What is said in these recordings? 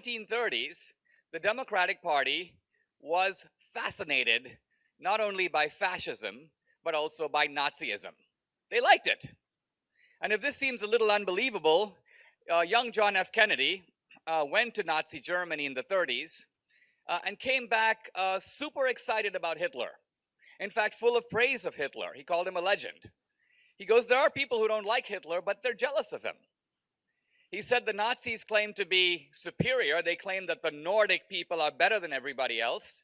1930s, the Democratic Party was fascinated not only by fascism, but also by Nazism. They liked it. And if this seems a little unbelievable, young John F. Kennedy went to Nazi Germany in the 30s and came back super excited about Hitler. In fact, full of praise of Hitler. He called him a legend. He goes, there are people who don't like Hitler, but they're jealous of him. He said the Nazis claim to be superior. They claim that the Nordic people are better than everybody else.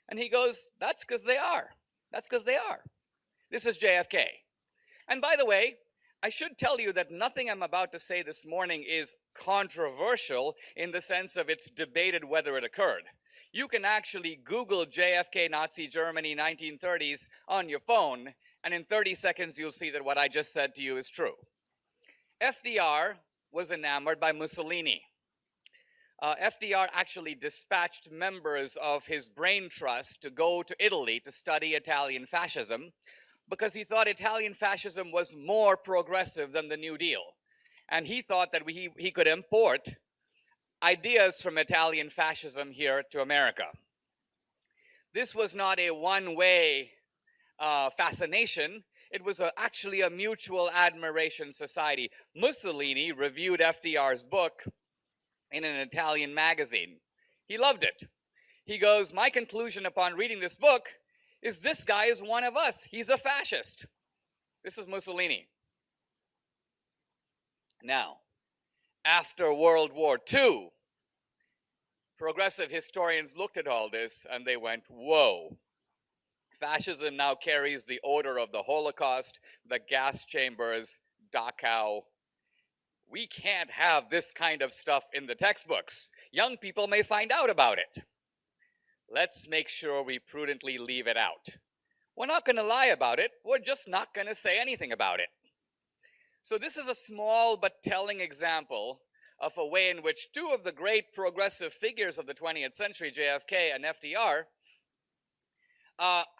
And he goes, that's because they are. That's because they are. This is JFK. And by the way, I should tell you that nothing I'm about to say this morning is controversial in the sense of it's debated whether it occurred. You can actually Google JFK Nazi Germany 1930s on your phone, and in 30 seconds you'll see that what I just said to you is true. FDR was enamored by Mussolini. FDR actually dispatched members of his brain trust to go to Italy to study Italian fascism because he thought Italian fascism was more progressive than the New Deal. And he thought that he could import ideas from Italian fascism here to America. This was not a one-way fascination. It was actually a mutual admiration society. Mussolini reviewed FDR's book in an Italian magazine. He loved it. He goes, my conclusion upon reading this book is this guy is one of us. He's a fascist. This is Mussolini. Now, after World War II, progressive historians looked at all this and they went, whoa. Fascism now carries the odor of the Holocaust, the gas chambers, Dachau. We can't have this kind of stuff in the textbooks. Young people may find out about it. Let's make sure we prudently leave it out. We're not going to lie about it. We're just not going to say anything about it. So this is a small but telling example of a way in which two of the great progressive figures of the 20th century, JFK and FDR,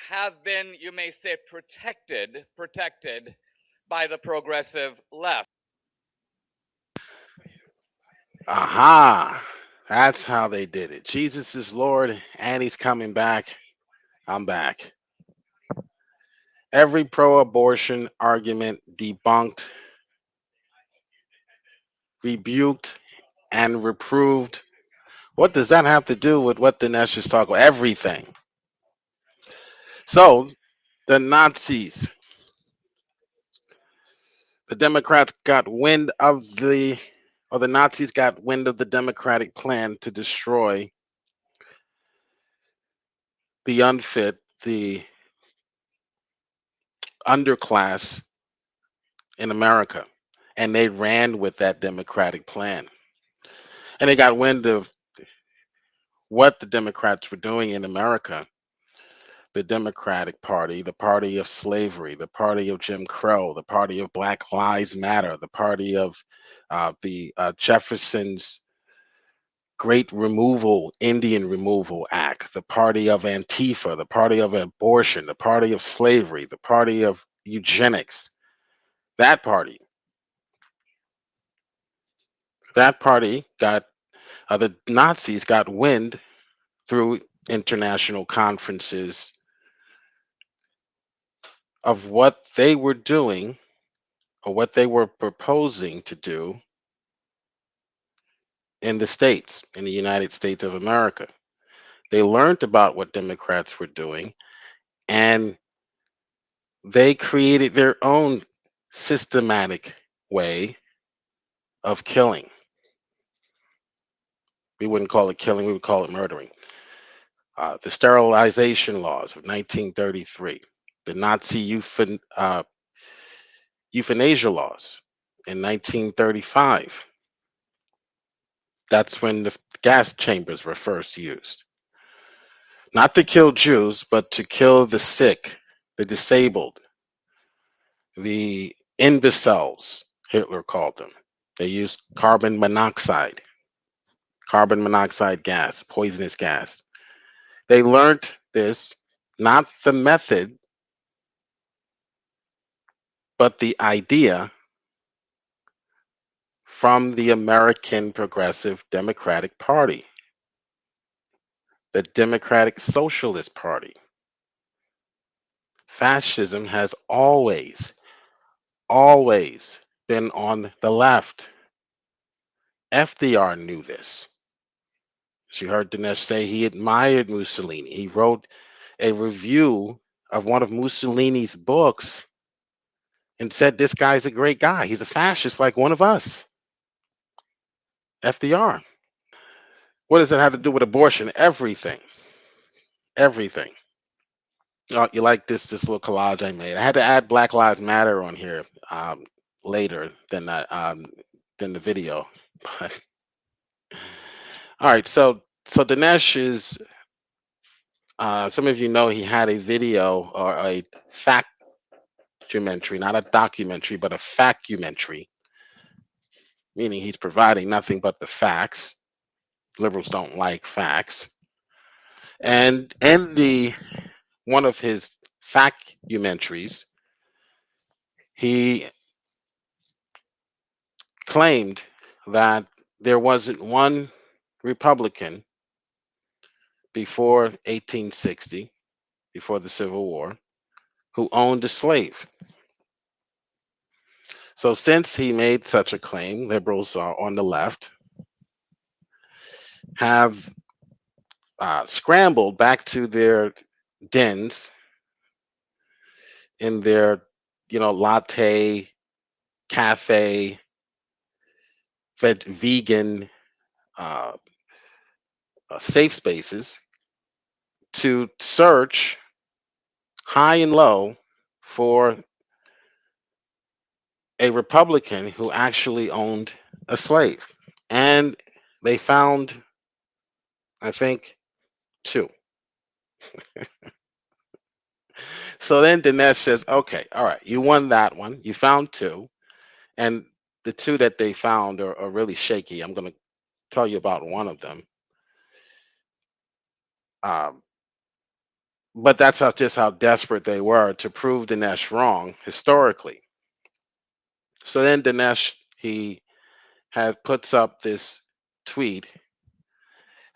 have been, you may say, protected by the progressive left. Aha! That's how they did it. Jesus is Lord and he's coming back. I'm back. Every pro abortion argument debunked, rebuked, and reproved. What does that have to do with what Dinesh is talking about? Everything. So, the Nazis, the Democrats got wind of the Nazis got wind of the Democratic plan to destroy the unfit, the underclass in America. And they ran with that Democratic plan. And they got wind of what the Democrats were doing in America. The Democratic Party, the party of slavery, the party of Jim Crow, the party of Black Lives Matter, the party of the Jefferson's Great Removal, Indian Removal Act, the party of Antifa, the party of abortion, the party of slavery, the party of eugenics. That party got, the Nazis got wind through international conferences of what they were doing or what they were proposing to do in the States, in the United States of America. They learned about what Democrats were doing and they created their own systematic way of killing. We wouldn't call it killing, we would call it murdering. The sterilization laws of 1933, the Nazi euthanasia laws in 1935. That's when the gas chambers were first used. Not to kill Jews, but to kill the sick, the disabled, the imbeciles, Hitler called them. They used carbon monoxide gas, poisonous gas. They learned this, not the method, but the idea from the American Progressive Democratic Party, the Democratic Socialist Party. Fascism has always been on the left. FDR knew this. She heard Dinesh say he admired Mussolini. He wrote a review of one of Mussolini's books and said this guy's a great guy. He's a fascist like one of us. FDR. What does it have to do with abortion? Everything. Everything. Oh, you like this little collage I made? I had to add Black Lives Matter on here later than the video. But all right, so Dinesh is some of you know he had a video or a factumentary, not a documentary, but a factumentary, meaning he's providing nothing but the facts. Liberals don't like facts. And in the one of his facumentaries, he claimed that there wasn't one Republican before 1860, before the Civil War, who owned a slave. So since he made such a claim, liberals on the left have scrambled back to their dens in their, latte, cafe, vegan, uh, safe spaces to search high and low for a Republican who actually owned a slave. And they found, I think, two. So then Dinesh says, okay, all right, you won that one. You found two. And the two that they found are really shaky. I'm going to tell you about one of them. Um, but that's just how desperate they were to prove Dinesh wrong historically. So then Dinesh, he puts up this tweet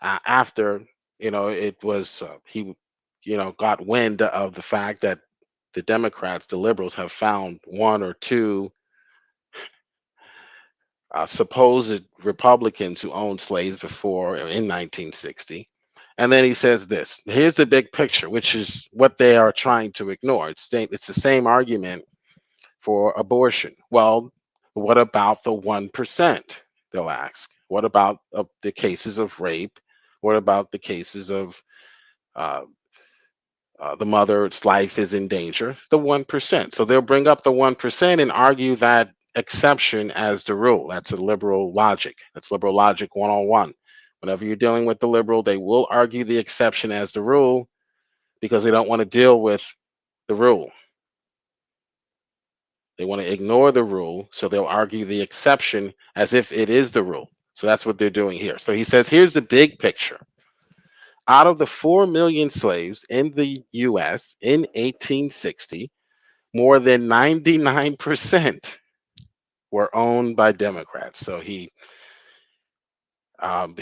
after, it was, he, got wind of the fact that the Democrats, the liberals, have found one or two supposed Republicans who owned slaves before in 1960. And then he says this, here's the big picture, which is what they are trying to ignore. It's the same argument for abortion. Well, what about the 1%? They'll ask. What about the cases of rape? What about the cases of uh, the mother's life is in danger? The 1%. So they'll bring up the 1% and argue that exception as the rule. That's a liberal logic. That's liberal logic 101. Whenever you're dealing with the liberal, they will argue the exception as the rule because they don't want to deal with the rule. They want to ignore the rule, so they'll argue the exception as if it is the rule. So that's what they're doing here. So he says, here's the big picture. Out of the 4 million slaves in the US in 1860, more than 99% were owned by Democrats. So um,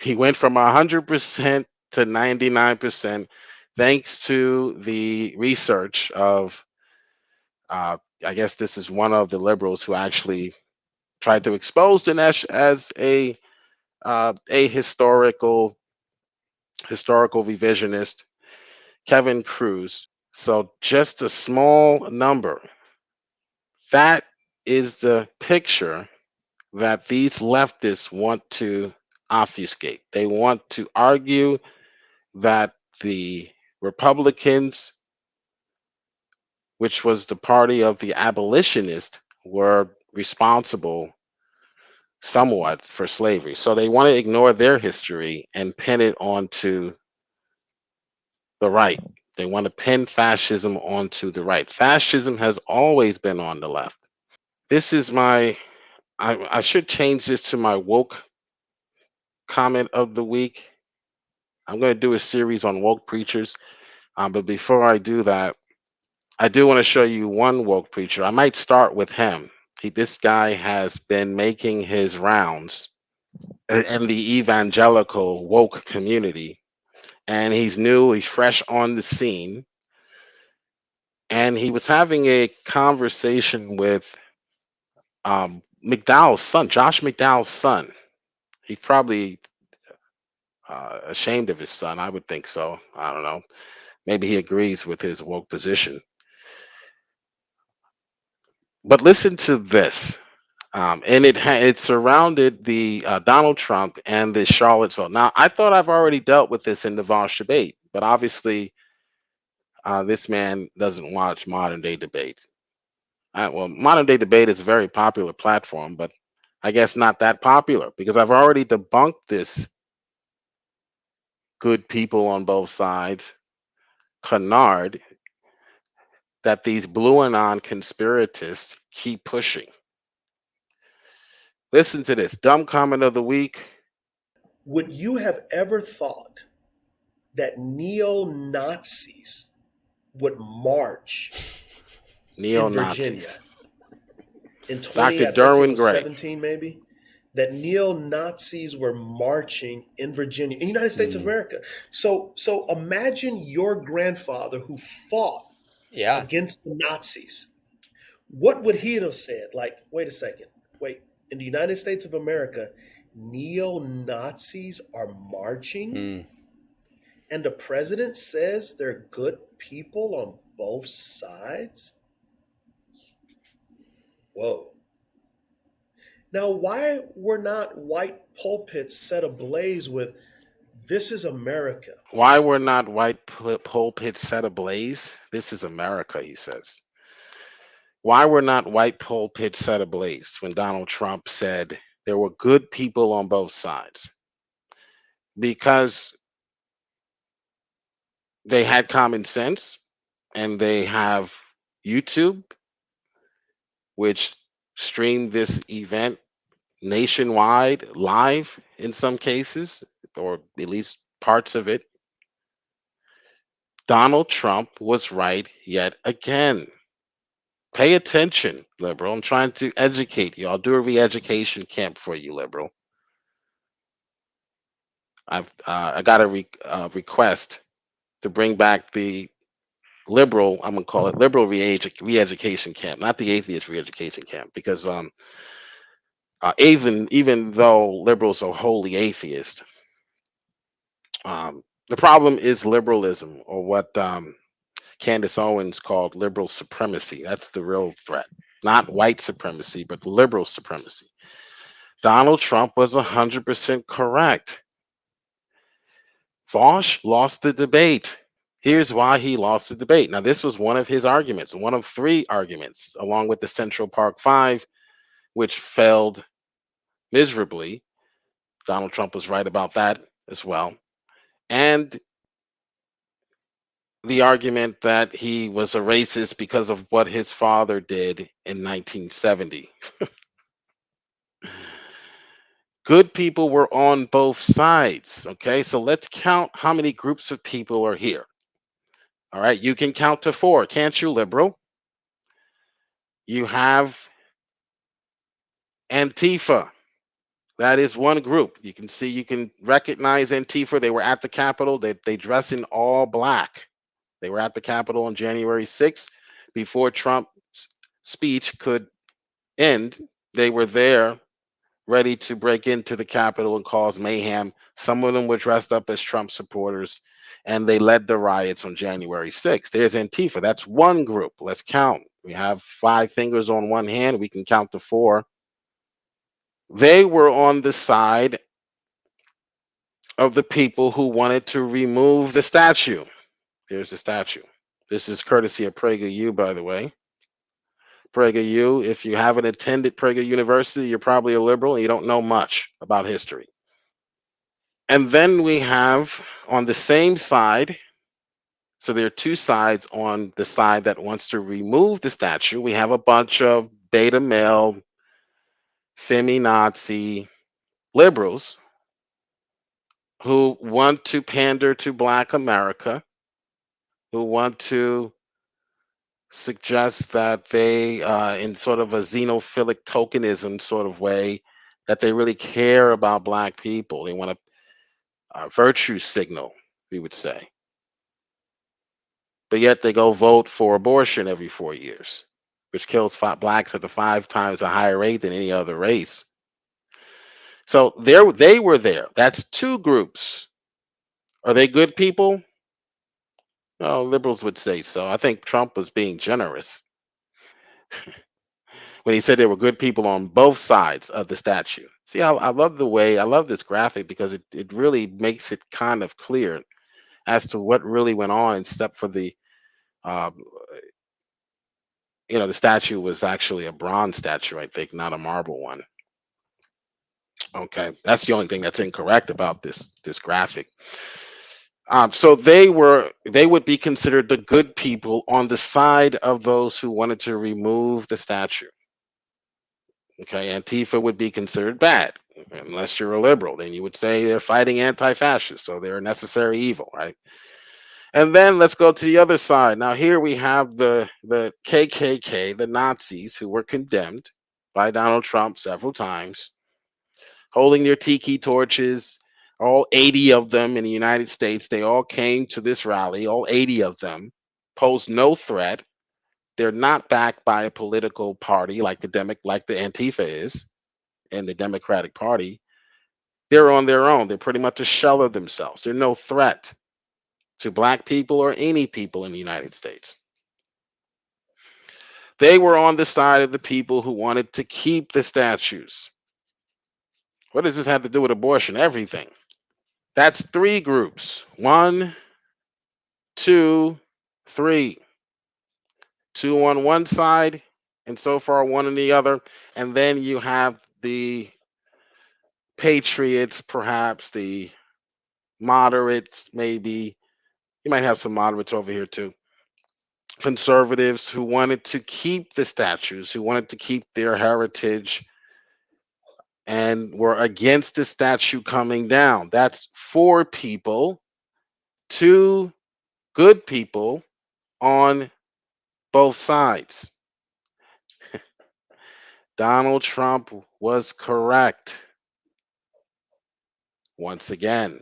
he went from 100% to 99% thanks to the research of, I guess this is one of the liberals who actually tried to expose Dinesh as a historical revisionist, Kevin Cruz. So just a small number. That is the picture that these leftists want to obfuscate. They want to argue that the Republicans, which was the party of the abolitionists, were responsible somewhat for slavery. So they want to ignore their history and pin it onto the right. They want to pin fascism onto the right. Fascism has always been on the left. This is I should change this to my woke comment of the week. I'm going to do a series on woke preachers. But before I do that, I do want to show you one woke preacher. I might start with him. This guy has been making his rounds in the evangelical woke community, and he's new, he's fresh on the scene, and he was having a conversation with McDowell's son, Josh McDowell's son. He's probably ashamed of his son. I would think so. I don't know. Maybe he agrees with his woke position. But listen to this. And it surrounded the Donald Trump and the Charlottesville. Now, I thought I've already dealt with this in the Vosh debate, but obviously, this man doesn't watch modern day debate. Well, modern day debate is a very popular platform, but I guess not that popular because I've already debunked this good people on both sides canard that these blue anon conspiratists keep pushing. Listen to this dumb comment of the week. Would you have ever thought that neo Nazis would march Neo in Virginia Nazis. in Dr. I think it Derwin was Gray. 17 maybe? That neo Nazis were marching in Virginia, in the United States of America. So imagine your grandfather who fought Yeah. against the Nazis. What would he have said? Like, wait a second, wait, in the United States of America, neo Nazis are marching, and the president says they're good people on both sides? Whoa. Now, why were not white pulpits set ablaze with "This is America"? Why were not white pulpits set ablaze? This is America, he says. Why were not white pulpits set ablaze when Donald Trump said there were good people on both sides? Because they had common sense and they have YouTube, which streamed this event nationwide, live in some cases, or at least parts of it. Donald Trump was right yet again. Pay attention, liberal. I'm trying to educate you. I'll do a re-education camp for you, liberal. I got a request to bring back the liberal. I'm gonna call it liberal re-education camp, not the atheist re-education camp, because even though liberals are wholly atheist, the problem is liberalism, or what Candace Owens called liberal supremacy. That's the real threat, not white supremacy, but liberal supremacy. Donald Trump was 100% correct. Vosh lost the debate. Here's why he lost the debate. Now, this was one of his arguments, one of three arguments, along with the Central Park Five, which failed miserably. Donald Trump was right about that as well. And the argument that he was a racist because of what his father did in 1970. Good people were on both sides. Okay, so let's count how many groups of people are here. All right, you can count to four, can't you, liberal? You have Antifa. That is one group. You can see, you can recognize Antifa. They were at the Capitol. They dress in all black. They were at the Capitol on January 6th before Trump's speech could end. They were there ready to break into the Capitol and cause mayhem. Some of them were dressed up as Trump supporters, and they led the riots on January 6th. There's Antifa. That's one group. Let's count. We have five fingers on one hand. We can count to four. They were on the side of the people who wanted to remove the statue. There's the statue. This is courtesy of PragerU, by the way. PragerU, if you haven't attended Prager University, you're probably a liberal and you don't know much about history. And then we have on the same side, so there are two sides. On the side that wants to remove the statue, we have a bunch of beta male, feminazi liberals who want to pander to Black America, who want to suggests that they, in sort of a xenophilic tokenism sort of way, that they really care about black people. They want a virtue signal, we would say. But yet they go vote for abortion every 4 years, which kills blacks at the 5 times a higher rate than any other race. So they were there. That's two groups. Are they good people? No, liberals would say so. I think Trump was being generous when he said there were good people on both sides of the statue. See, I love this graphic because it really makes it kind of clear as to what really went on, except for uh, the statue was actually a bronze statue, I think, not a marble one. Okay, that's the only thing that's incorrect about this graphic. So they would be considered the good people on the side of those who wanted to remove the statue. Okay, Antifa would be considered bad unless you're a liberal. Then you would say they're fighting anti-fascists, so they're a necessary evil, right? And then let's go to the other side. Now here we have the KKK, the Nazis, who were condemned by Donald Trump several times, holding their tiki torches. All 80 of them in the United States, they all came to this rally. All 80 of them posed no threat. They're not backed by a political party like like the Antifa is and the Democratic Party. They're on their own. They're pretty much a shell of themselves. They're no threat to black people or any people in the United States. They were on the side of the people who wanted to keep the statues. What does this have to do with abortion? Everything. That's three groups. One, two, three. Two on one side, and so far one on the other. And then you have the patriots, perhaps the moderates, maybe. You might have some moderates over here too. Conservatives who wanted to keep the statues, who wanted to keep their heritage and were against the statue coming down. That's four people, two good people on both sides. Donald Trump was correct once again.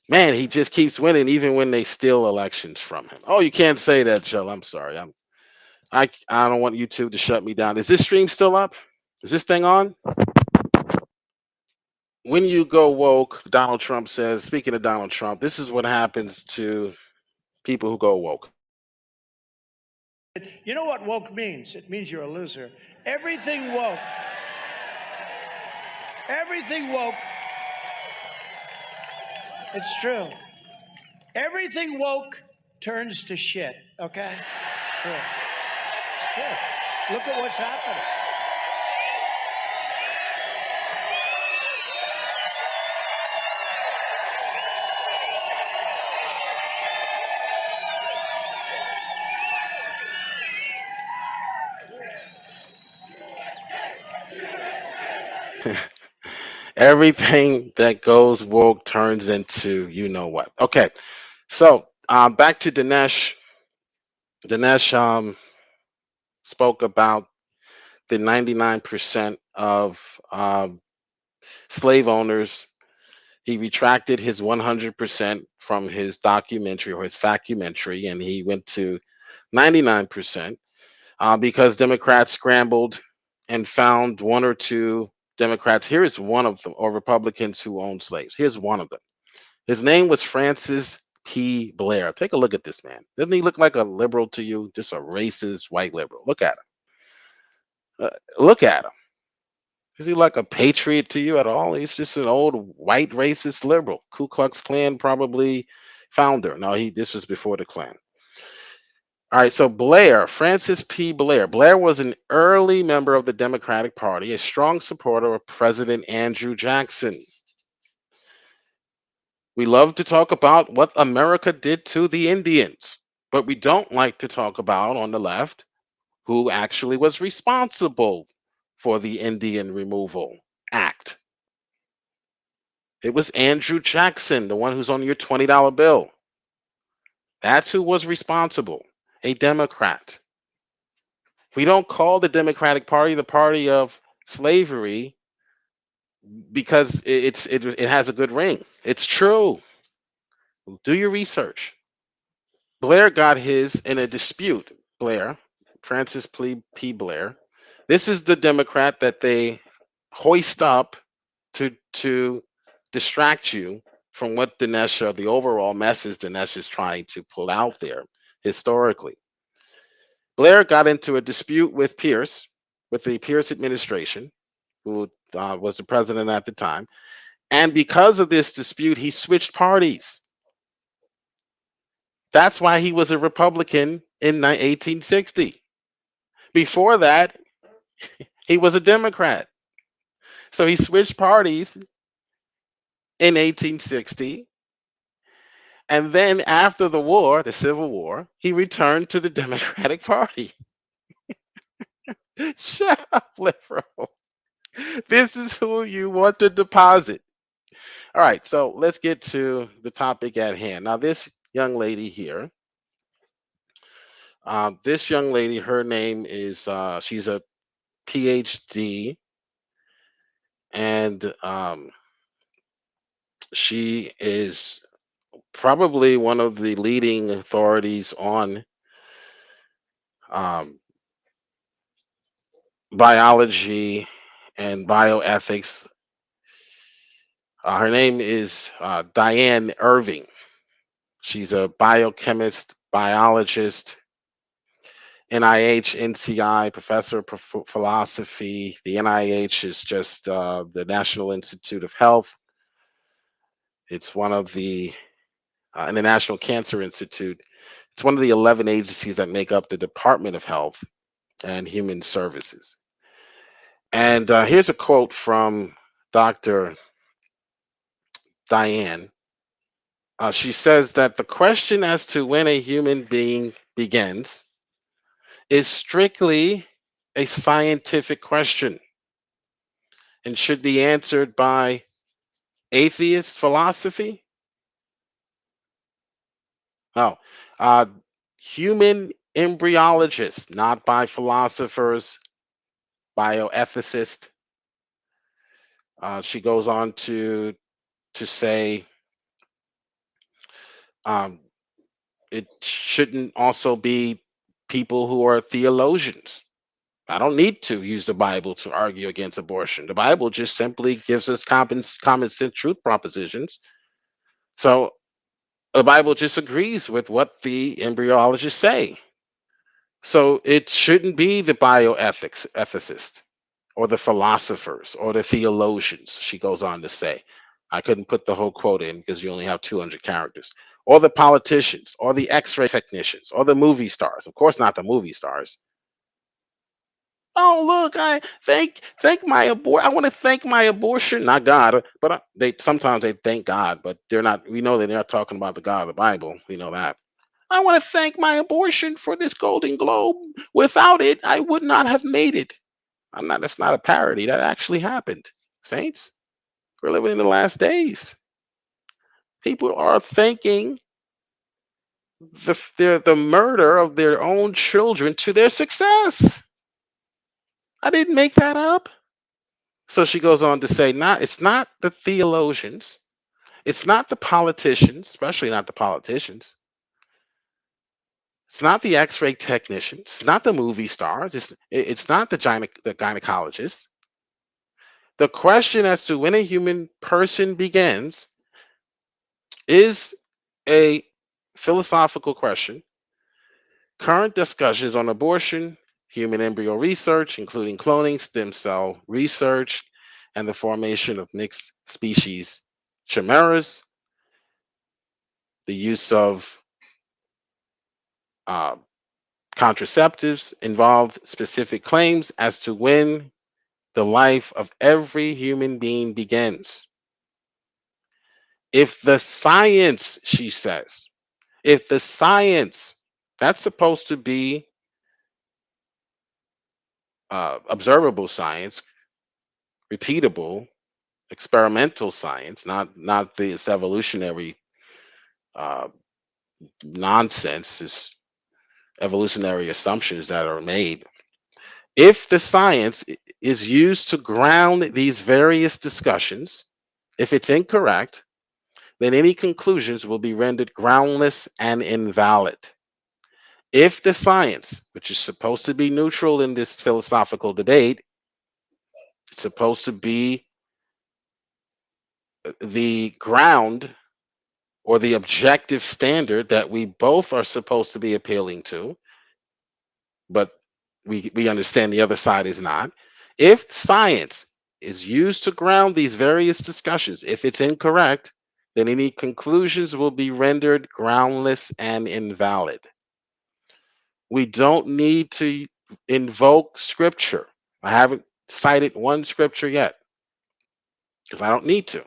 Man, he just keeps winning even when they steal elections from him. Oh, you can't say that, Joe. I'm sorry. I don't want YouTube to shut me down. Is this stream still up? Is this thing on? When you go woke, Donald Trump says, speaking of Donald Trump, this is what happens to people who go woke. You know what woke means? It means you're a loser. Everything woke. Everything woke. It's true. Everything woke turns to shit, okay? It's true. It's true. Look at what's happening. Everything that goes woke turns into you know what. Okay, so back to Dinesh. Dinesh spoke about the 99% of slave owners. He retracted his 100% from his documentary or his factumentary, and he went to 99% because Democrats scrambled and found one or two Democrats. Here is one of them, or Republicans who owned slaves. Here's one of them. His name was Francis P. Blair. Take a look at this man. Doesn't he look like a liberal to you? Just a racist white liberal. Look at him. Look at him. Is he like a patriot to you at all? He's just an old white racist liberal. Ku Klux Klan probably founder. No, this was before the Klan. All right, so Blair, Francis P. Blair. Blair was an early member of the Democratic Party, a strong supporter of President Andrew Jackson. We love to talk about what America did to the Indians, but we don't like to talk about on the left who actually was responsible for the Indian Removal Act. It was Andrew Jackson, the one who's on your $20 bill. That's who was responsible. A Democrat. We don't call the Democratic Party the party of slavery because it has a good ring. It's true. Do your research. Blair got his in a dispute. Blair, Francis P. Blair. This is the Democrat that they hoist up to distract you from what Dinesh, the overall message Dinesh is trying to pull out there historically. Blair got into a dispute with Pierce, with the Pierce administration, who was the president at the time. And because of this dispute, he switched parties. That's why he was a Republican in 1860. Before that, he was a Democrat. So he switched parties in 1860. And then after the war, the Civil War, he returned to the Democratic Party. Shut up, liberal. This is who you want to deposit. All right, so let's get to the topic at hand. Now, this young lady here, her name is, she's a PhD, and she is probably one of the leading authorities on um, biology and bioethics. Her name is Diane Irving. She's a biochemist, biologist, NIH, NCI, professor of philosophy. The NIH is just the National Institute of Health. It's one of and the National Cancer Institute. It's one of the 11 agencies that make up the Department of Health and Human Services. And here's a quote from Dr. Diane. She says that the question as to when a human being begins is strictly a scientific question and should be answered by atheist philosophy. No, uh, human embryologists, not by philosophers, bioethicists. She goes on to say um, it shouldn't also be people who are theologians. I don't need to use the Bible to argue against abortion. The Bible just simply gives us common sense truth propositions. So the Bible just agrees with what the embryologists say. So it shouldn't be the bioethics ethicist or the philosophers or the theologians, she goes on to say. I couldn't put the whole quote in because you only have 200 characters. Or the politicians, or the x-ray technicians, or the movie stars. Of course, not the movie stars. Oh, look, I thank my abort. I want to thank my abortion, not God, but they sometimes they thank God, but they're not. We know that they're not talking about the God of the Bible. We know that. I want to thank my abortion for this Golden Globe. Without it, I would not have made it. I'm not. That's not a parody. That actually happened. Saints, we're living in the last days. People are thanking the murder of their own children to their success. I didn't make that up. So she goes on to say, it's not the theologians, it's not the politicians, especially not the politicians. It's not the X-ray technicians. It's not the movie stars. It's not the gynecologists. The question as to when a human person begins is a philosophical question. Current discussions on abortion, human embryo research, including cloning, stem cell research, and the formation of mixed species chimeras, the use of uh, contraceptives involve specific claims as to when the life of every human being begins. If the science, she says, if the science, that's supposed to be observable science, repeatable, experimental science, not this evolutionary uh, nonsense, this evolutionary assumptions that are made. If the science is used to ground these various discussions, if it's incorrect, then any conclusions will be rendered groundless and invalid. If the science, which is supposed to be neutral in this philosophical debate, it's supposed to be the ground or the objective standard that we both are supposed to be appealing to, but we understand the other side is not. If science is used to ground these various discussions, if it's incorrect, then any conclusions will be rendered groundless and invalid. We don't need to invoke scripture. I haven't cited one scripture yet because I don't need to.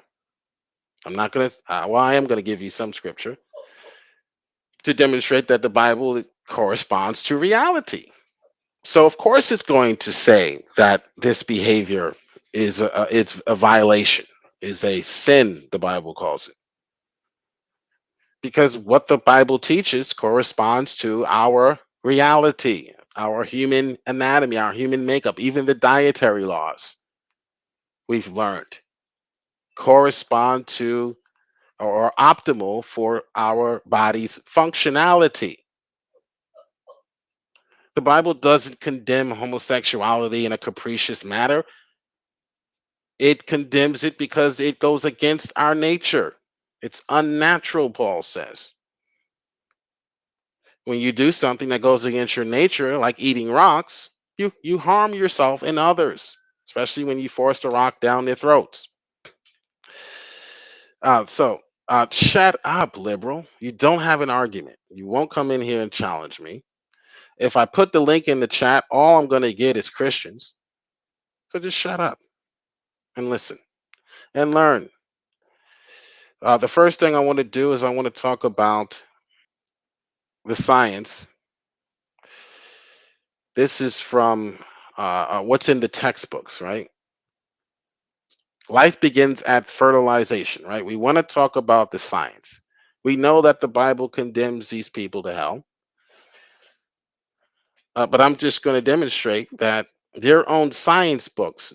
I'm not going to, well, I am going to give you some scripture to demonstrate that the Bible corresponds to reality. So, of course, it's going to say that this behavior is it's a violation, is a sin, the Bible calls it. Because what the Bible teaches corresponds to our reality, our human anatomy, our human makeup, even the dietary laws we've learned correspond to or are optimal for our body's functionality. The Bible doesn't condemn homosexuality in a capricious manner. It condemns it because it goes against our nature. It's unnatural, Paul says. When you do something that goes against your nature, like eating rocks, you harm yourself and others, especially when you force the rock down their throats. Shut up, liberal. You don't have an argument. You won't come in here and challenge me. If I put the link in the chat, all I'm going to get is Christians. So just shut up and listen and learn. The first thing I want to do is I want to talk about the science. This is from what's in the textbooks, right? Life begins at fertilization, right? We want to talk about the science. We know that the Bible condemns these people to hell, but I'm just going to demonstrate that their own science books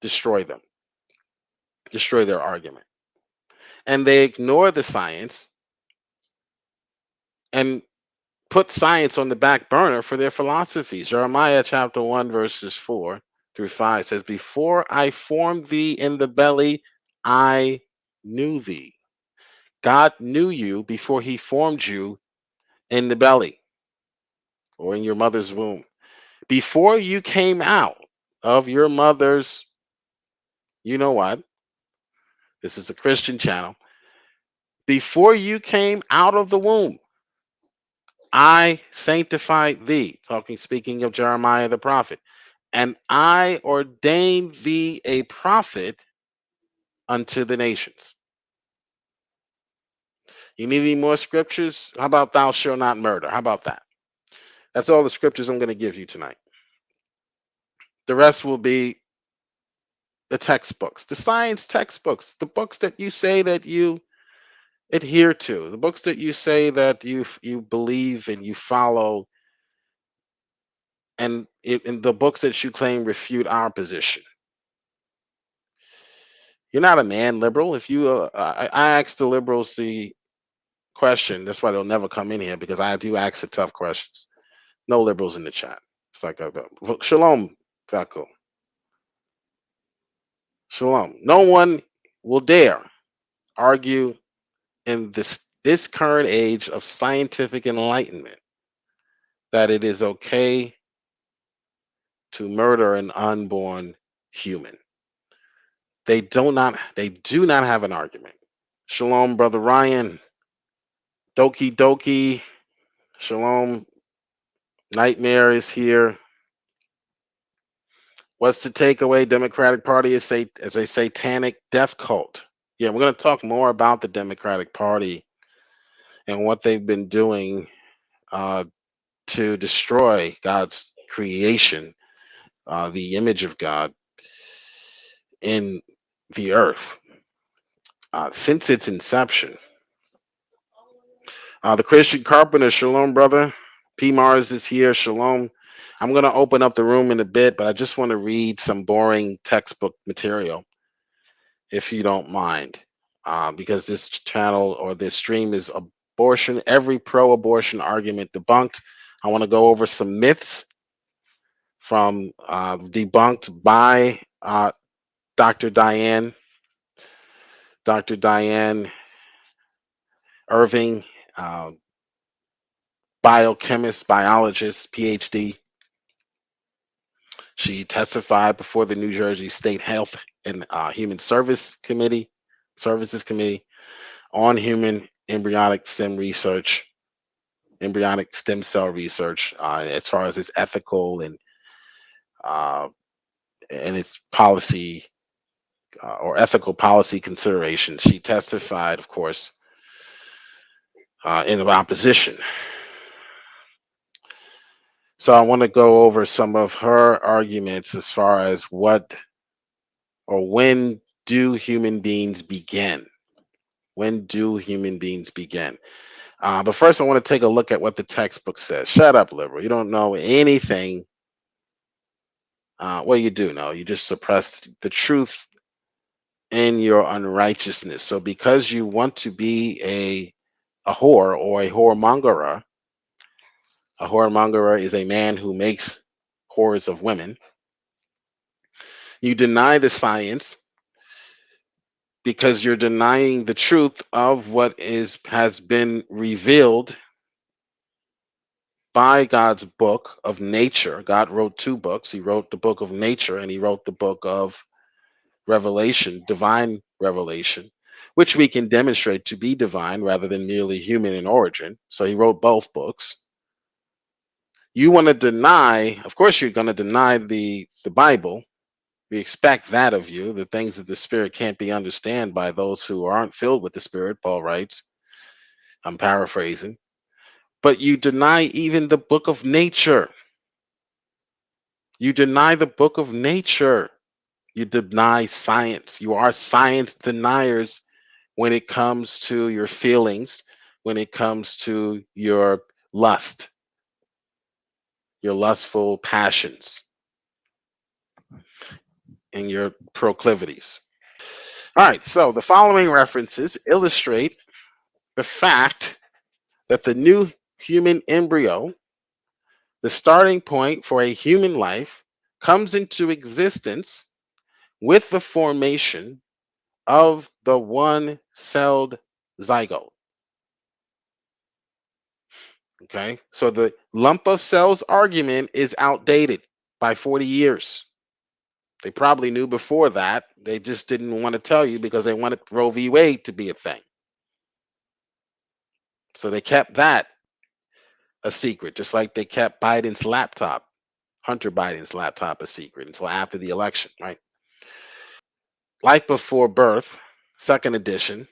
destroy them, destroy their argument. And they ignore the science and put science on the back burner for their philosophies. Jeremiah chapter 1, verses 4 through 5 says, "Before I formed thee in the belly, I knew thee." God knew you before he formed you in the belly or in your mother's womb. Before you came out of your mother's, you know what? This is a Christian channel. Before you came out of the womb, I sanctified thee. Speaking of Jeremiah the prophet. And I ordained thee a prophet unto the nations. You need any more scriptures? How about thou shalt not murder? How about that? That's all the scriptures I'm going to give you tonight. The rest will be the textbooks, the science textbooks, the books that you say that you adhere to, the books that you say that you believe and you follow, and the books that you claim refute our position. You're not a man liberal. If you, I asked the liberals the question. That's why they'll never come in here because I do ask the tough questions. No liberals in the chat. It's like shalom, Vaco. Shalom. No one will dare argue in this current age of scientific enlightenment that it is okay to murder an unborn human. They do not have an argument. Shalom, brother Ryan. Doki Doki. Shalom. Nightmare is here. What's the takeaway? Democratic Party is a satanic death cult. Yeah, we're going to talk more about the Democratic Party and what they've been doing to destroy God's creation, the image of God in the earth since its inception. The Christian Carpenter, shalom, brother. P. Mars is here, shalom. I'm going to open up the room in a bit, but I just want to read some boring textbook material, if you don't mind, because this channel or this stream is abortion, every pro abortion argument debunked. I want to go over some myths from debunked by Dr. Diane, Dr. Diane Irving, uh, biochemist, biologist, PhD. She testified before the New Jersey State Health and Human Services Committee on human embryonic stem cell research, as far as its ethical uh, and its policy or ethical policy considerations. She testified, of course, in opposition. So I want to go over some of her arguments as far as what or when do human beings begin? When do human beings begin? But first, I want to take a look at what the textbook says. Shut up, liberal. You don't know anything. Well, you do know. You just suppressed the truth in your unrighteousness. So because you want to be a whore or a whoremongerer is a man who makes whores of women. You deny the science because you're denying the truth of what has been revealed by God's book of nature. God wrote two books. He wrote the book of nature and he wrote the book of revelation, divine revelation, which we can demonstrate to be divine rather than merely human in origin. So he wrote both books. You want to deny, of course, you're going to deny the Bible. We expect that of you. The things of the Spirit can't be understood by those who aren't filled with the Spirit, Paul writes. I'm paraphrasing. But you deny even the book of nature. You deny the book of nature. You deny science. You are science deniers when it comes to your feelings, when it comes to your lust, your lustful passions, and your proclivities. All right, so the following references illustrate the fact that the new human embryo, the starting point for a human life, comes into existence with the formation of the one-celled zygote. Okay, so the lump of cells argument is outdated by 40 years. They probably knew before that. They just didn't want to tell you because they wanted Roe v. Wade to be a thing. So they kept that a secret, just like they kept Hunter Biden's laptop, a secret until after the election, right? Life Before Birth, second edition.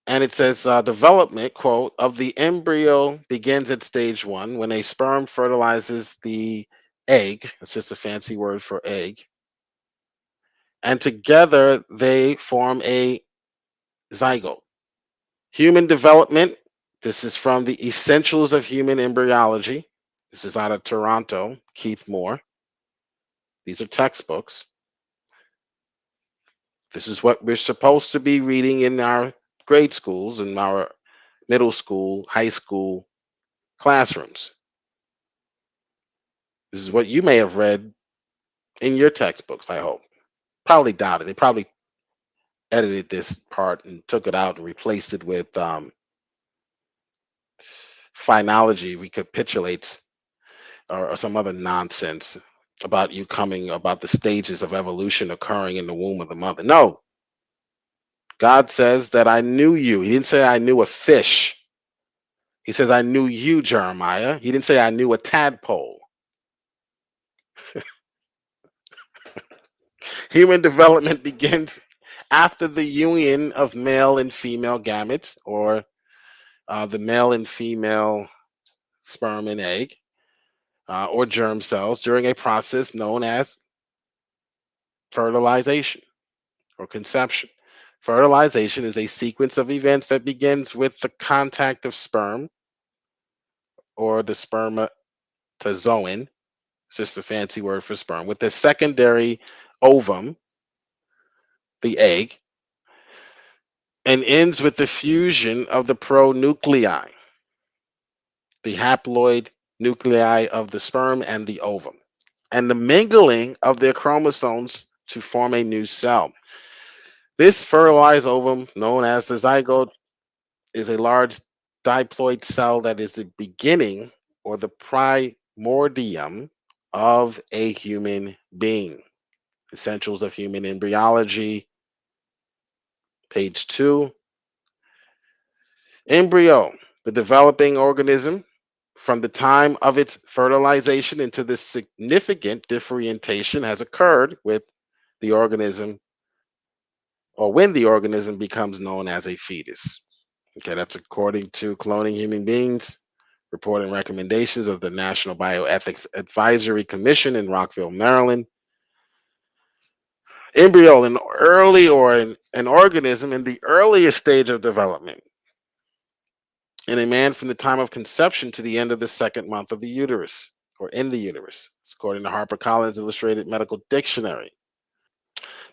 And it says development, quote, of the embryo begins at stage one when a sperm fertilizes the egg. It's just a fancy word for egg. And together they form a zygote. Human development. This is from the Essentials of Human Embryology. This is out of Toronto, Keith Moore. These are textbooks. This is what we're supposed to be reading in our grade schools, in our middle school, high school classrooms. This is what you may have read in your textbooks, I hope. Probably doubt it. They probably edited this part and took it out and replaced it with phenology recapitulates or some other nonsense about about the stages of evolution occurring in the womb of the mother. No. God says that I knew you. He didn't say I knew a fish. He says I knew you, Jeremiah. He didn't say I knew a tadpole. Human development begins after the union of male and female gametes, or the male and female sperm and egg, or germ cells, during a process known as fertilization or conception. Fertilization is a sequence of events that begins with the contact of sperm or the spermatozoon, it's just a fancy word for sperm, with the secondary ovum, the egg, and ends with the fusion of the pronuclei, the haploid nuclei of the sperm and the ovum, and the mingling of their chromosomes to form a new cell. This fertilized ovum, known as the zygote, is a large diploid cell that is the beginning or the primordium of a human being. Essentials of Human Embryology, page 2. Embryo, the developing organism from the time of its fertilization into this significant differentiation has occurred with the organism or when the organism becomes known as a fetus. Okay, that's according to Cloning Human Beings, report and recommendations of the National Bioethics Advisory Commission in Rockville, Maryland. Embryo, an early or an organism in the earliest stage of development in a man from the time of conception to the end of the second month of the uterus or in the uterus. It's according to HarperCollins Illustrated Medical Dictionary.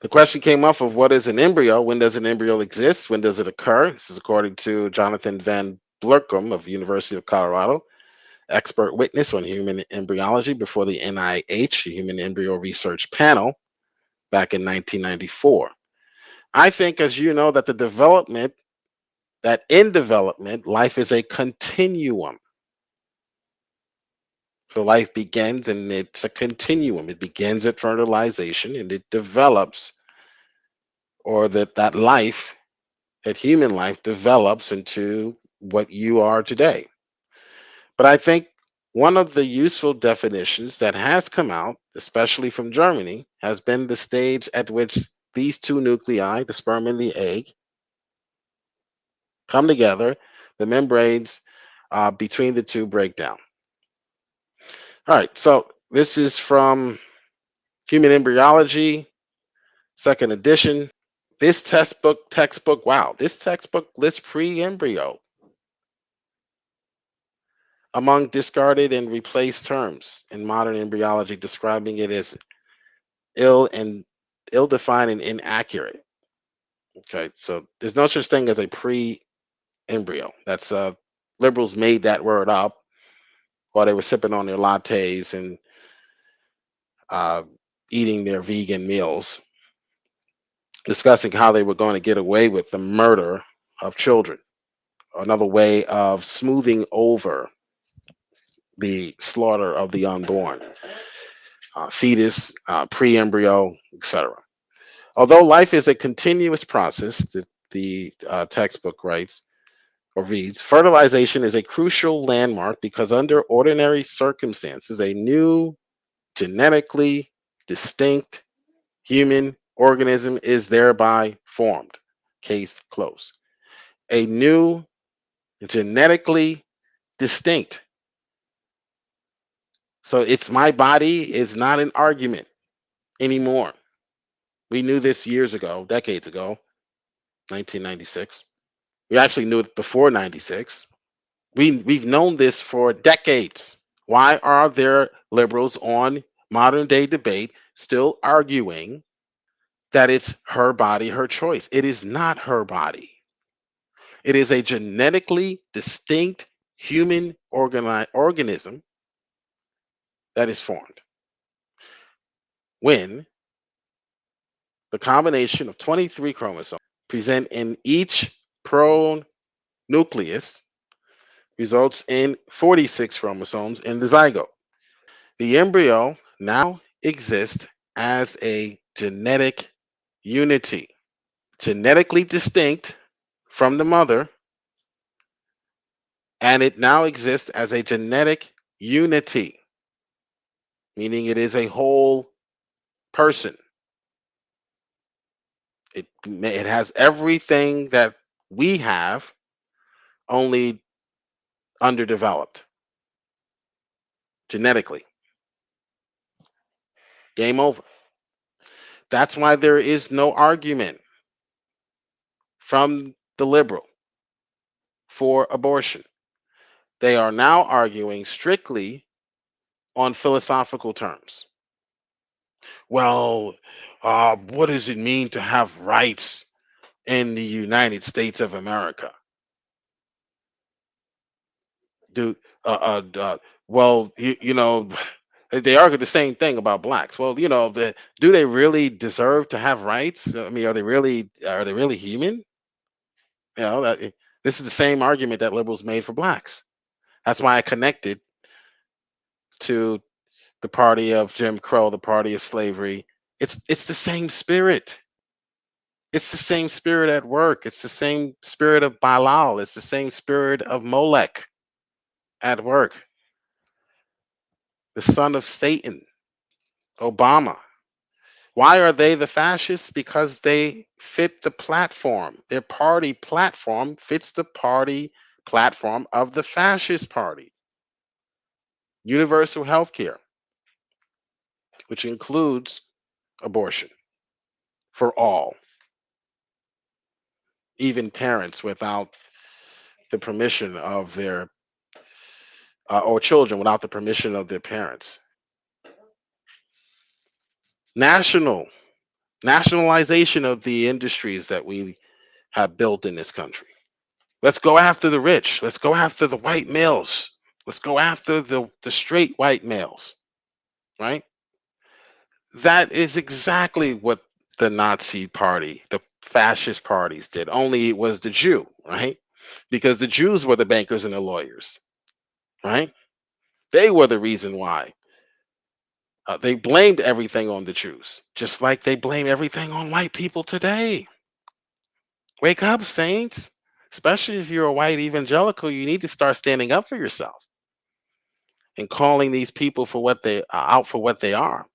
The question came up of what is an embryo? When does an embryo exist? When does it occur? This is according to Jonathan Van Blerkum of University of Colorado, expert witness on human embryology before the NIH, Human Embryo Research Panel, back in 1994. I think, as you know, that in development, life is a continuum. So life begins and it's a continuum. It begins at fertilization and it develops, or that life, that human life develops into what you are today. But I think one of the useful definitions that has come out, especially from Germany, has been the stage at which these two nuclei, the sperm and the egg, come together, the membranes between the two break down. All right, so this is from Human Embryology, second edition. This textbook, wow, this textbook lists pre-embryo among discarded and replaced terms in modern embryology, describing it as ill and ill-defined and inaccurate. Okay, so there's no such thing as a pre-embryo. That's liberals made that word up while they were sipping on their lattes and uh, eating their vegan meals, discussing how they were going to get away with the murder of children, another way of smoothing over the slaughter of the unborn, fetus, pre-embryo, etc. Although life is a continuous process, the textbook writes or reads, fertilization is a crucial landmark because under ordinary circumstances, a new genetically distinct human organism is thereby formed. Case closed. A new genetically distinct. So it's my body is not an argument anymore. We knew this years ago, decades ago, 1996. We actually knew it before 96. We've known this for decades. Why are there liberals on modern day debate still arguing that it's her body, her choice? It is not her body. It is a genetically distinct human organism that is formed when the combination of 23 chromosomes present in each pronucleus results in 46 chromosomes in the zygote. The embryo now exists as a genetic unity, genetically distinct from the mother, and it now exists as a genetic unity, meaning it is a whole person. It has everything that we have, only underdeveloped genetically. Game over. That's why there is no argument from the liberal for abortion. They are now arguing strictly on philosophical terms. Well, what does it mean to have rights in the United States of America? Do well, you know, they argue the same thing about blacks. Well, you know, do they really deserve to have rights? I mean, are they really human? You know, this is the same argument that liberals made for blacks. That's why I connected to the party of Jim Crow, the party of slavery. It's the same spirit. It's the same spirit at work. It's the same spirit of Balal. It's the same spirit of Molech at work. The son of Satan, Obama. Why are they the fascists? Because they fit the platform. Their party platform fits the party platform of the fascist party. Universal health care, which includes abortion for all, even parents without the permission of their or children without the permission of their parents. Nationalization of the industries that we have built in this country. Let's go after the rich. Let's go after the white males. Let's go after the straight white males, right? That is exactly what the Nazi party, the fascist parties did. Only it was the Jew, right? Because the Jews were the bankers and the lawyers, right? They were the reason why. They blamed everything on the Jews, just like they blame everything on white people today. Wake up, saints. Especially if you're a white evangelical, you need to start standing up for yourself and calling these people for what they out for what they are.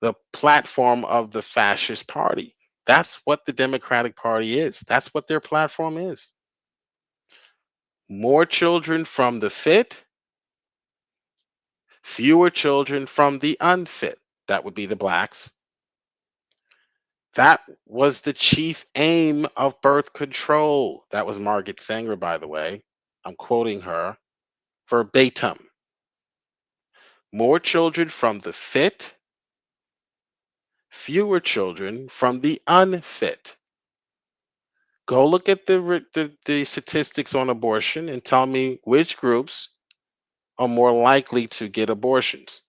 The platform of the fascist party. That's what the Democratic Party is. That's what their platform is. More children from the fit, fewer children from the unfit. That would be the blacks. That was the chief aim of birth control. That was Margaret Sanger, by the way. I'm quoting her verbatim. More children from the fit, fewer children from the unfit. Go look at the statistics on abortion and tell me which groups are more likely to get abortions.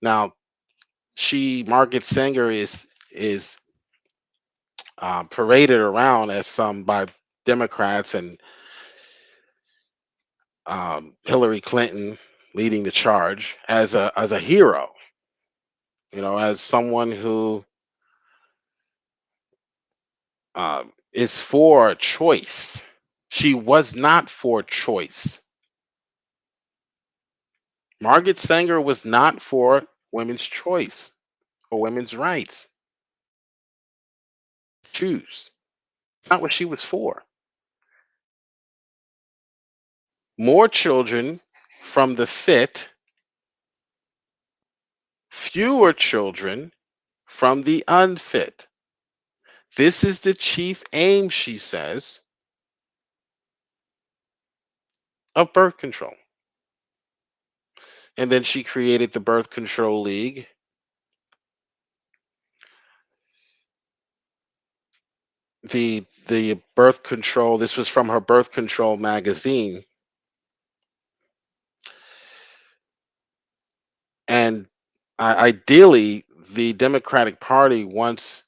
Now, Margaret Sanger is paraded around as some by Democrats and Hillary Clinton leading the charge as a hero. You know, as someone who is for choice. She was not for choice. Margaret Sanger was not for women's choice or women's rights. Choose. Not what she was for. More children from the fit, fewer children from the unfit. This is the chief aim, she says, of birth control. And then she created the Birth Control League. The birth control, this was from her birth control magazine. And ideally, the Democratic Party wants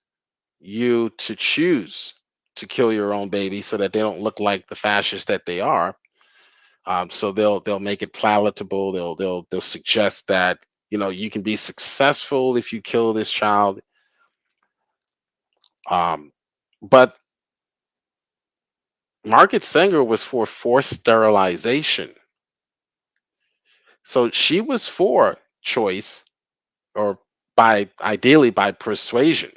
you to choose to kill your own baby so that they don't look like the fascists that they are. So they'll make it palatable. They'll suggest that you can be successful if you kill this child. But Margaret Sanger was for forced sterilization. So she was for choice or ideally by persuasion.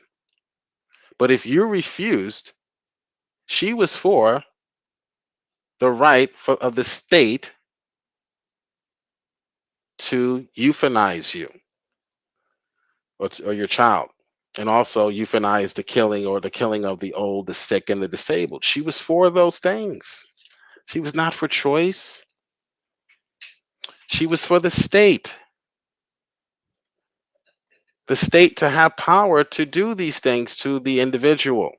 But if you refused, she was for the right of the state to euthanize you or your child. and also euthanize the killing or the killing of the old, the sick, and the disabled. She was for those things. She was not for choice. She was for the state to have power to do these things to the individual.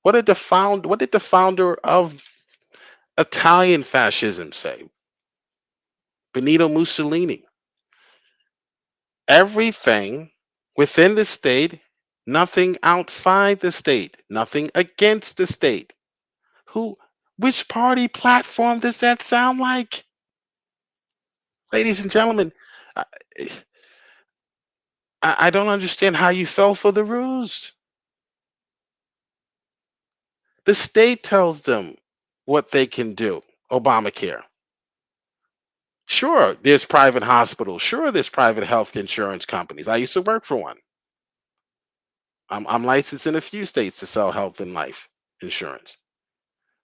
What did the founder of Italian fascism say? Benito Mussolini. Everything within the state, nothing outside the state, nothing against the state. Who, which party platform does that sound like? Ladies and gentlemen, I, I don't understand how you fell for the ruse. The state tells them what they can do. Obamacare. Sure, there's private hospitals. Sure, there's private health insurance companies. I used to work for one. I'm licensed in a few states to sell health and life insurance.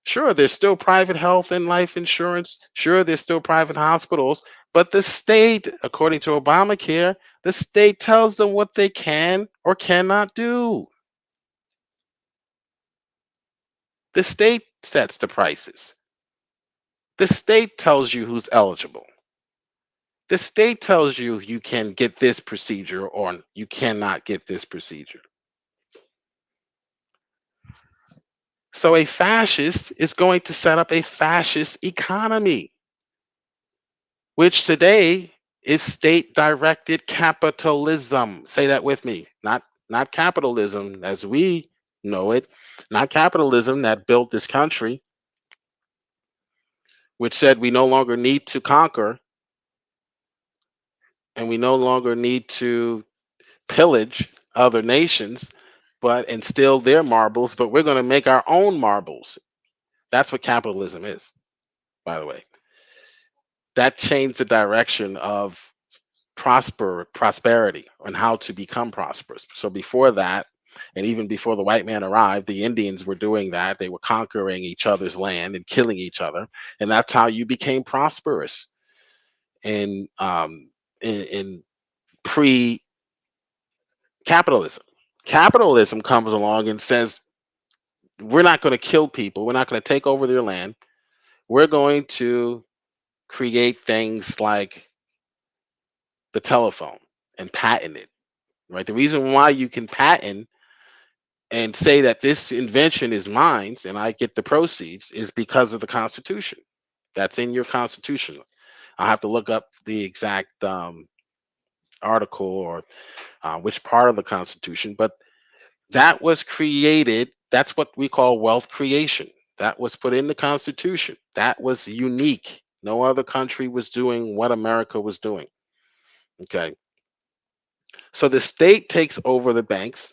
Sure, there's still private health and life insurance. Sure, there's still private hospitals. But the state, according to Obamacare, the state tells them what they can or cannot do. The state sets the prices. The state tells you who's eligible. The state tells you you can get this procedure or you cannot get this procedure. So a fascist is going to set up a fascist economy, which today is state directed capitalism. Say that with me. Not capitalism as we know it, not capitalism that built this country, which said we no longer need to conquer and we no longer need to pillage other nations, but and steal their marbles, but we're going to make our own marbles. That's what capitalism is, by the way. That changed the direction of prosperity and how to become prosperous. So before that, and even before the white man arrived, the Indians were doing that. They were conquering each other's land and killing each other, and that's how you became prosperous in in pre-capitalism. Capitalism comes along and says, we're not going to kill people. We're not going to take over their land. We're going to create things like the telephone and patent it, right? The reason why you can patent and say that this invention is mine and I get the proceeds is because of the Constitution. That's in your Constitution. I'll have to look up the exact article or which part of the Constitution, but that was created. That's what we call wealth creation. That was put in the Constitution. That was unique. No other country was doing what America was doing. Okay. So the state takes over the banks,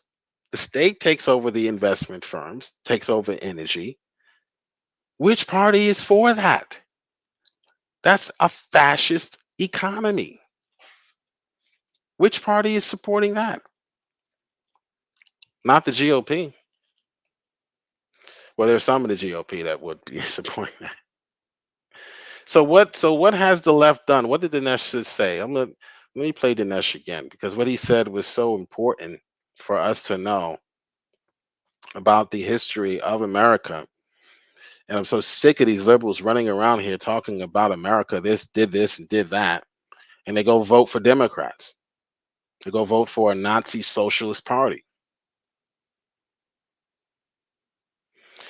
the state takes over the investment firms, takes over energy. Which party is for that? That's a fascist economy. Which party is supporting that? Not the GOP. Well, there's some of the GOP that would be supporting that. So what has the left done? What did Dinesh say? Let me play Dinesh again because what he said was so important for us to know about the history of America. And I'm so sick of these liberals running around here talking about America. This and did that. And they go vote for Democrats. They go vote for a Nazi socialist party.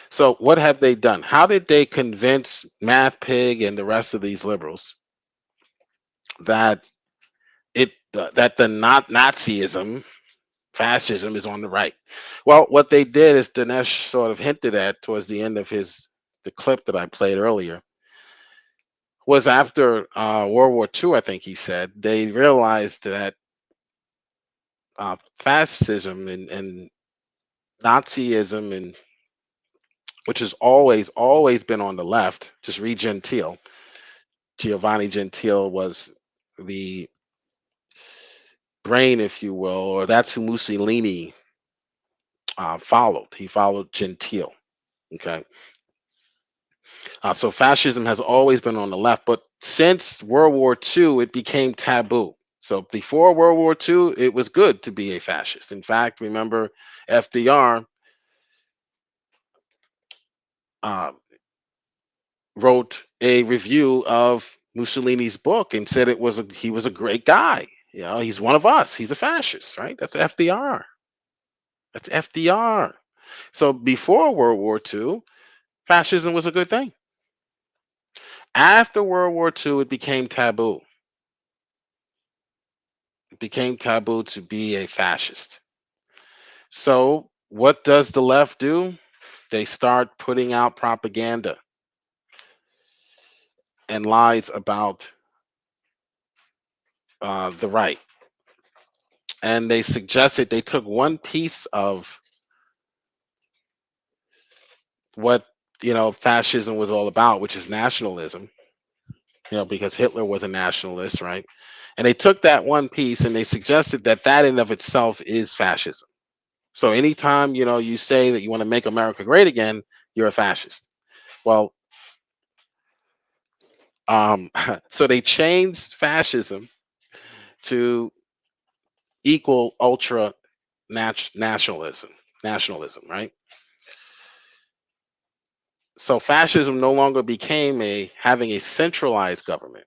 So what have they done? How did they convince Math Pig and the rest of these liberals that that the not Nazism, fascism is on the right? Well, what they did is Dinesh sort of hinted at towards the end of the clip that I played earlier was after World War II, I think he said, they realized that fascism and Nazism, and which has always been on the left. Just read Gentile. Giovanni Gentile was the brain, if you will, or that's who Mussolini followed. He followed Gentile. Okay, so fascism has always been on the left, but since World War II, it became taboo. So before World War II, it was good to be a fascist. In fact, remember FDR uh, wrote a review of Mussolini's book and said he was a great guy. You know, he's one of us. He's a fascist, right? That's FDR. That's FDR. So before World War II, fascism was a good thing. After World War II, it became taboo. It became taboo to be a fascist. So what does the left do? They start putting out propaganda and lies about the right. And they suggested they took one piece of what fascism was all about, which is nationalism. Because Hitler was a nationalist, right? And they took that one piece and they suggested that that in of itself is fascism. So anytime you say that you want to make America great again, you're a fascist. Well, so they changed fascism to equal ultra nationalism, right? So fascism no longer became having a centralized government,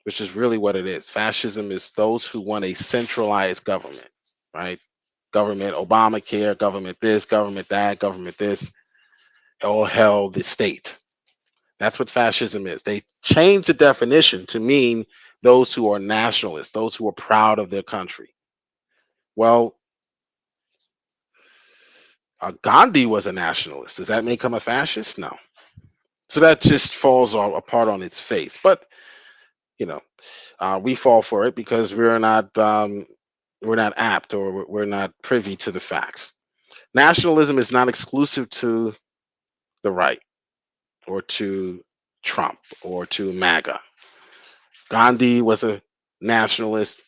which is really what it is. Fascism is those who want a centralized government, right? Government Obamacare, government this, government that, government this, all hell the state. That's what fascism is. They changed the definition to mean those who are nationalists, those who are proud of their country. Well, Gandhi was a nationalist. Does that make him a fascist? No. So that just falls apart on its face. But you know, we fall for it because we're not apt or we're not privy to the facts. Nationalism is not exclusive to the right or to Trump or to MAGA. Gandhi was a nationalist.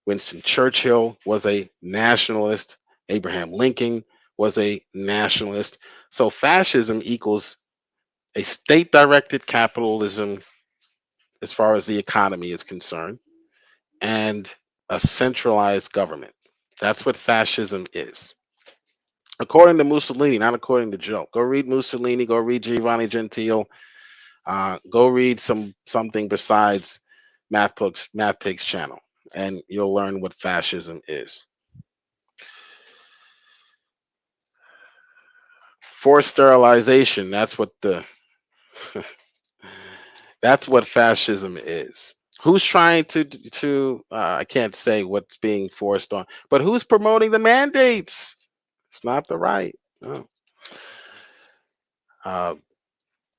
Winston Churchill was a nationalist. Abraham Lincoln was a nationalist. So fascism equals a state directed capitalism as far as the economy is concerned and a centralized government. That's what fascism is. According to Mussolini, not according to Joe. Go read Mussolini, go read Giovanni Gentile, go read something besides Math Pig's channel, and you'll learn what fascism is. Forced sterilization, that's what fascism is. Who's trying to I can't say what's being forced on, but who's promoting the mandates? It's not the right. No. Uh,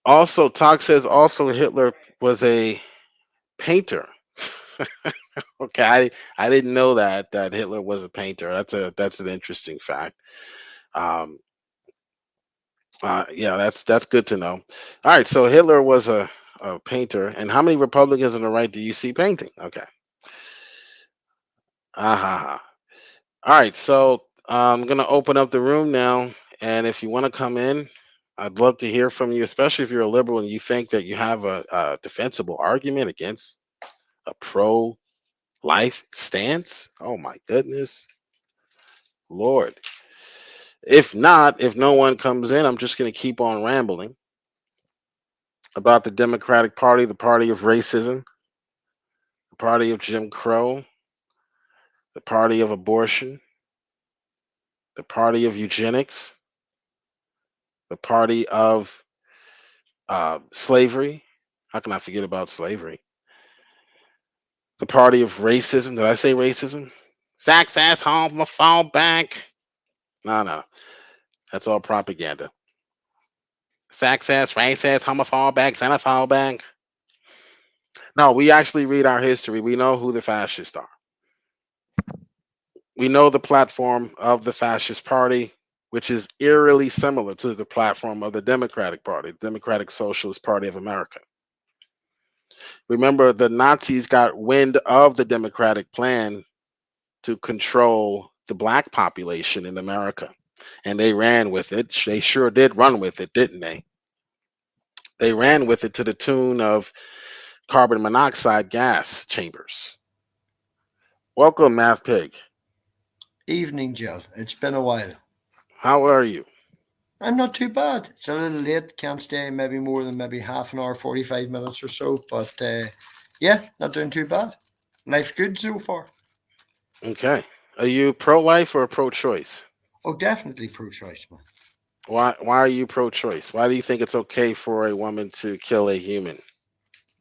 Also, Talk says also Hitler was a painter. Okay, I didn't know that Hitler was a painter. That's an interesting fact. Um, yeah, that's good to know. All right, so Hitler was a painter, and how many Republicans on the right do you see painting? Okay. Uh-huh. All right, so I'm gonna open up the room now, and if you want to come in, I'd love to hear from you, especially if you're a liberal and you think that you have a defensible argument against a pro-life stance. Oh my goodness, Lord! If not, if no one comes in, I'm just gonna keep on rambling about the Democratic Party, the party of racism, the party of Jim Crow, the party of abortion, the party of eugenics, the party of slavery. How can I forget about slavery? The party of racism. Did I say racism? Sex ass home, fall back. No. That's all propaganda. Sex ass, race ass, homophobic, xenophobic. No, we actually read our history. We know who the fascists are. We know the platform of the fascist party, which is eerily similar to the platform of the Democratic Party, the Democratic Socialist Party of America. Remember, the Nazis got wind of the Democratic plan to control the black population in America, and they ran with it. They sure did run with it, didn't they? They ran with it to the tune of carbon monoxide gas chambers. Welcome, Math Pig. Evening, Jill. It's been a while. How are you? I'm not too bad. It's a little late. Can't stay maybe more than maybe half an hour, 45 minutes or so. But yeah, not doing too bad. Life's good so far. Okay. Are you pro-life or pro-choice? Oh, definitely pro-choice, man. Why are you pro-choice? Why do you think it's okay for a woman to kill a human?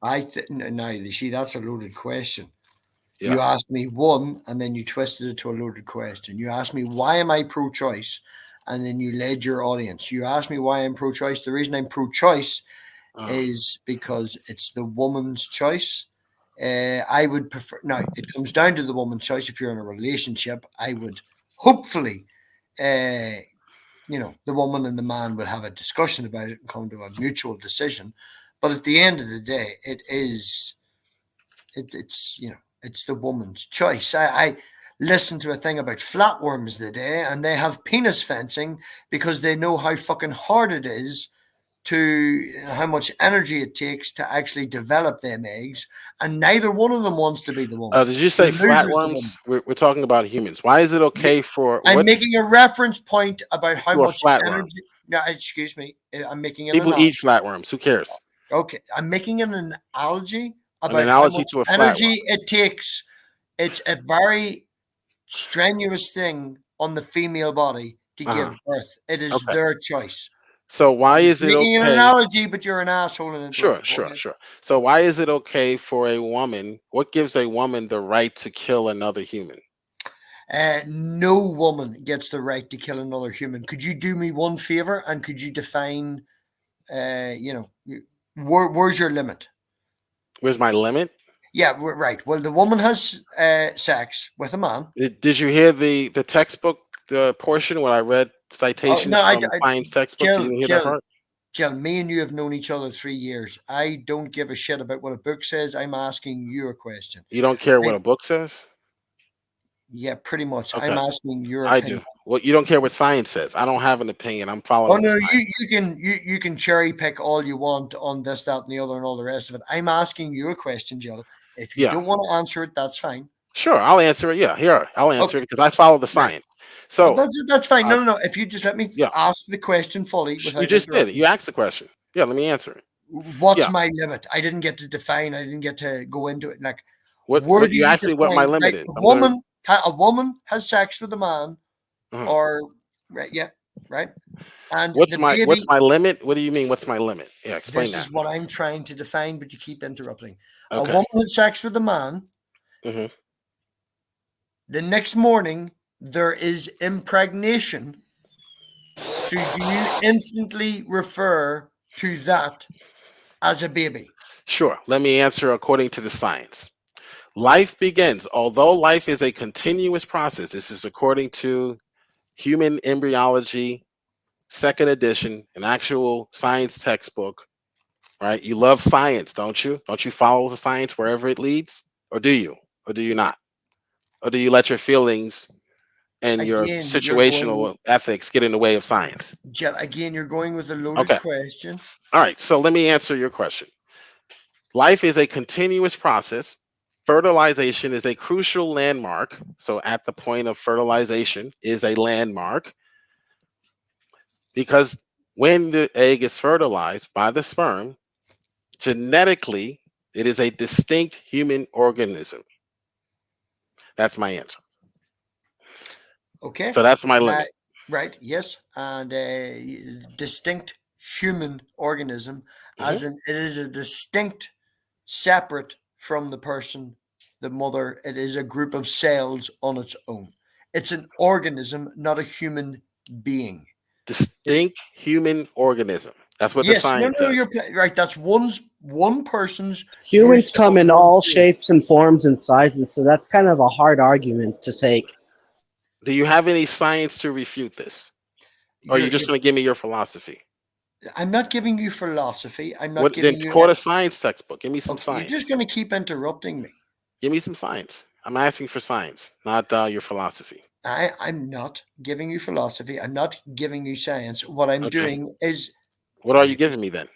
Now you see that's a loaded question. Yeah. You asked me one, and then you twisted it to a loaded question. You asked me why am I pro-choice, and then you led your audience. You asked me why I'm pro-choice. The reason I'm pro-choice Uh, is because it's the woman's choice. I would prefer. Now it comes down to the woman's choice. If you're in a relationship, I would hopefully, uh, the woman and the man would have a discussion about it and come to a mutual decision. But at the end of the day, it's the woman's choice. I listened to a thing about flatworms today, and they have penis fencing because they know how fucking hard it is to how much energy it takes to actually develop them eggs, and neither one of them wants to be the woman. did you The say loser's the woman. flatworms? We're talking about humans. Why is it okay for I'm what making a reference point about how to a much flatworm? energy. No, excuse me. I'm making an People analogy. eat flatworms. Who cares? Okay, I'm making an analogy An about how analogy much to a flatworm. energy it takes. It's a very strenuous thing on the female body to Uh-huh. give birth. It is Okay. their choice. So why I'm is it making an okay? analogy, but you're an asshole and Sure, interrupt. Go sure, ahead. sure. So why is it okay for a woman? What gives a woman the right to kill another human? No woman gets the right to kill another human. Could you do me one favor and could you define, where's your limit? Where's my limit? Yeah, right. Well, the woman has sex with a man. Did you hear the textbook the portion when I read Oh no, citations from science textbooks? You Jill, didn't hear that Jill, part? Jill. Me and you have known each other 3 years. I don't give a shit about what a book says. I'm asking you a question. You don't care what I, a book says? yeah, pretty much. I'm Okay, asking your I do. opinion. Well, you don't care what science says. I don't have an opinion. I'm Oh following the no, science. you can cherry pick all you want on this, that, and the other, and all the rest of it. I'm asking you a question, Jill. If you Yeah, don't want to answer it, that's fine. sure. I'll answer it. Yeah, here I'll answer Okay, it because I follow the right. science. Well, So, that's fine. uh, No, no, no. If you just let me yeah, ask the question fully you without just did it. interrupting. You asked the question. Yeah, let me answer it. What's Yeah. my limit? I didn't get to define. I didn't get to go into it. Like, What where what do you you asked me what my define? limit Right, is. I'm gonna. a woman has sex with a man, Uh-huh. or right, yeah, right, and What's the what's baby. my limit? What do you mean? What's my limit? Yeah, explain This that. is what I'm trying to define, but you keep interrupting. A Okay. woman has sex with a man. Hmm. The next morning, there is impregnation. So, do you instantly refer to that as a baby? Sure. Let me answer according to the science. Life begins, although life is a continuous process. This is according to Human Embryology, second edition, an actual science textbook. Right? You love science, don't you? Don't you follow the science wherever it leads, or do you, or do you not, or do you let your feelings and your Again, you're going. situational ethics get in the way of science? Again, you're going with a loaded Okay. question. All right. So let me answer your question. Life is a continuous process. Fertilization is a crucial landmark. So, at the point of fertilization is a landmark because when the egg is fertilized by the sperm, genetically, it is a distinct human organism. That's my answer. Okay. So, that's my Uh, limit. right. Yes, and distinct human organism, Hmm. as in it is a distinct, separate from the person, the mother. It is a group of cells on its own. It's an organism, not a human being. It, Distinct human organism. That's what the yes. No. science No. says. Right. That's one person's Humans use come of in one all field. shapes and forms and sizes, so that's kind of a hard argument to take. Do you have any science to refute this? Or are you just You're going to give me your philosophy? I'm not giving you philosophy. I'm not What then? giving you. Quote a science textbook. Give me some Okay, you're just science. going to keep interrupting me. Give me some science. I'm asking for science, not your philosophy. I'm not giving you philosophy. I'm not giving you science. What I'm Okay. doing is What are you I giving me then?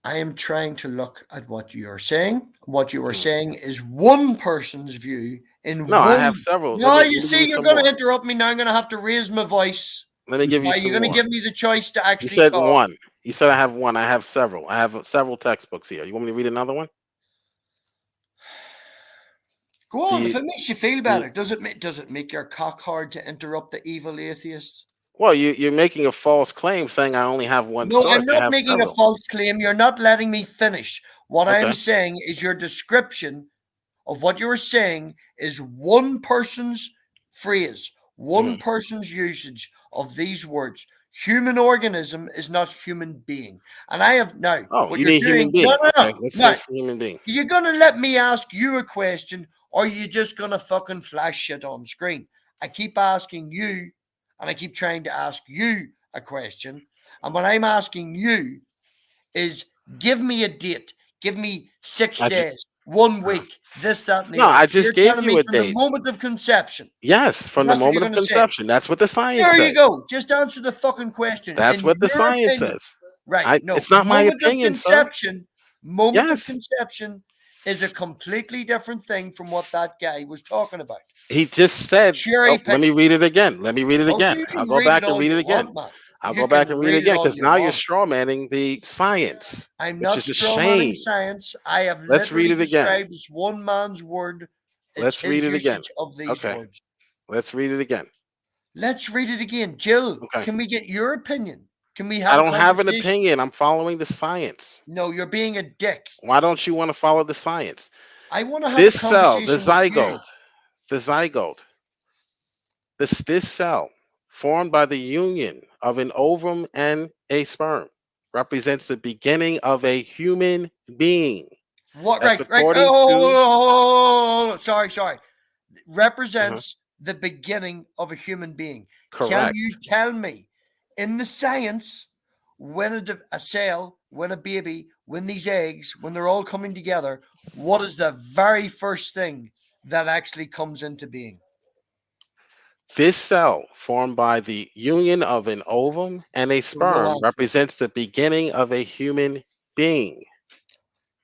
I am trying to look at what you are saying. What you are Mhm. saying is one person's view in No, I have one. several. No, you Let me give see, you you're some going to more. interrupt me now. I'm going to have to raise my voice. Let me give you Are you some going to more. give me the choice to You actually said talk? one. You said I have one. I have several. I have several textbooks here. You want me to read another one? Go Do on. If you, it makes you feel do you, better, does it make your cock hard to interrupt the evil atheist? well, you're making a false claim saying I only have one No, source. I'm I not have making a several. false claim. You're not letting me finish. What I am Okay. saying is your description of what you were saying is one person's phrase, one Mhm. person's usage of these words. Human organism is not human being. And I have now Oh, what you you're need doing. human No, being. no, Okay, no. let's No. say for human being. You're gonna let me ask you a question, or are you just gonna fucking flash shit on screen? I keep asking you, and I keep trying to ask you a question. And what I'm asking you is give me a date. Give me six I ju- days, 1 week, this, that, and no, the other. I So just you're gave telling you me a from the date. moment of conception. Yes, from the That's what you're moment of going to say. conception. That's what the science There you says. go. Just answer the fucking question. That's In what the your science opinion, says. right? No, It's not my opinion, sir. moment of Yes. conception is a completely different thing from what that guy was talking about. He just said, Cherry oh, let me picking. read it again. Let me read it Oh, again. you I'll can go read it back and all read it you again. want, man. I'll You go back can and read it read it again all because you now you're want. straw manning the science, I'm which not is a strawmanning shame. science. I have Let's read literally it again. described it's one man's word. It's Let's read his it again. usage of these Okay. words. Let's read it again. Let's read it again. Jill, Okay. can we get your opinion? Can we I have a don't have an conversation? opinion. I'm following the science. No, you're being a dick. Why don't you want to follow the science? I want to have a This cell, the conversation with you. zygote, this cell formed by the union of an ovum and a sperm represents the beginning of a human being. What? That's Right, right. according to Sorry. uh Represents the beginning of a human being. Can correct. you tell me, in the science, when a cell, when a baby, when these eggs, when they're all coming together, what is the very first thing that actually comes into being? This cell formed by the union of an ovum and a So no sperm answer. represents the beginning of a human being.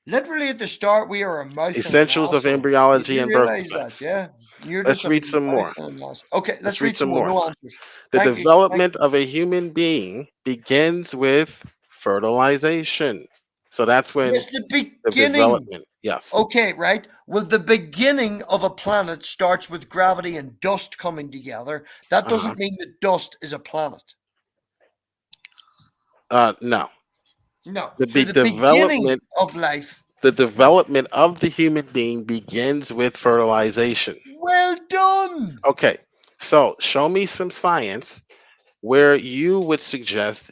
Literally at the start, we are a mouth and an Essentials of asshole. You embryology do and birth realize that, defects. yeah? You're just Let's a read some mouth more. and an asshole. Okay, Let's let's read read some some more. more, No sir. answers. The Thank you. Thank development you. of a human being begins with fertilization. So that's when Yes, the the beginning. development, yes. Okay, right. Well, the beginning of a planet starts with gravity and dust coming together. That Uh-huh. doesn't mean that dust is a planet. No. No. The So be- the beginning development of life. the development of the human being begins with fertilization. Well done. Okay. So show me some science where you would suggest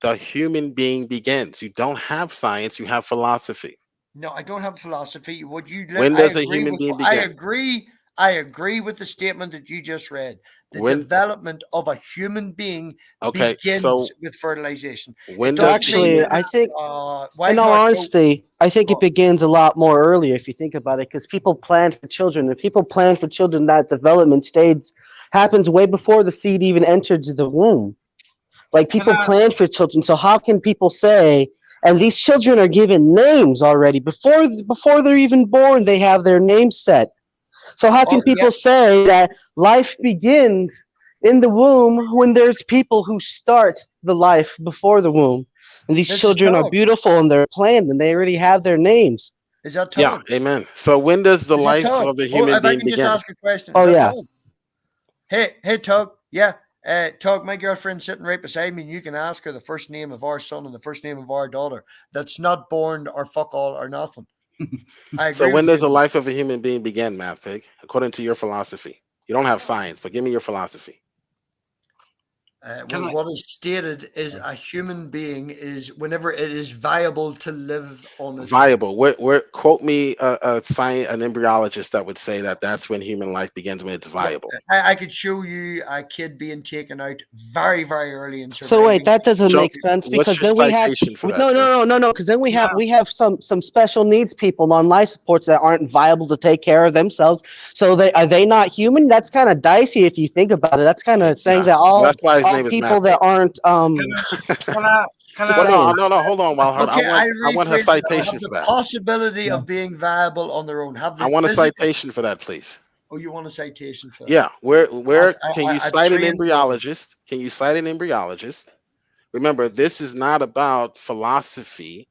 the human being begins. You don't have science, you have philosophy. No, I don't have philosophy. Would you let? When I does a agree human with. being I begin? agree. I agree with the statement that you just read. The When development of a human being okay, begins so with fertilization. It when does doesn't the mean Actually, human that. I think, in Wild all card. Go. honesty, I think it Go. begins a lot more earlier if you think about it, because people plan for children. If people plan for children, that development stage happens way before the seed even enters the womb. Like Can people I? plan for children. So how can people say? And these children are given names already before they're even born. They have their names set. So how can Oh yeah. people say that life begins in the womb when there's people who start the life before the womb? And these This is children are Tug. beautiful and they're planned and they already have their names. Is that yeah, Tug? amen. So when does the Is that life Tug? of a Oh, human if I being can just begin? ask a question, is Oh that yeah. Tug? Hey, Tug. Yeah, Tug. My girlfriend's sitting right beside me, and you can ask her the first name of our son and the first name of our daughter. That's not born or fuck all or nothing. I So agree when with does you. the life of a human being begin, Math Pig? According to your philosophy. You don't have science, so give me your philosophy. Well, what is stated is a human being is whenever it is viable to live on its own. Viable. Where quote me a science, an embryologist that would say that that's when human life begins when it's Well, viable. I could show you a kid being taken out very, very early and So wait, surviving. that doesn't Show make sense what's because your then we have citation for that, no sir? no no no no because then we have some special needs people on life supports that aren't viable to take care of themselves. So they are they not human? That's kind of dicey if you think about it. That's kind of saying Yeah. that That's why he's all name is people Matt. that aren't Can I? Can Well, I? no, hold on, Walhart. Okay, I I want her rephrase it. citation Have for the that. possibility of being viable on their own. Have I the want a physical. citation for that, please. Oh, you want a citation for that? Yeah, where can you I cite an trained- embryologist? Can you cite an embryologist? Remember, this is not about philosophy,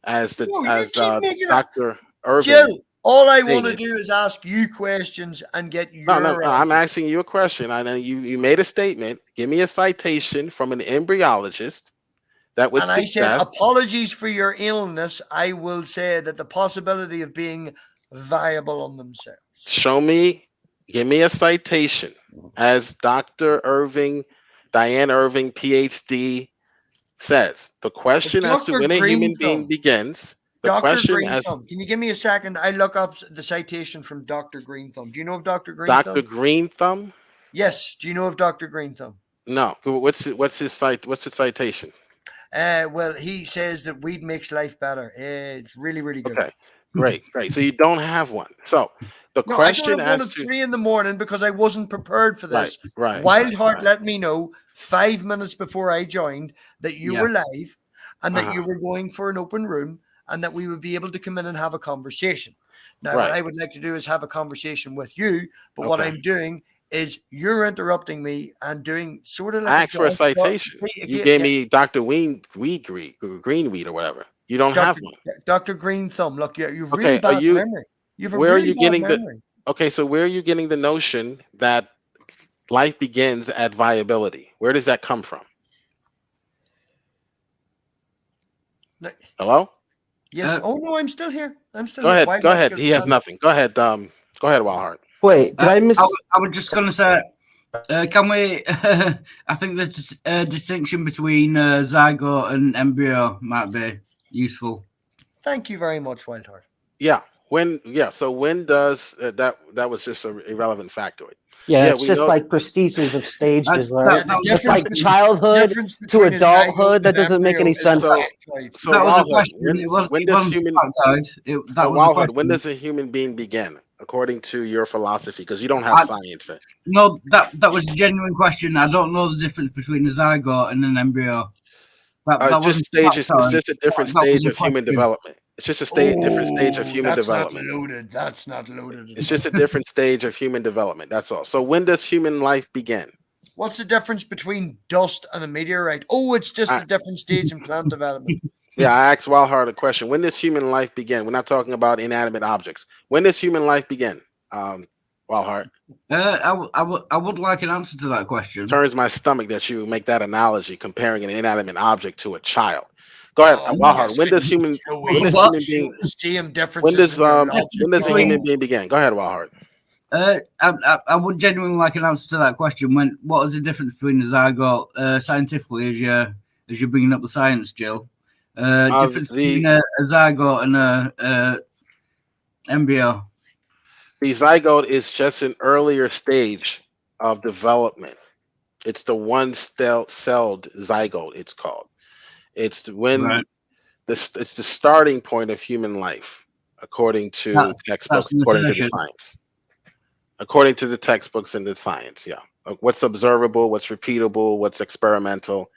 as No, you keep making it. Dr. Irving. Jill, all I want to stated. do is ask you questions and get No, your I'm answers. asking you a question. I know you made a statement. Give me a citation from an embryologist that would And I said, suggest. apologies for your illness. I will say that the possibility of being viable on themselves. Show me, give me a citation as Dr. Irving, Diane Irving, PhD, says. The question as to Dr. when a human being Greenthumb. begins, the Dr. question as Greenthumb. Can you give me a second? I look up the citation from Dr. Greenthumb. Do you know of Dr. Dr. Greenthumb? Greenthumb? Yes. Do you know of Dr. Greenthumb? No. What's his citation? Well, he says that weed makes life better. It's really, really good. Okay. Great. So you don't have one. So the No, I don't question have one as at to 3 in the morning because I wasn't prepared for this. right. Wildheart let me know 5 minutes before I joined that you Yeah. were live and that you Uh-huh. were going for an open room and that we would be able to come in and have a conversation. Now, what Right. I would like to do is have a conversation with you, but what Okay. I'm doing is you're interrupting me and doing sort of like I asked for a dog- citation. You gave me Dr. Greenweed or whatever. You don't have one. Dr. Green Thumb. Look, you've Okay, really are bad you- memory. You have a Where are really you bad getting memory. Okay, so where are you getting the notion that life begins at viability? Where does that come from? No- Hello? Yes. Oh no, I'm still here. I'm still Go here. ahead. Why Go not ahead. get He has started? nothing. Go ahead. Go ahead, Walhart. Wait, did I miss? I was just going to say, can we? I think the distinction between zygote and embryo might be useful. Thank you very much, Wildheart. Yeah. So when does that was just an irrelevant factoid. Yeah, Yeah, it's we just know- like prestiges of stages, that- right? that was It's like difference- childhood difference to between a adulthood. zygote That and doesn't make embryo any is a sense. factoid. So that was a Walhart, question. when It was does wasn't human factoid. That so was a Walhart, question. when does a human being begin, according to your philosophy? Because you don't have I- science. No, that was a genuine question. I don't know the difference between a zygote and an embryo. That It's just wasn't stages. It's factoid. just a different That was stage a of human question. development. It's just different stage of human That's development. not loaded. That's not loaded. It's just a different stage of human development. That's all. So when does human life begin? What's the difference between dust and a meteorite? Oh, it's just a different stage in plant development. Yeah, I asked Walhart a question. When does human life begin? We're not talking about inanimate objects. When does human life begin? Walhart. I would like an answer to that question. Turns my stomach that you make that analogy comparing an inanimate object to a child. Go ahead, Walhart. When does human being Same differences when does a human being begin? Go ahead, Walhart. I would genuinely like an answer to that question. What is the difference between a zygote scientifically as you're bringing up the science, Jill? Difference between a zygote and a embryo. The zygote is just an earlier stage of development. It's the one-celled zygote. It's called. It's when it's the starting point of human life, according to textbooks, according to the science. According to the textbooks and the science, yeah. What's observable, what's repeatable, what's experimental.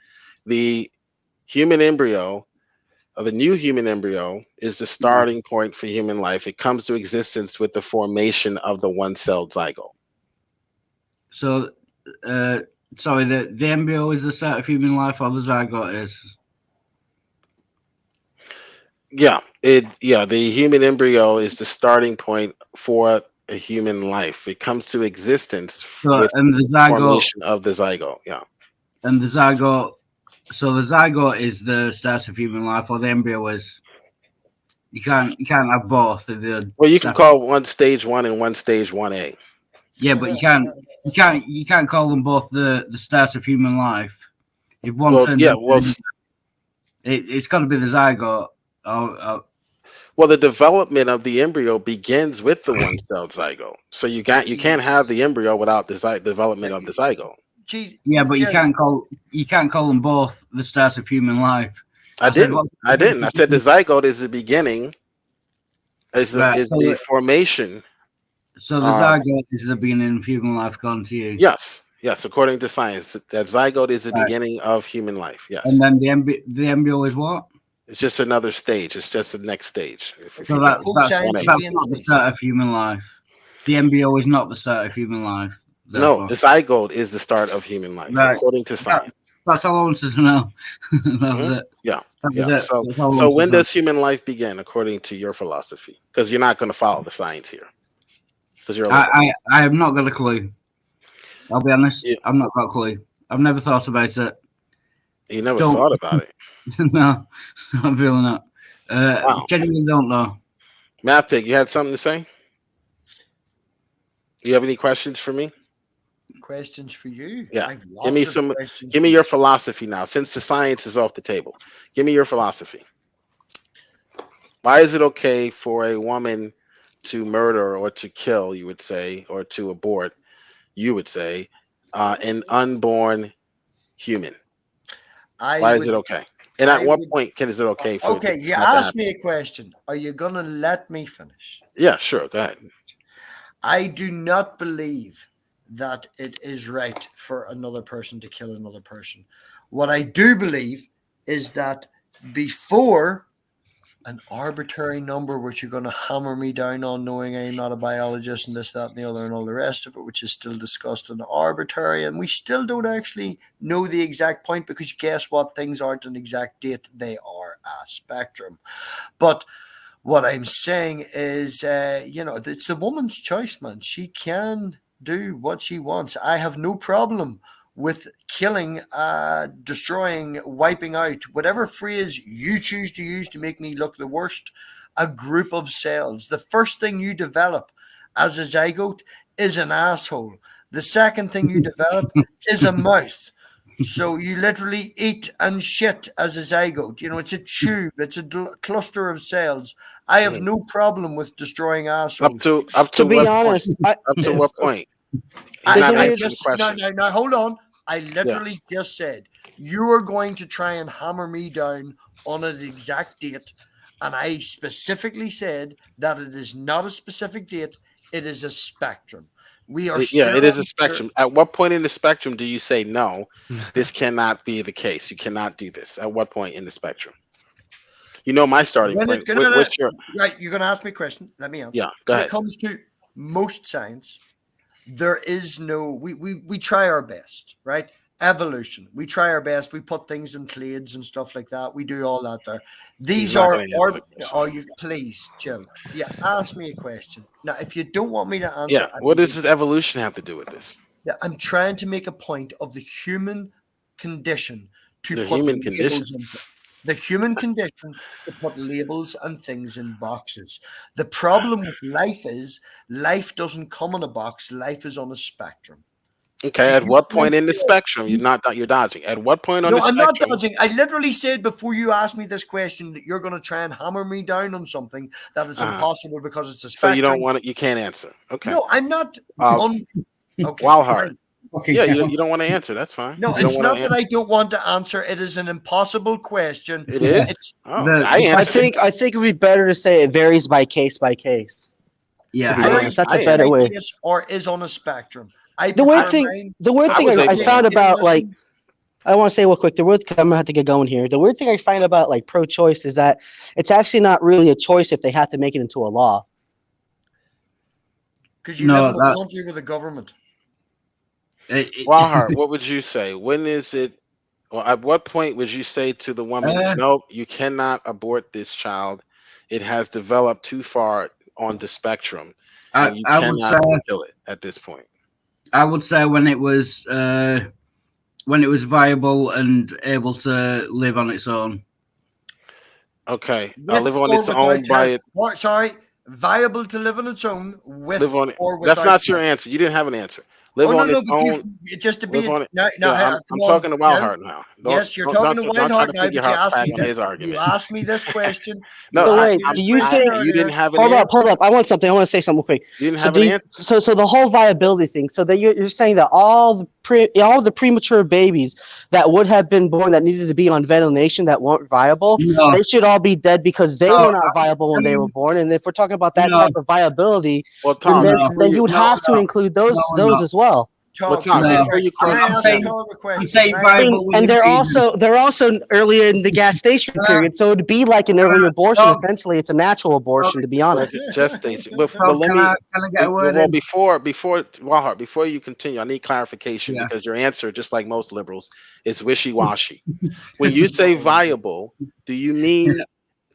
The human embryo, the new human embryo, is the starting point for human life. It comes to existence with the formation of the one-celled zygote. So, sorry, the embryo is the start of human life, or the zygote is? Yeah, the human embryo is the starting point for a human life. It comes to existence with the formation of the zygote. Yeah, and the zygote. So the zygote is the start of human life, or the embryo is. You can't have both. Well, you can call one stage 1 and one stage 1A. Yeah, but you can't call them both the start of human life. If one it's got to be the zygote. Well, the development of the embryo begins with the one-celled zygote. So you can't have the embryo without the development of the zygote. Yeah, but you can't call them both the start of human life. I didn't. I said the zygote is the beginning. The formation. So the zygote is the beginning of human life, according to you. Yes. Yes, according to science, that zygote is the Right. beginning of human life. Yes. And then the embryo is what? It's just another stage. It's just the next stage. If Okay, So you for that's cold that's science may. that's again, not the please. start of human life. The embryo is not the start of human life. No, Therefore, the zygote is the start of human life, right. according to That, science. that's all I wanted to know. That was Mhm. it. Yeah, That was yeah. it. That's all I So wanted when to know. does human life begin, according to your philosophy? Because you're not going to follow the science here, because you're a liberal. I have not got a clue. I'll be honest. You, I've not got a clue. I've never thought about it. you never Don't. thought about it. No, I'm really not. Wow. Genuinely don't know. Math Pig, you had something to say? You have any questions for me? Questions for you. Yeah. I've Give me lots of some. questions Give for me you. your philosophy now, since the science is off the table. Give me your philosophy. Why is it okay for a woman to murder or to kill, you would say, or to abort, you would say, an unborn human? I Why is would, it okay? And at I what would. point is it okay for Okay, you that to asked happen? me a question. Are you gonna let me finish? Yeah, sure. Go ahead. I do not believe that it is right for another person to kill another person. What I do believe is that before an arbitrary number which you're going to hammer me down on, knowing I'm not a biologist and this, that, and the other, and all the rest of it, which is still discussed and arbitrary. And we still don't actually know the exact point because guess what? Things aren't an exact date, they are a spectrum. But what I'm saying is, it's the woman's choice, man. She can do what she wants. I have no problem with killing, destroying, wiping out, whatever phrase you choose to use to make me look the worst, a group of cells. The first thing you develop as a zygote is an asshole. The second thing you develop is a mouth. So you literally eat and shit as a zygote. It's a tube. It's a cluster of cells. I have Mhm. no problem with destroying Up assholes. to up To to be what point? honest, Up to what point? He's there's not a I weird. answering the just no question. no no. Hold on. I Yeah. literally just said you are going to try and hammer me down on an exact date, and I specifically said that it is not a specific date. It is a spectrum. We are Yeah, still it is a unsure. spectrum. At what point in the spectrum do you say no? This cannot be the case. You cannot do this. At what point in the spectrum? You know my starting When point. it no, no, no, What's your? right, you're going to ask me a question. Let me answer. Yeah, go When it ahead. comes to most science, there is no. We try our best, right? Evolution. We try our best. We put things in clades and stuff like that. We do all that there. He's These not are going to answer our. the question. Are you please, Jill? Yeah, ask me a question now. If you don't want me to Yeah. answer, I What does leave. this evolution have to do with this? Yeah, I'm trying to make a point of the human condition to The put human condition. labels in. The human condition to put labels and things in boxes. The problem with life is life doesn't come in a box. Life is on a spectrum. Okay. So At you what can't point in the say, spectrum you're dodging? At what point on no, the I'm not spectrum? dodging. I literally said before you asked me this question that you're going to try and hammer me down on something that is Uh, impossible because it's a so you don't spectrum. want it. You can't answer. Okay. No, I'm not. Uh, Okay, Wild heart. fine. Fucking Yeah. hell. You don't want to answer. That's fine. No, You don't it's want not to that answer. I don't want to answer. It is an impossible question. It Yeah. is. It's Oh, I The I answered it. think I think it would be better to say it varies by case by case. To yeah. be I honest, varies that's a I case better by way. case or is on a spectrum. I The weird I, prefer thing, mine the weird to I thing was I able to found answer. about like listen. I want to say real quick. The weird, I'm gonna have to get going here. The weird thing I find about like pro-choice is that it's actually not really a choice if they have to make it into a law. Because you live No, in a country with a government. Wild heart. What would you say? When is it? Well, at what point would you say to the woman, uh, "Nope, you cannot abort this child. It has developed too far on the spectrum, and you I would say cannot kill it at this point." when it was viable and able to live on its own. Okay, live With on or its without own by child. it. Or, sorry, viable to live on its own Live with on it. or That's without not your child. answer. You didn't have an answer. Oh Live no, on no, its but you own. just to Live be on it. now, Yeah, I'm come on, talking to Wild Jill. Heart now. Don't Yes, you're don't talking don't, to don't Wild try Heart to now, piggy but you asked back me on this. his You argument. asked me this question. No, You So asked wait, me this do you question think? you didn't earlier. have an Hold up, answer. hold up. I want something. I want to say something quick. You didn't So have do an you, answer. so the whole viability thing. So that you're saying that all the premature babies that would have been born that needed to be on ventilation that weren't viable, No, they should all be dead because they no, were not viable when they were born. And if we're talking about that no, type of viability, Well, then Tom, then, no, then you would no, have to include no, those no. as well. Todd, Todd, No. before you can I cross I'm ask saying- Todd a question? I'm saying Can I ask- viable And within they're reason. also earlier in the gestation period, so it'd be like an early abortion. Dog. Essentially, it's a natural abortion, to be honest. gestation. But Dog, let can me. I get a word Well, in? before Walhart, before you continue, I need clarification Yeah. because your answer, just like most liberals, is wishy-washy. When you say viable, do you mean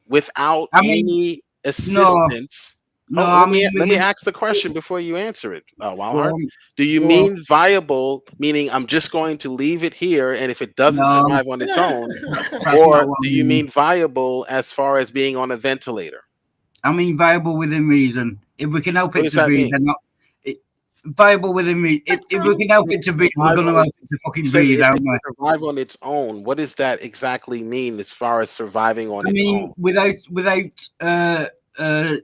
without I mean, any no, assistance? no. Oh, I let mean, me ask the question before you answer it, Walhart. Go Do you on. mean viable, meaning I'm just going to leave it here, and if it doesn't No. survive on its own, That's not or what do I you mean. mean viable as far as being on a ventilator? I mean viable within reason. If we can help What it does to that breathe, mean? then not. Viable within reason. If we can help it to breathe, we're Survive going to on help its- it to fucking You said breathe, if aren't it we? can survive on its own, what does that exactly mean as far as surviving on I its mean, own? without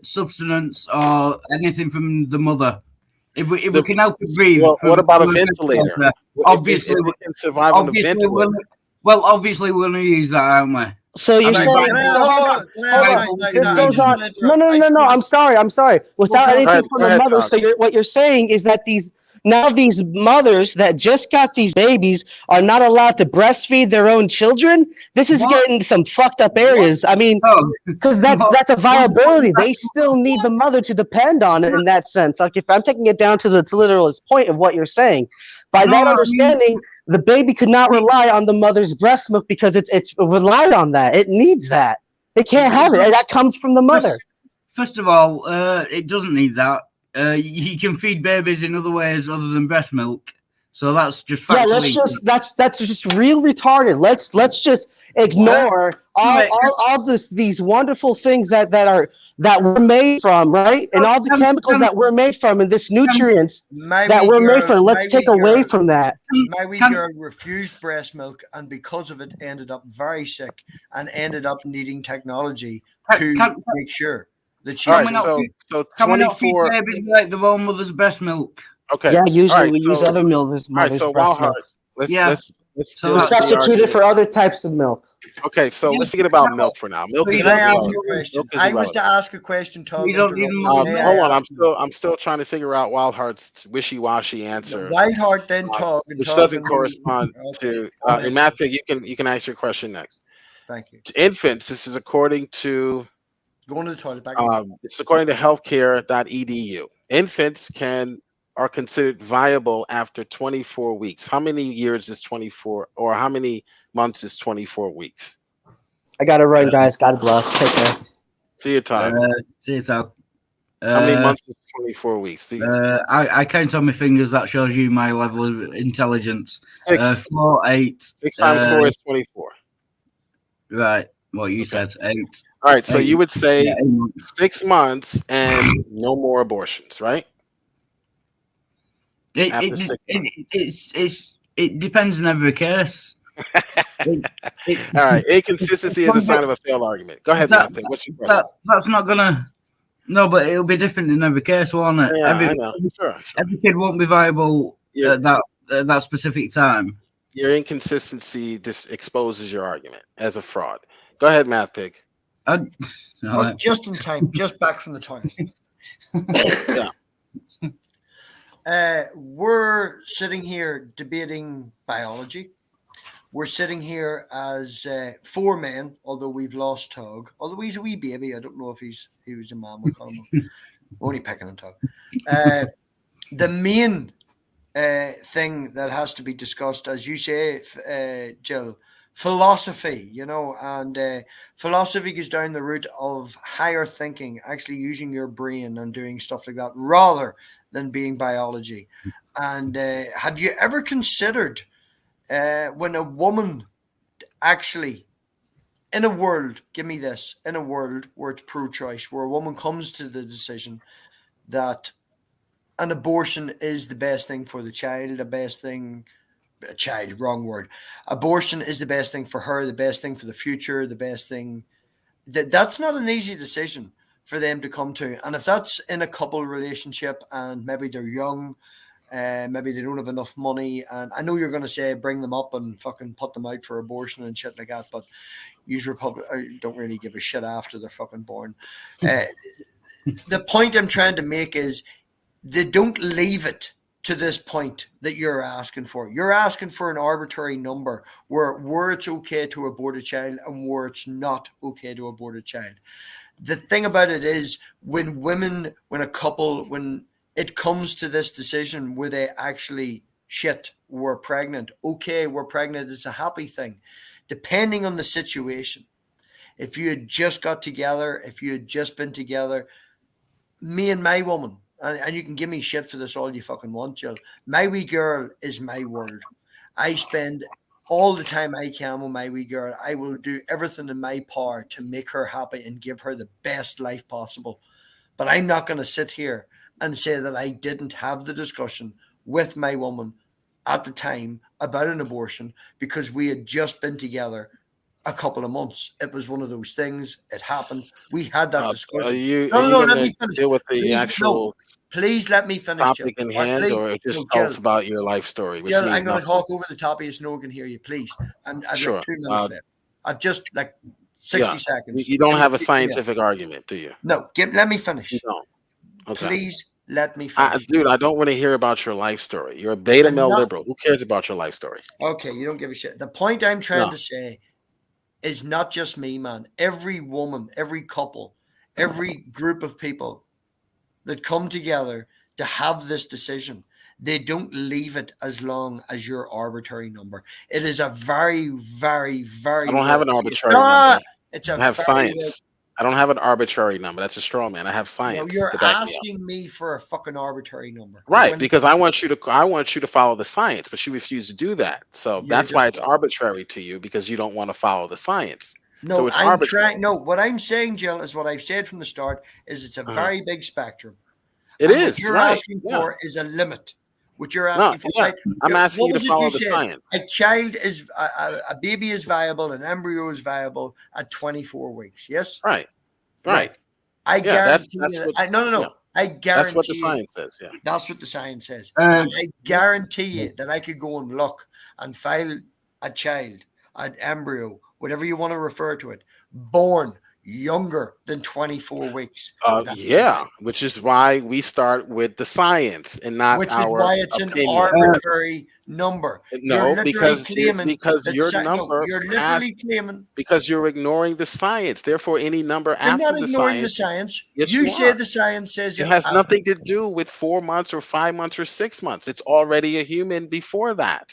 substance or anything from the mother. If we can help it breathe, Well, what about a from ventilator? obviously, If it can survive on a obviously, ventilator, obviously we're going to use that, aren't we? So you're I mean, saying, Can I so ask- hold on, hold on. Viable This within goes reason. on. No. I'm sorry. Without Todd, anything All right, from go the ahead, mother. Todd. So what you're saying is that these mothers that just got these babies are not allowed to breastfeed their own children. This is What? getting some fucked up areas. I mean, Oh, because that's a viability. They still need the mother to depend on it in that sense. Like if I'm taking it down to its literalist point of what you're saying, by No, that I mean- understanding, the baby could not rely on the mother's breast milk because it's relied on that. It needs that. They can't have it. That comes from the mother. First of all, it doesn't need that. You can feed babies in other ways other than breast milk, so that's just Yeah, factually. that's just real retarded. Let's just ignore all these wonderful things that we're made from, right? And all the chemicals that we're made from and this nutrients My that wee we're girl, made from. Let's take away from that. My wee girl refused breast milk, and because of it, ended up very sick and ended up needing technology to make sure that she. All Can right, we not so Can we not feed 24. babies like their own mother's breast milk? Okay. Yeah, All usually right, we use so other mother's all right, so breast Walhart, milk. Yeah. let's So deal We with the substitute it argument. for other types of milk. Okay, so Yeah. let's forget about milk for now. Milk is Can I ask irrelevant. a question? Milk is I was to irrelevant. ask a question. Todd We don't need interrupted mother's me. May Hold I on, ask I'm still trying to figure out Wildheart's wishy-washy answer, Wildheart then talk and which talk doesn't and correspond okay. to. Go In ahead, math, sir. you can ask your question next. Thank you. To infants, this is according to Going to the toilet. Back away. it's according to healthcare.edu. Infants are considered viable after 24 weeks. How many years is 24, or how many months is 24 weeks? I got it right, guys. God bless. Take care. See you, Todd. See it out. How many months is 24 weeks? I count on my fingers. That shows you my level of intelligence. 6. 4, 8. 6 times 4 is 24. Right. What you Okay. said. 8. All right, so 8. you would say Yeah, 8 months. 6 months and no more abortions, right? After 6 months. It depends on every case. All right, inconsistency is a sign of a failed argument. Go ahead, Matt. What's your question? That's not gonna. No, but it'll be different in every case, won't it? Yeah, I know. Sure. Every kid won't be viable Yeah. at that specific time. Your inconsistency just exposes your argument as a fraud. Go ahead, Math Pig. Oh, just in time. Just back from the toilet. Yeah. We're sitting here debating biology. We're sitting here as 4 men, although we've lost Tug. Although he's a wee baby. I don't know if he was a man. We call him. Only picking on Tug. The main thing that has to be discussed, as you say, Jill, philosophy, and philosophy goes down the route of higher thinking, actually using your brain and doing stuff like that rather than being biology. And have you ever considered when a woman actually, in a world, give me this, in a world where it's pro-choice, where a woman comes to the decision that an abortion is the best thing for the child, wrong word. Abortion is the best thing for her, the best thing for the future, the best thing. That's not an easy decision for them to come to. And if that's in a couple relationship and maybe they're young, maybe they don't have enough money, and I know you're going to say bring them up and fucking put them out for abortion and shit like that, but usually don't really give a shit after they're fucking born. The point I'm trying to make is they don't leave it to this point that you're asking for. You're asking for an arbitrary number where it's okay to abort a child and where it's not okay to abort a child. The thing about it is when it comes to this decision where they actually we're pregnant. Okay, we're pregnant. It's a happy thing. Depending on the situation, if you had just got together, if you had just been together, me and my woman, and you can give me shit for this all you fucking want, Jill. My wee girl is my world. I spend all the time I can with my wee girl. I will do everything in my power to make her happy and give her the best life possible. But I'm not going to sit here and say that I didn't have the discussion with my woman at the time about an abortion because we had just been together a couple of months. It was one of those things. It happened. We had that Are discussion. you are No, you no, let gonna me finish. deal with the Please, no. actual Please let me finish, Jill. topic in Or hand, please, or no, just tell us Jill. about your life story, which Jill, means I'm going to nothing? talk over the top of you so no one can hear you, please. And I've like Sure. 2 minutes left. I've just like 60 Yeah. seconds. You don't Give me have a 60 scientific argument, do you? No, let me You finish. don't. Okay. Please let me finish. Dude, I don't want to hear about your life story. You're a beta I'm male not liberal. Who cares about your life story? okay. You don't give a shit. The point I'm trying No. to say is not just me, man. Every woman, every couple, every group of people that come together to have this decision, they don't leave it as long as your arbitrary number. It is a very, very, I very don't have rare an case. arbitrary number. It's a I have very rare. science. I don't have an arbitrary number. That's a straw man. I have No, science you're to back me up. asking me for a fucking arbitrary number. Right, because I want you to follow the science, but you refuse to do that. So You're that's why just it's arbitrary to you because you don't want to follow the science. So no. it's I'm arbitrary. trying. No, what I'm saying, Jill, is what I've said from the start. Is it's a Uh-huh. very big spectrum. It And what is, you're right. asking Yeah. for is a limit. What you're No, asking for, yeah. right? I'm asking What you to was it follow you the said? science. A child is a baby is viable, an embryo is viable at 24 weeks. Yes, Right. right. Right. I Yeah, guarantee that's you. what No, no, yeah. no. I That's what the guarantee you. science says. Yeah. That's what the science says, Uh, and I guarantee you that I could go and look and file a child, an embryo, whatever you want to refer to it, born younger than 24 weeks. That is Yeah, viable. which is why we start with the science and not Which is our why it's an opinion. arbitrary number. You're No, literally claiming because that your no, number you're has literally claiming because you're ignoring the science. Therefore, any number you're not after the ignoring the science, science. yes, You you say are. the science says It has nothing to do with 4 months or 5 months or 6 months. It's already a human before that.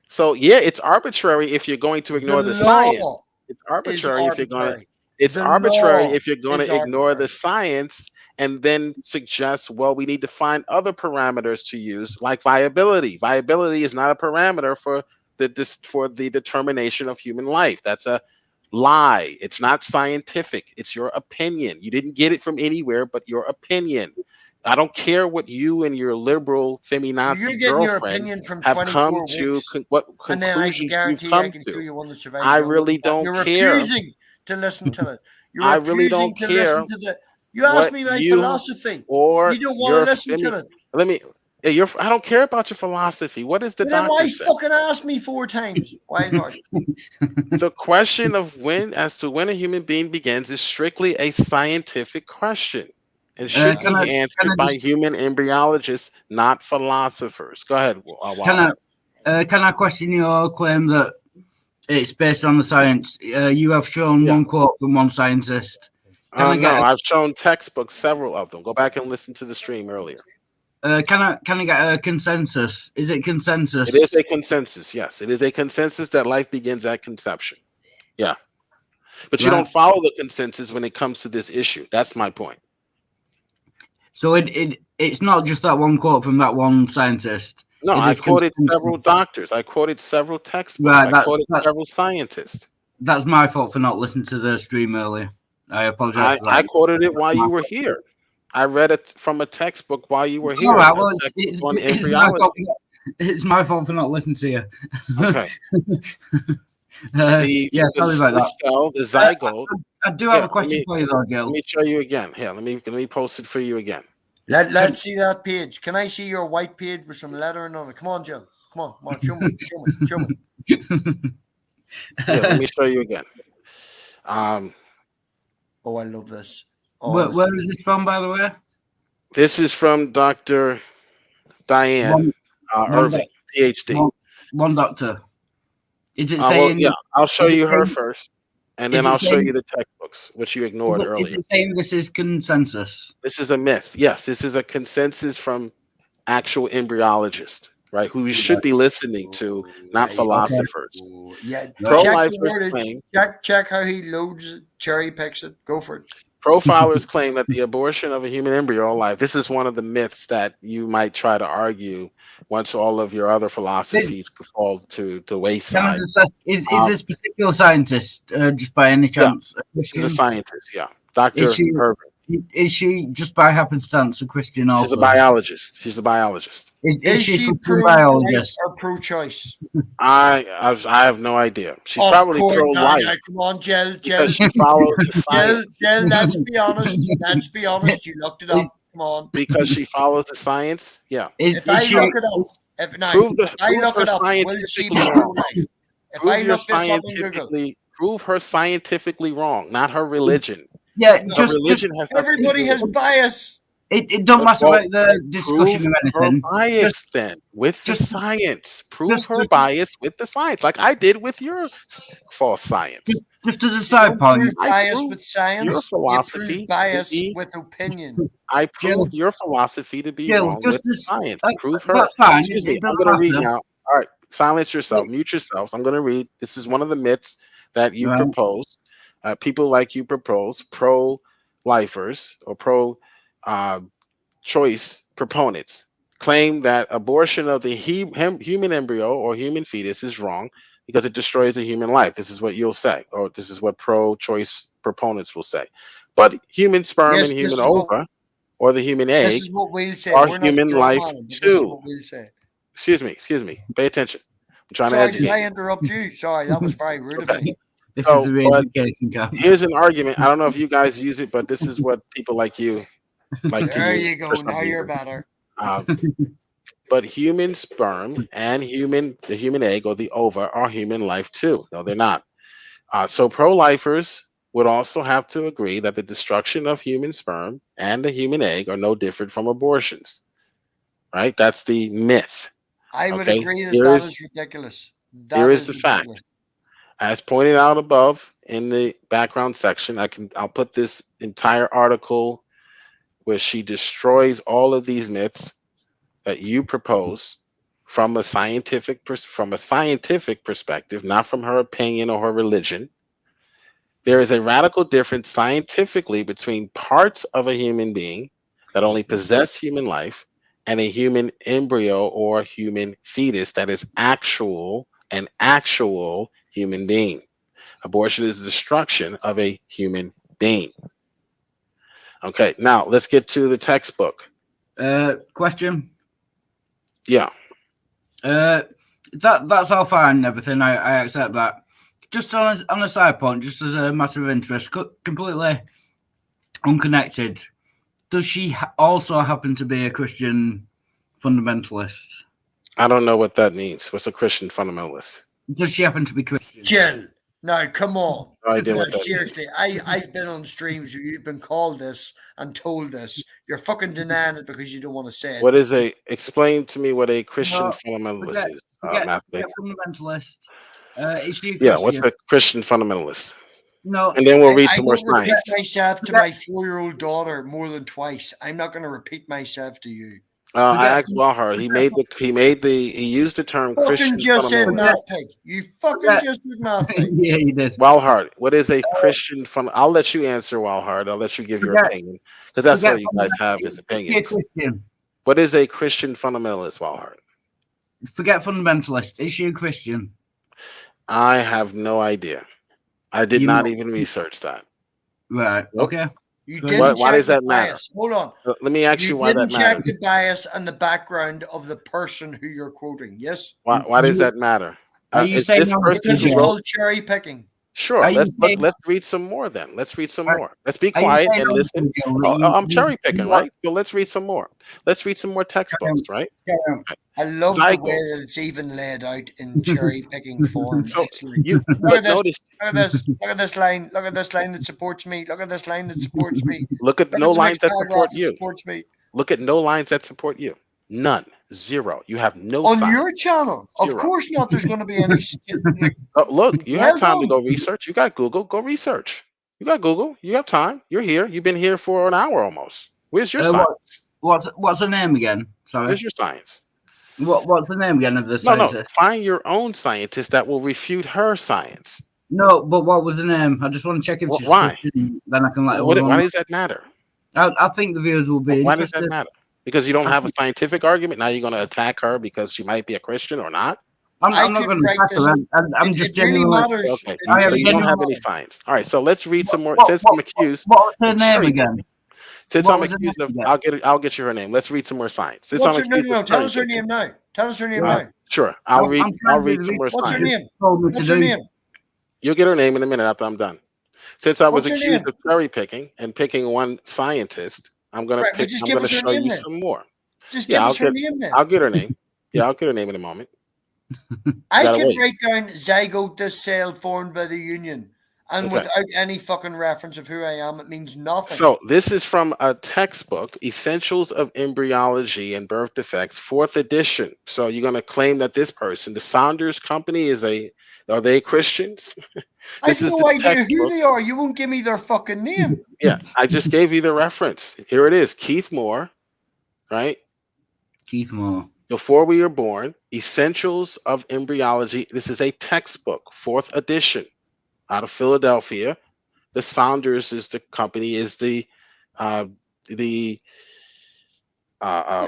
So yeah, it's arbitrary if you're going to the ignore the science. law It's is arbitrary if you're going to arbitrary. it's The arbitrary law if you're going is to ignore the arbitrary. science and then suggest, well, we need to find other parameters to use, like viability. Viability is not a parameter for the determination of human life. That's a lie. It's not scientific. It's your opinion. You didn't get it from anywhere but your opinion. I don't care what you and your liberal You're feminazi getting your girlfriend opinion from have come 24 to, weeks. what And then I can conclusions you've guarantee I come can show to. you one that survives I younger than really that. don't You're care. refusing to listen to it. You're I really refusing don't to listen care to the. You asked what me my you philosophy. or You don't want to your listen femi. to it. Let me. I don't care about your philosophy. What does the Well, then doctor why say? fucking ask me 4 times, Wildheart? The question of as to when a human being begins is strictly a scientific question and should can I be can answered I by just human embryologists, not philosophers. Go ahead, can Wildheart. can I question your claim that it's based on the science? You have shown Yeah. one quote from one scientist. Can I No, get I've shown textbooks, several of them. Go back and listen to the stream earlier. can I get a consensus? Is it It is consensus? a consensus. Yes, it is a consensus that life begins at conception. Yeah. But you Right. don't follow the consensus when it comes to this issue. That's my point. So it's not just that one quote from that one scientist. No, It I is quoted several consensus. doctors. I quoted several textbooks. Right. I quoted several scientists. That's my fault for not listening to the stream earlier. I apologize for that. I quoted it while you were here. I read it from a textbook while you were All here. right. A Well, textbook on it's my fault. embryology. It's my fault for not listening to you. Okay. Yeah, sorry about The that. cell, the zygote. I do have a question for you, though, Jill. Let me show you again. Here, let me post it for you again. Let's see that page. Can I see your white page with some lettering on it? Come on, Jill. Come on, show me. Here, let me show you again. Oh, I love this. Oh, Where is this from, by the way? This is from Dr. Diane One, one, Irving, doc- PhD. one doctor. Is it Well, saying? yeah, I'll show Is it you her saying? first, and Is then it I'll show saying? you the textbooks, which you Is ignored it, is earlier. it saying this is consensus? This is a myth. Yes, this is a consensus from actual embryologists, right? Who you should be listening to, not Right. Okay. philosophers. Yeah. Right. Check the Pro-lifers wordage. claim Check how he loads it, cherry picks it. Go for it. profilers claim that the abortion of a human embryo alive. This is one of the myths that you might try to argue once all of your other philosophies fall to the Can I wayside. just ask, is Um, this particular scientist just by any yeah, chance a this is a Christian? scientist. Yeah, Is Dr. she Irving. is she just by happenstance a Christian She's a also? biologist. She's a biologist. Is Is she a she Christian pro-life biologist? or pro-choice? I have no idea. She's Of probably course. No, pro-life no, come on, Jill. because she follows the Jill, science. Jill, let's be honest. Let's be honest. You looked it Is, up. Come on. Because she follows the science. Yeah, If is I she? look it up, if I prove look her it up, will she scientifically be wrong. pro-life? If I Prove your look this up on Google, prove her scientifically wrong, not her religion. Yeah, no, Her just religion has nothing to everybody do has with it. bias. it don't matter Well, about the discussion prove or her anything. bias then with the Just science. Prove her just bias with the science, like I did with your false science. just as a You side don't prove point, I bias proved with your science. You prove philosophy to bias be. with opinion. I Jill. proved your philosophy to be Jill, wrong just with the as science. Prove her. that's fine. Excuse me. It I'm doesn't going to read matter. now. All right. Silence yourself. Look, Mute yourselves. I'm going to read. This is one of the myths that you right. propose. People like you propose, pro-lifers or pro-choice proponents claim that abortion of the human embryo or human fetus is wrong because it destroys a human life. This is what you'll say, or this is what pro-choice proponents will say. But human sperm and Yes, human ova or the human this egg is what we'll say. are We're not human strong life on it, but this is too. what we'll say. Excuse me. Pay attention. I'm trying to Sorry, did educate I you. interrupt you? Sorry, that was very rude of Okay. me. This is So, the but re-education camp. here's an argument. I don't know if you guys use it, but this is what people like you like to There use you for go. some Now you're reason. better. Uh, but human sperm and the human egg or the ova are human life too. No, they're not. So pro-lifers would also have to agree that the destruction of human sperm and the human egg are no different from abortions. Right? That's the myth. I would Okay. agree that Here that is is ridiculous. here That is is the fact. ridiculous. As pointed out above in the background section, I'll put this entire article where she destroys all of these myths that you propose from a scientific perspective, not from her opinion or her religion. There is a radical difference scientifically between parts of a human being that only possess human life and a human embryo or human fetus that is an actual human being. Abortion is the destruction of a human being. Okay, now let's get to the textbook. Question. Yeah. That's all fine and everything. I accept that. Just on a side point, just as a matter of interest, completely unconnected. Does she also happen to be a Christian fundamentalist? I don't know what that means. What's a Christian fundamentalist? Does she happen to be Christian? Jill, now come on. No idea No, what that seriously, I've been on streams where you've been called this and told this. You're fucking denying it because you don't want to say it. What is explain to me what a Christian No, fundamentalist is, Forget Matthew. fundamentalist. Is she a Yeah, what's Christian? a Christian fundamentalist? No. And then we'll read I some more don't repeat science. myself to my 4-year-old daughter more than twice. I'm not going to repeat myself to you. I asked Walhart. He used the term Christian Fucking just said fundamentalist. math pig. You fucking just said math pig. Yeah, you did. Walhart, what is a Christian fund? I'll let you answer, Walhart. I'll let you give your opinion because that's all you guys have is Is she a opinions. Christian? What is a Christian fundamentalist, Walhart? Forget fundamentalist. Is she a Christian? I have no idea. I did not even research that. Right. Nope. Okay. You Why didn't check does the that matter? bias. Hold on. Let me ask you why didn't that check matters. the bias and the background of the person who you're quoting. Yes? Why does that matter? Are you Is saying this person Because who it's wrote? called cherry picking. Sure. Are you saying- Let's read some more then. Let's read some Are- more. Let's be are you quiet saying and also, listen. Joe, that Oh, I'm you- cherry picking, you are- right? So let's read some more. Let's read some more textbooks, right? I love the Zygote. way that it's even laid out in cherry picking form. So It's like, you look but at this. notice Look at this. Look at this line. Look at this line that supports me. Look at this line that supports me. look at Look no at the lines next that paragraph support that you. supports me. Look at no lines that support you. None. Zero. You have no On science. your channel, of Zero. course not. There's going to be any. Oh, look, you Well have time to done. go research. You got Google. Go research. You got Google. You have time. You're here. You've been here for an hour almost. Where's your science? What's the name again? Sorry. Where's your science? What's the name again of the No, scientist? find your own scientist that will refute her science. No, but what was the name? I just want to check if she's Why? Christian, then I can let Why everyone know. does that matter? I think the viewers will be Why does interested. that matter? Because you don't have a scientific argument. Now you're going to attack her because she might be a Christian or not. I'm I not could going to write attack this. her. I'm just It really genuinely. matters. Okay, I so have you don't have genuinely- any science. All right, so let's read some more. What- Since what- I'm accused, What was her of name cherry again? picking. Since What I'm was her accused name of, again? I'll get you her name. Let's read some more science. Since What's I'm her name? accused No, of tell cherry us her picking. name now. Tell us her name Uh, now. Sure, I'll read I'm trying to do some the more What's her science. name? Told me What's to her do. name? You'll get her name in a minute after I'm done. Since I was What's her accused name? of cherry picking and picking one scientist, I'm gonna Right, but pick. just I'm give gonna us her show name you then. some more. Just Yeah, give us her name then. I'll get her name. Yeah, I'll get her name in a moment. I gotta could wait. write down zygote cell formed by the union, and Okay. without any fucking reference of who I am, it means nothing. So this is from a textbook, Essentials of Embryology and Birth Defects, 4th edition. So you're gonna claim that this person, the Saunders Company, are they Christians? I've This is no the idea who textbook. they are. You won't give me their fucking name. Yeah, I just gave you the reference. Here it is, Keith Moore, right? Keith Moore. Before We Were Born, Essentials of Embryology. This is a textbook, 4th edition, out of Philadelphia. The Saunders is the company, is the uh, uh,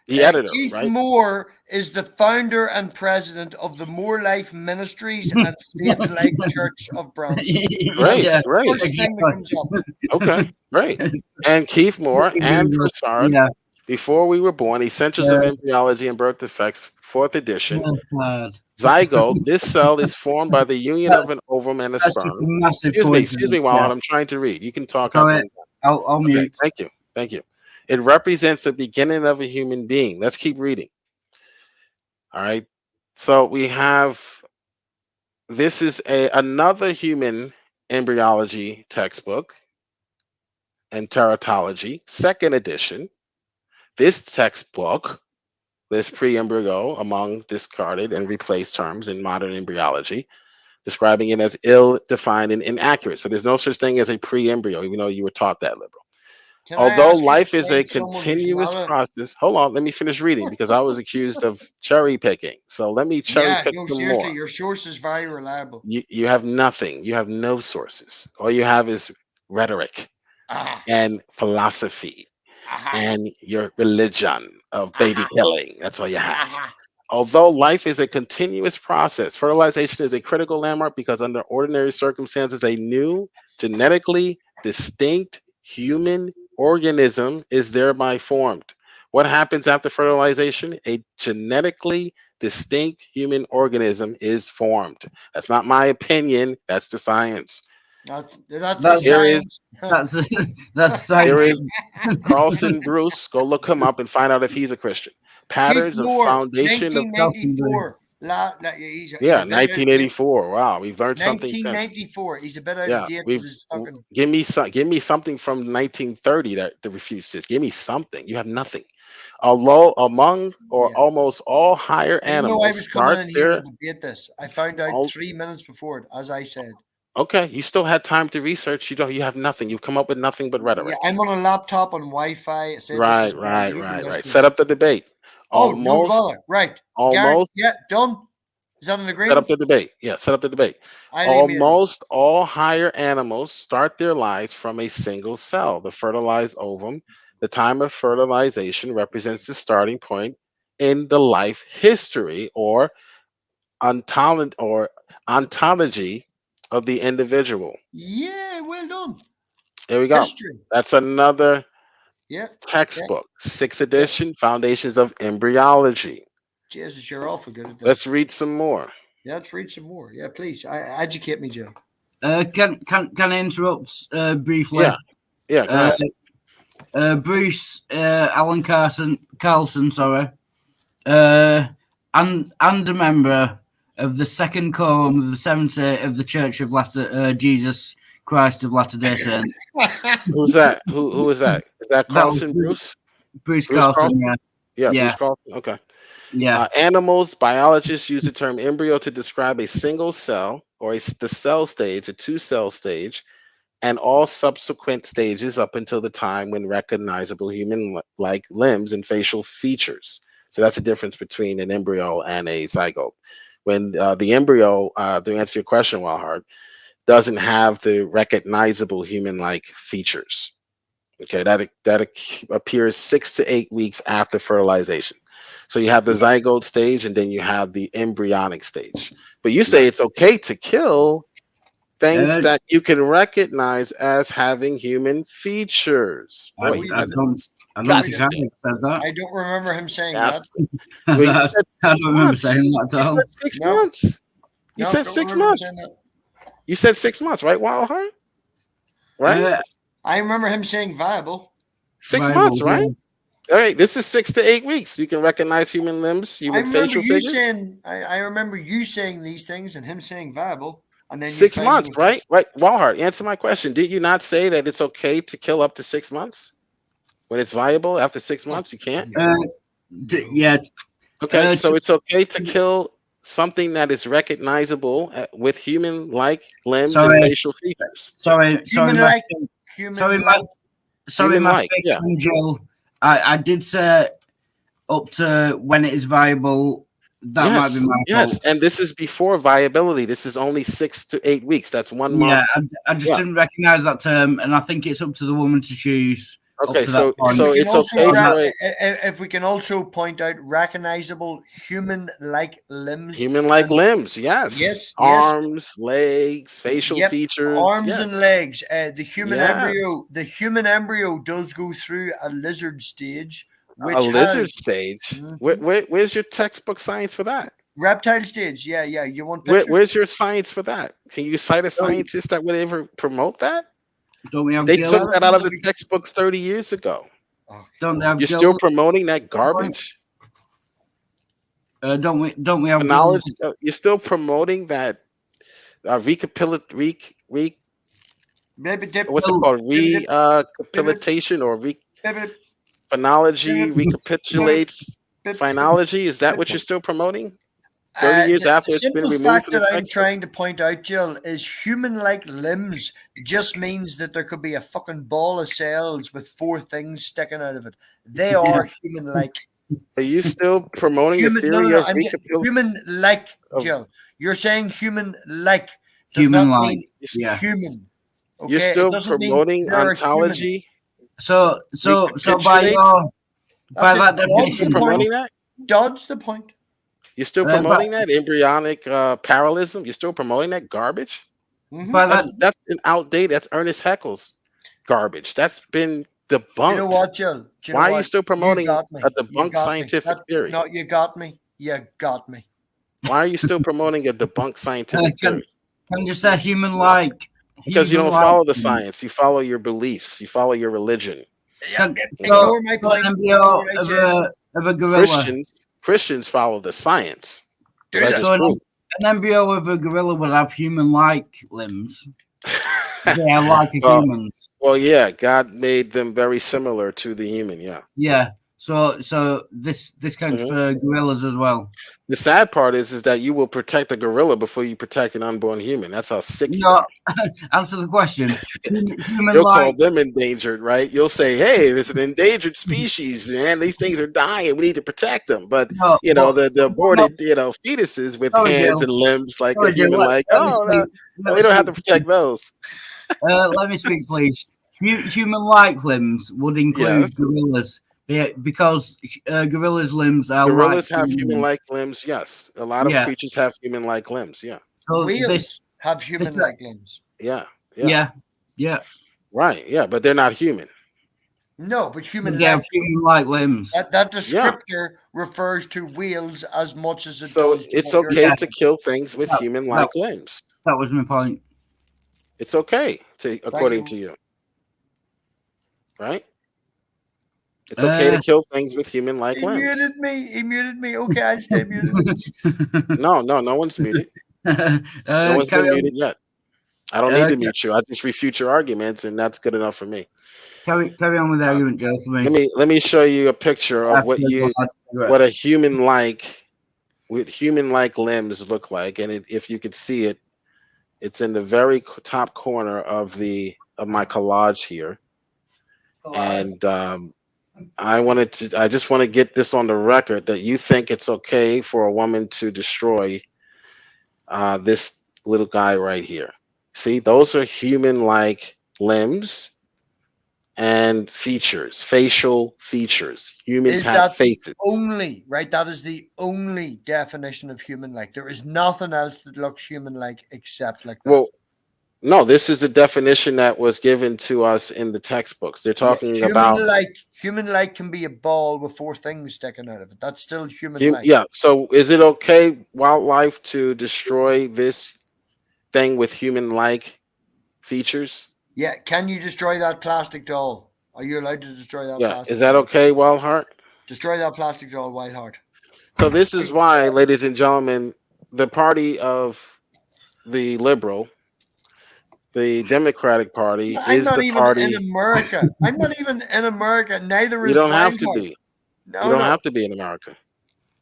editor, Keith right? Moore is the founder and president of the More Life Ministries and Faith Life Church of Branson. Great, Yeah, great. First thing that comes up. Okay, great. And Keith Moore and Broussard, Yeah. Before We Were Born, Essentials of Embryology and Birth Defects, 4th edition. Yes, lad. Zygote, this cell is formed by the union of an ovum and a That's just a sperm. massive Excuse me, while coincidence, I'm trying to read. You can talk Sorry, after. I'll Okay, mute. thank you. It represents the beginning of a human being. Let's keep reading. All right. So we have, this is another human embryology textbook and teratology, 2nd edition. This textbook, this pre-embryo among discarded and replaced terms in modern embryology, describing it as ill-defined and inaccurate. So there's no such thing as a pre-embryo, even though you were taught that, liberal. Can I Although ask you to life is a find someone who's continuous not a- process. Hold on, let me finish reading because I was accused of cherry picking. So let me cherry Yeah, pick no, some seriously, more. your source is very reliable. You have nothing. You have no sources. All you have is rhetoric Aha, and philosophy aha, and your religion of baby aha, killing. That's all you have. aha. Although life is a continuous process, fertilization is a critical landmark because under ordinary circumstances, a new genetically distinct human organism is thereby formed. What happens after fertilization? A genetically distinct human organism is formed. That's not my opinion. That's the science. That's the Here is science. That's science. here is Carlson Bruce. Go look him up and find out if he's a Christian. Keith Patterns of Moore, foundation of 1994. He's yeah, a bit out of date. 1984. Wow, we've learned something since. 1994. He's a bit out Yeah, of date we've with his fucking. give me something from 1930 that refutes this. Give me something. You have nothing. Although among or Yeah. almost all higher I didn't know animals I was coming start in here to their debate this. I found out all, 3 minutes before it, as I said. okay. You still had time to research. You have nothing. You've come up with nothing but Yeah, rhetoric. I'm on a laptop on Wi-Fi. It said this is Right. Set up the debate. Oh, no Almost, bother. Right. Gary, almost. yeah, done. Is that an Set agreement? up the debate. Yeah, set up the debate. I leave me alone. Almost all higher animals start their lives from a single cell, the fertilized ovum. The time of fertilization represents the starting point in the life history or ontology of the individual. Yeah, well done. There we go. History. That's another Yeah. textbook, 6th edition, Foundations of Embryology. Jesus, you're awful good at this. Let's read some more. Yeah, let's read some more. Yeah, please. Educate me, Joe. Can I interrupt briefly? Yeah, go ahead. Bruce Alan Carlson, sorry, and a member of the second quorum of the 70 of the Church of Jesus Christ of Latter-day Saints. Who's that? Who is that? Is that Carlson Bruce? Bruce Carlson, yeah. Yeah, Yeah. Bruce Carlson. Okay. Yeah. Animals, biologists use the term embryo to describe a single cell or the cell stage, a two-cell stage, and all subsequent stages up until the time when recognizable human-like limbs and facial features. So that's the difference between an embryo and a zygote. When the embryo, to answer your question, Walhart, doesn't have the recognizable human-like features. Okay, that appears 6 to 8 weeks after fertilization. So you have the zygote stage, and then you have the embryonic stage. But you say it's okay to kill things Uh, that you can recognize as having human features. I, Boy, I that's don't think I disgusting. said that. I don't remember him saying that. Disgusting. Well, you said I 6 don't remember months. saying that You at all. said 6 No. months. You No, said don't 6 remember him months. saying that. You said 6 months, right, Wildheart? Right? I remember him saying viable. 6 Bible, months, right? All right, this is 6 to 8 weeks. You can recognize human limbs, I human remember facial you figures. saying. I remember you saying these things and him saying viable, and then you 6 found months, him. right? Right, Walhart, answer my question. Did you not say that it's okay to kill up to 6 months? When it's viable after 6 months, you can't? Yeah. Okay, so it's okay to kill something that is recognizable with human-like limbs and Sorry. facial features. Sorry, Human-like. my Human-like, fake yeah. Jill. I did say up to when it is viable. That might be my Yes, fault. and this is before viability. This is only 6 to 8 weeks. That's 1 month. Yeah, I just Yeah. didn't recognise that term, and I think it's up to the woman to choose. Okay, up to that point. so it's okay for if we can also point out recognizable human-like limbs. human-like limbs. Yes. Yes. Arms, legs, facial features. Arms Yes. and legs. The human Yes. embryo. The human embryo does go through a lizard stage, which A lizard has stage. Where's your textbook science for that? reptile stage. Yeah. You want pictures? Where's your science for that? Can you cite a scientist that would ever promote that? Don't we have They Jill? took that out of the textbooks 30 years ago. Don't they have You're Jill? still promoting that garbage? Don't we have knowledge? Jill? You're still promoting that what's it called? Recapitulation or phonology recapitulates phonology. Is that what you're still promoting? 30 years The after it's been simple removed fact from the that I'm textbooks? trying to point out, Jill, is human-like limbs just means that there could be a fucking ball of cells with 4 things sticking out of it. They are human-like. Are you still promoting the theory of recapitulation? Human-like, Jill. You're saying human-like does Human-like, not mean yeah. human. Okay, You're still it doesn't mean promoting there are ontology. So by Recapitulate? that You're definition, still promoting that? Dodge the point. You're still promoting that embryonic parallelism? You're still promoting that garbage? That's an outdated. That's Ernest Haeckel's garbage. That's been debunked. You know what, Jill? Why are you still promoting You got me. a debunked scientific theory? No, you got me. You got me. Why are you still promoting a debunked scientific theory? Can you say human-like? Because you don't follow the science. You follow your beliefs. You follow your religion. Ignore my point. Embryo of a gorilla. Christians follow the science. So an embryo of a gorilla would have human-like limbs. Yeah, like humans. Well, yeah, God made them very similar to the human. Yeah. Yeah. So this counts for gorillas as well. The sad part is that you will protect a gorilla before you protect an unborn human. That's how sick you are. Answer the question. You'll call them endangered, right? You'll say, "Hey, it's an endangered species, man. These things are dying. We need to protect them." But the aborted, fetuses with hands and limbs like a human, we don't have to protect those. Let me speak, please. Human-like limbs would include gorillas. Yeah, because gorillas' limbs are gorillas have human-like limbs. Yes, a lot of creatures have human-like limbs. Yeah, so whales have human-like limbs. Yeah. Right. Yeah, but they're not human. No, but they have human-like limbs. That descriptor refers to whales as much as it does. So it's okay to kill things with human-like limbs. That was my point. It's okay according to you, right? It's okay to kill things with human-like limbs. He muted me. Okay, I'll stay muted. No one's muted. No one's been muted yet. I don't need to mute you. I just refute your arguments, and that's good enough for me. Carry on with the argument, Joe, for me. Let me show you a picture of what a human like limbs look like, and if you could see it, it's in the very top corner of my collage here. And I just want to get this on the record that you think it's okay for a woman to destroy this little guy right here. See, those are human-like limbs and features, facial features. Humans Is have that the faces. only, right? That is the only definition of human like. There is nothing else that looks human like except like that. Well, no, this is the definition that was given to us in the textbooks. They're Yeah, talking about human like can be a ball with four things sticking out of it. That's still human like. yeah. So is it okay, wildlife, to destroy this thing with human-like features? Yeah, can you destroy that plastic doll? Are you allowed to destroy that Yeah, plastic is that doll? okay, Wildheart? Destroy that plastic doll, Whiteheart. So this is why, ladies and gentlemen, the party of the liberal, the Democratic Party, I'm is not the even in party. America. I'm not even in America. Neither You is don't have to Whiteheart. be. No, You don't no. have to be in America.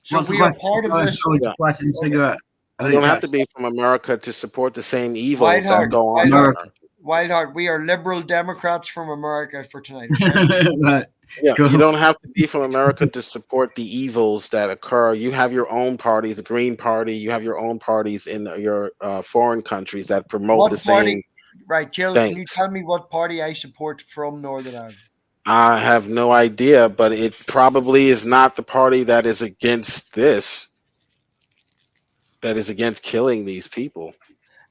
So What's the we are question? part of this. Yeah. Question, cigarette. You don't have to be from America to support the same evils that Whiteheart, go on in Whiteheart, America. Whiteheart. We are liberal Democrats from America for tonight. Okay? Right. Yeah, Cool. you don't have to be from America to support the evils that occur. You have your own parties, the Green Party. You have your own parties in your foreign countries that promote What the party? same Right, Jill, things. can you tell me what party I support from Northern Ireland? I have no idea, but it probably is not the party that is against this, that is against killing these people.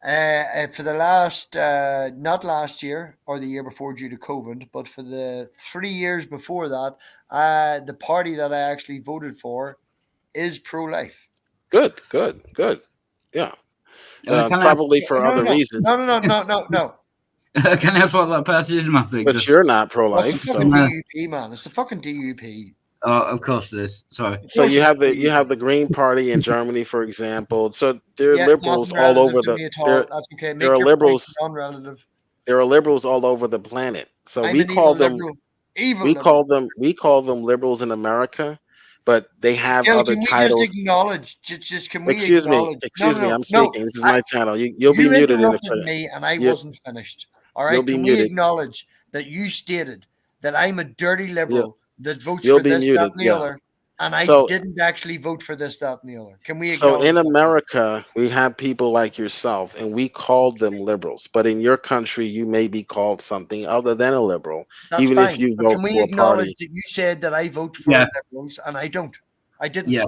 For the last, not last year or the year before due to COVID, but for the 3 years before that, the party that I actually voted for is pro-life. Good, good, good. Yeah. Can I Probably for No, other no, reasons, no, no, no, no, no, no. can I ask what that party is, Matthew? but Just you're not What's the pro-life. fucking So, DUP, man? It's the fucking DUP. oh, of course it is. Sorry. Of so course you it's have the you have DUP. the Green Party in Germany, for example. So there are Yeah, liberals nothing all relative over to the me at all. That's okay. there Make are your point liberals non-relative. there are liberals all over the planet. So I'm an evil liberal. Evil liberal. we call them liberals in America, but they have Jill, other can we just titles. acknowledge? Just can we acknowledge? No, Excuse no, me, no, I'm no. speaking. This is I, my channel. You'll be you muted in a interrupted second. me, and I You wasn't finished. All you'll right. be Can we muted. acknowledge that you stated that I'm a dirty You liberal that votes you'll for be this, that, muted. and the Yeah. other, and I So didn't actually vote for this, that, and the other? Can we So in acknowledge that? America, we have people like yourself, and we called them liberals. But in your country, you may be called something other than a liberal, That's even if fine. you But vote can we for a acknowledge party. that you said that I vote for Yeah. liberals and I don't? I didn't. Yeah.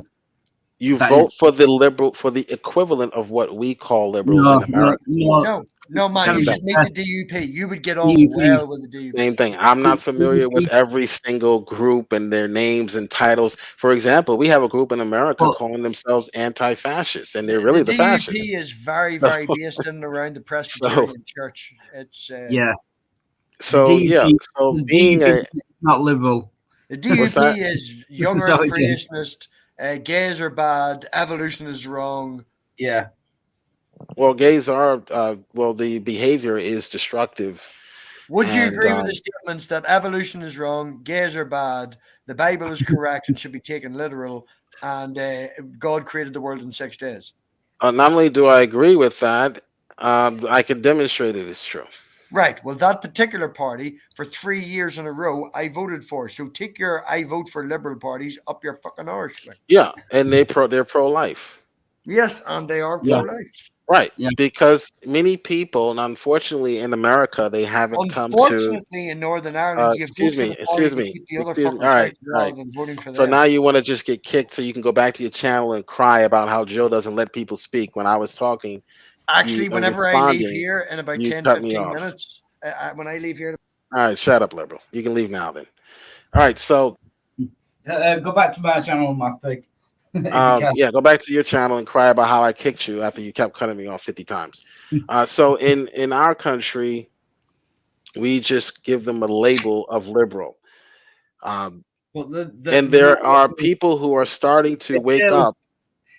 You That vote is for the equivalent of what we call liberals in no, no, America. no. No, man. Same You Can thing. should meet the DUP. You would get on DUP, well with the Same DUP. thing. I'm not familiar with every single group and their names and titles. For example, we have a group in America But calling themselves anti-fascists, and they're The really the fascists. DUP is very, So, very based in and around the so, Presbyterian Church. It's yeah, the so yeah. DUP, So the being DUP a is not liberal. the what's DUP that? is young Earth Sorry, Jim. creationist. Gays are bad. Evolution is wrong. Yeah, Well, gays are well, the behavior is destructive, Would you and agree with the statements that evolution is wrong, gays are bad, the Bible is correct and should be taken literal, and God created the world in 6 days? not only do I agree with that, I can demonstrate it is true. Right. Well, that particular party for 3 years in a row, I voted for. So take your I vote for liberal parties up your fucking arse. Like. Yeah, and they're pro life. Yes, and they are yeah, pro life. Right, yeah. because many people, and unfortunately in America, they haven't come to. Unfortunately, in Northern Ireland, you vote for the party to keep the other Excuse me. fuckers All out right. rather than voting for So them. now you want to just get kicked so you can go back to your channel and cry about how Joe doesn't let people speak. When I was talking, you Actually, and whenever I leave responding, here in about you 10, cut me 15 off. minutes, when I leave here, All right, shut up, liberal. You can leave now then. All right, so Go back to my channel, Matt Pig, if you can. yeah, go back to your channel and cry about how I kicked you after you kept cutting me off 50 times. So in our country, we just give them a label of liberal. But And there's no there are people who are starting to wake Jill, up.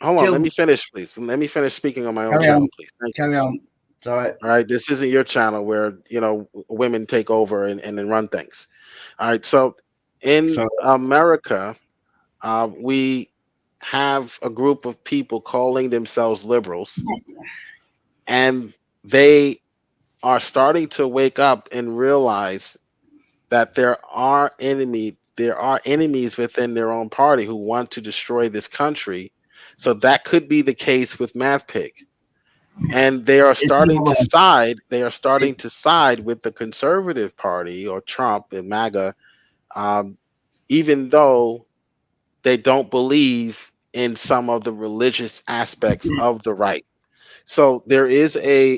Hold on, let Jill, me finish, please. Let me finish speaking on my own carry on, channel, please. Thank you. carry on. Sorry. All right, this isn't your channel where women take over and then run things. All right, so in Sorry. America, we have a group of people calling themselves liberals, and they are starting to wake up and realize that there are enemies within their own party who want to destroy this country. So that could be the case with MathPig. And they are It's starting to not side. They are it, starting to side with the conservative party or Trump and MAGA, um, even though they don't believe in some of the religious aspects of the right. So there's a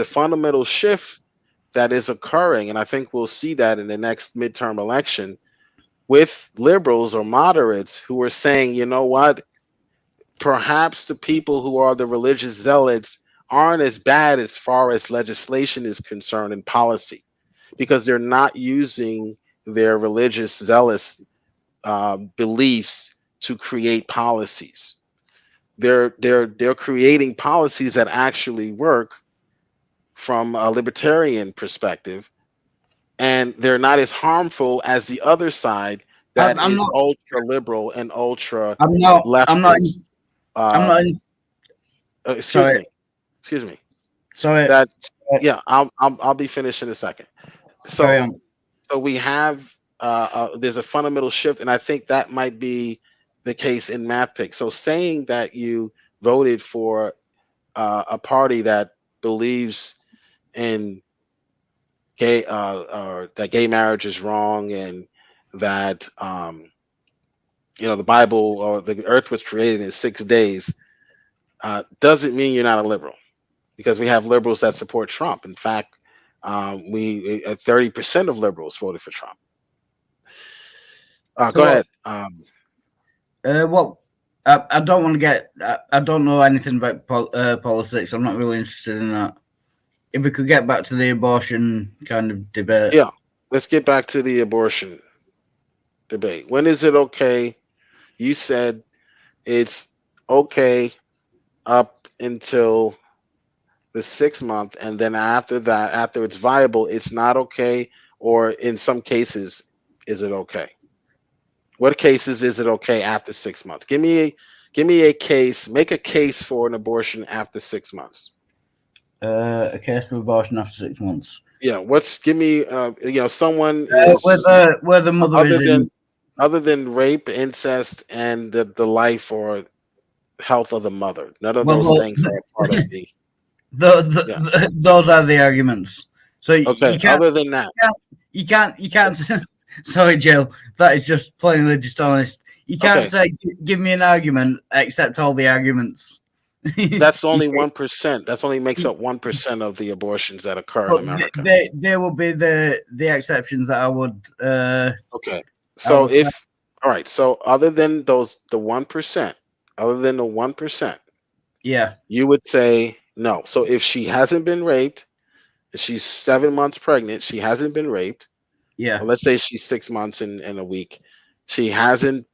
fundamental shift that is occurring, and I think we'll see that in the next midterm election with liberals or moderates who are saying, you know what, perhaps the people who are the religious zealots aren't as bad as far as legislation is concerned and policy, because they're not using their religious zealous beliefs to create policies. They're creating policies that actually work from a libertarian perspective, and they're not as harmful as the other side that I'm is not. ultra liberal and ultra I'm not. I'm not. leftist. I'm Uh, not. excuse Sorry. me, excuse me. Sorry. That Sorry. Yeah, I'll be finished in a second. Carry So on. we have there's a fundamental shift, and I think that might be the case in math pick. So saying that you voted for a party that believes in or that gay marriage is wrong, and that the Bible or the Earth was created in 6 days, doesn't mean you're not a liberal, because we have liberals that support Trump. In fact, we 30% of liberals voted for Trump. Go So ahead. what? I don't want to get. I don't know anything about politics. I'm not really interested in that. If we could get back to the abortion kind of debate. Yeah, let's get back to the abortion debate. When is it okay? You said it's okay up until the 6 month, and then after that, after it's viable, it's not okay, or in some cases, is it okay? What cases is it okay after 6 months? Give me a case. Make a case for an abortion after 6 months. A case of abortion after 6 months. Yeah. Give me. Someone is Where the mother other is than in. rape, incest, and the life or health of the mother. None of Well, those things are part of the. Yeah. those are the arguments. So Okay. you can't. Other than that, You can't. Sorry, Jill. That is just plainly dishonest. You can't okay, say give me an argument, accept all the arguments. that's only 1%. That's only makes up 1% of the abortions that occur in But America. they will be the exceptions that Okay. I So would say. if all right, so other than those the 1%, other than the 1%, Yeah, you would say no. So if she hasn't been raped, if she's 7 months pregnant, she hasn't been raped, yeah, or let's say she's 6 months in a week, she hasn't,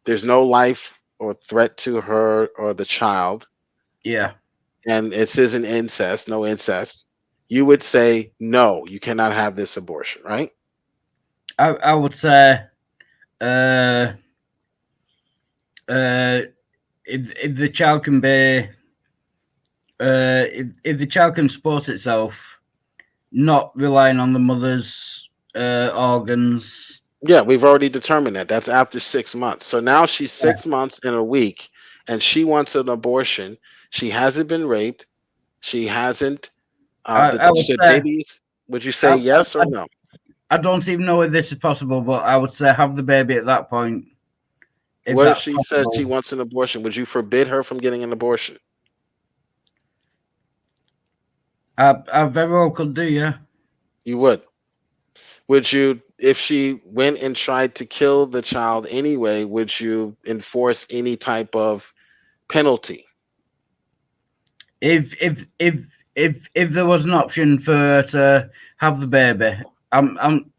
there's no life or threat to her or the child, yeah. and it isn't incest, no incest, you would say no, you cannot have this abortion, right? I would say uh uh if the child can be if the child can support itself, not relying on the mother's organs. Yeah, we've already determined that. That's after 6 months. So now she's Yeah. 6 months in a week, and she wants an abortion. She hasn't been raped. She hasn't. I would The say babies. Would you I, say yes or I, no? I don't even know if this is possible, but I would say have the baby at that point if What if that's she says possible. she wants an abortion? Would you forbid her from getting an abortion? I very well could do, yeah. You would. Would you, if she went and tried to kill the child anyway, would you enforce any type of penalty? If if if if there was an option for her to have the baby, I'm